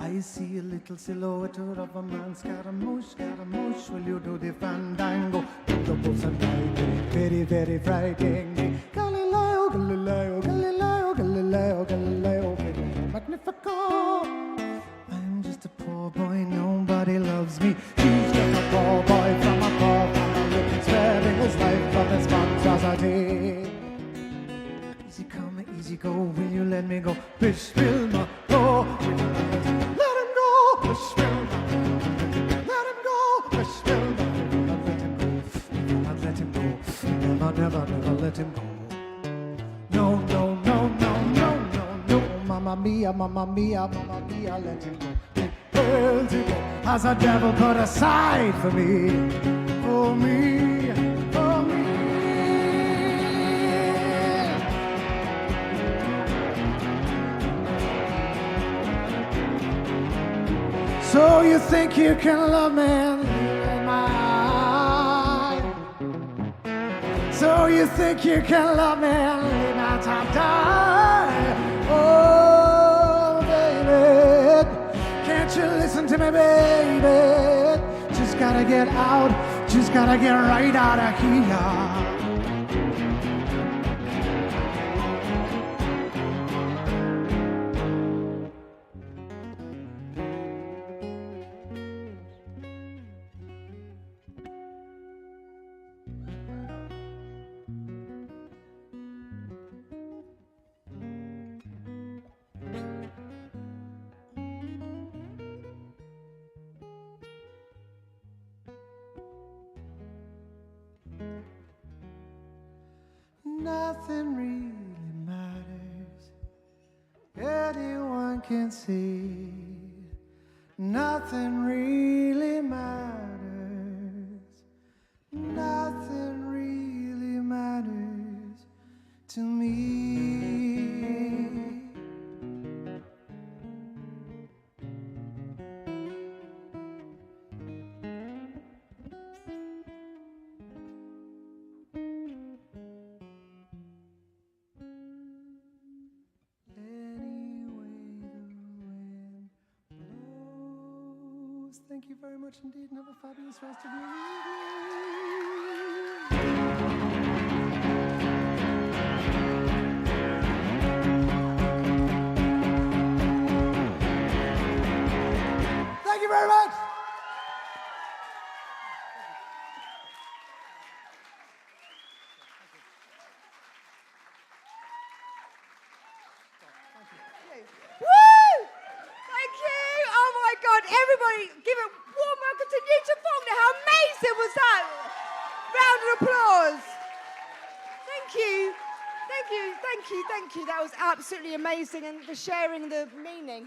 I see a little silhouette of a man, Scaramouche, Scaramouche, will you do the fandango? Do the bulls and ride, very, very frightening. Galileo, Galileo, Galileo, Galileo, Galileo, Magnifico. I'm just a poor boy, nobody loves me. He's just a poor boy from a poor family, sparing his life from his monstrosity. Easy come, easy go, will you let me go? Fish will not go. Let him go, fish will not. Let him go, fish will not. Not let him go. Never, never, never let him go. No, no, no, no, no, no, no. Mamma mia, mamma mia, mamma mia, let him go. Let him go. Has a devil put aside for me, for me, for me. So you think you can love me and look in my eye? So you think you can love me and leave my top die? Oh, baby, can't you listen to me, baby? Just gotta get out, just gotta get right out of here. Nothing really matters. Anyone can see. Nothing really matters. Nothing really matters to me. Thank you very much indeed, and have a fabulous rest of your evening. Thank you very much. Woo! Thank you. Oh my God. Everybody give a warm welcome to Newton Faulkner. How amazing was that? Round of applause. Thank you. Thank you. Thank you. Thank you. That was absolutely amazing. And for sharing the meaning.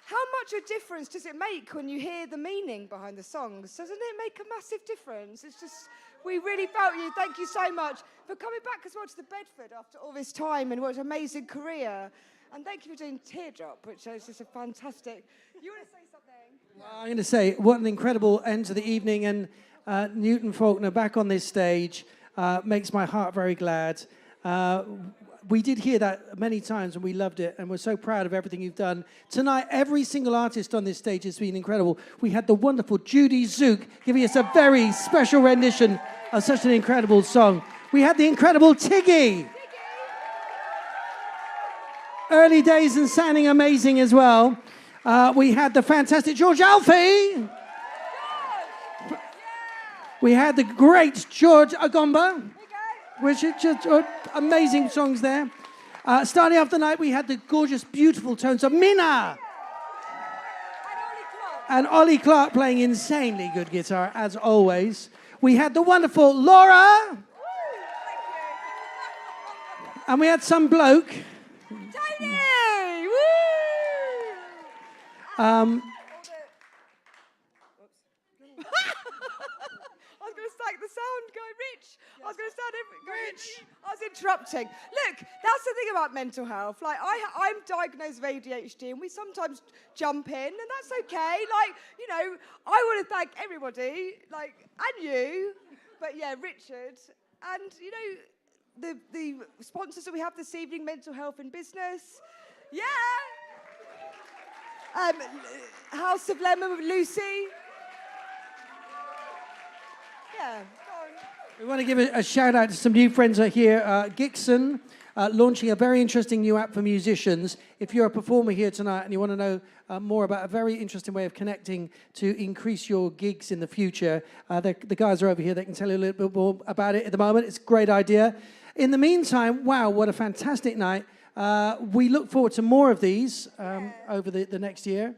How much a difference does it make when you hear the meaning behind the songs? Doesn't it make a massive difference? It's just, we really felt you. Thank you so much for coming back as well to the Bedford after all this time and what an amazing career. And thank you for doing Teardrop, which is just a fantastic... You want to say something? Well, I'm going to say, what an incredible end to the evening. And Newton Faulkner back on this stage makes my heart very glad. We did hear that many times and we loved it, and we're so proud of everything you've done. Tonight, every single artist on this stage has been incredible. We had the wonderful Judy Zook giving us a very special rendition of such an incredible song. We had the incredible Tiggy. Early days and sounding amazing as well. We had the fantastic George Alfie. We had the great George Agomba, which is just amazing songs there. Starting off the night, we had the gorgeous, beautiful tones of Mina. And Ollie Clark playing insanely good guitar, as always. We had the wonderful Laura. And we had some bloke. Tony! Woo! I was going to thank the sound guy, Rich. I was going to sound Rich. I was interrupting. Look, that's the thing about mental health. Like, I'm diagnosed with ADHD, and we sometimes jump in, and that's okay. Like, you know, I want to thank everybody, like, and you, but yeah, Richard, and you know, the sponsors that we have this evening, Mental Health in Business, yeah. House of Lemon with Lucy. Yeah, go on. We want to give a shout out to some new friends here. Gixon, launching a very interesting new app for musicians. If you're a performer here tonight and you want to know more about a very interesting way of connecting to increase your gigs in the future, the guys are over here. They can tell you a little bit more about it at the moment. It's a great idea. In the meantime, wow, what a fantastic night. We look forward to more of these over the next year.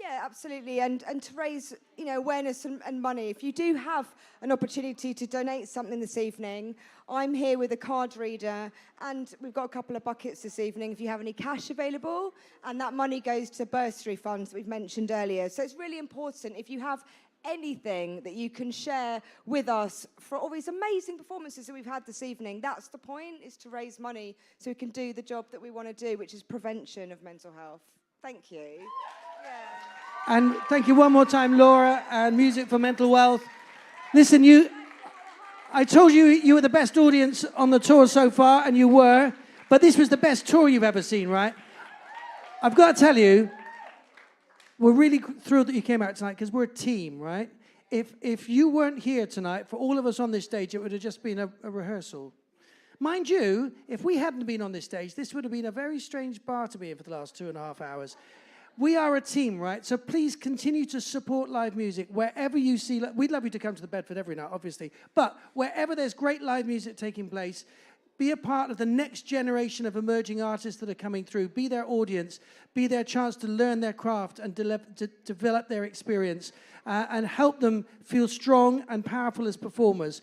Yeah, absolutely, and to raise, you know, awareness and money. If you do have an opportunity to donate something this evening, I'm here with a card reader, and we've got a couple of buckets this evening if you have any cash available, and that money goes to bursary funds that we've mentioned earlier. So it's really important if you have anything that you can share with us for all these amazing performances that we've had this evening. That's the point, is to raise money so we can do the job that we want to do, which is prevention of mental health. Thank you. Yeah. And thank you one more time, Laura, and Music for Mental Wealth. Listen, I told you you were the best audience on the tour so far, and you were, but this was the best tour you've ever seen, right? I've got to tell you, we're really thrilled that you came out tonight, because we're a team, right? If you weren't here tonight, for all of us on this stage, it would have just been a rehearsal. Mind you, if we hadn't been on this stage, this would have been a very strange bar to be in for the last 2.5 hours. We are a team, right? So please continue to support live music wherever you see. We'd love you to come to the Bedford every night, obviously. But wherever there's great live music taking place, be a part of the next generation of emerging artists that are coming through. Be their audience. Be their chance to learn their craft and develop their experience and help them feel strong and powerful as performers.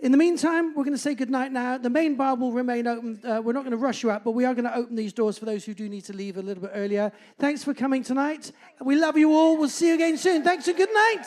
In the meantime, we're going to say goodnight now. The main bar will remain open. We're not going to rush you out, but we are going to open these doors for those who do need to leave a little bit earlier. Thanks for coming tonight. We love you all. We'll see you again soon. Thanks and good night.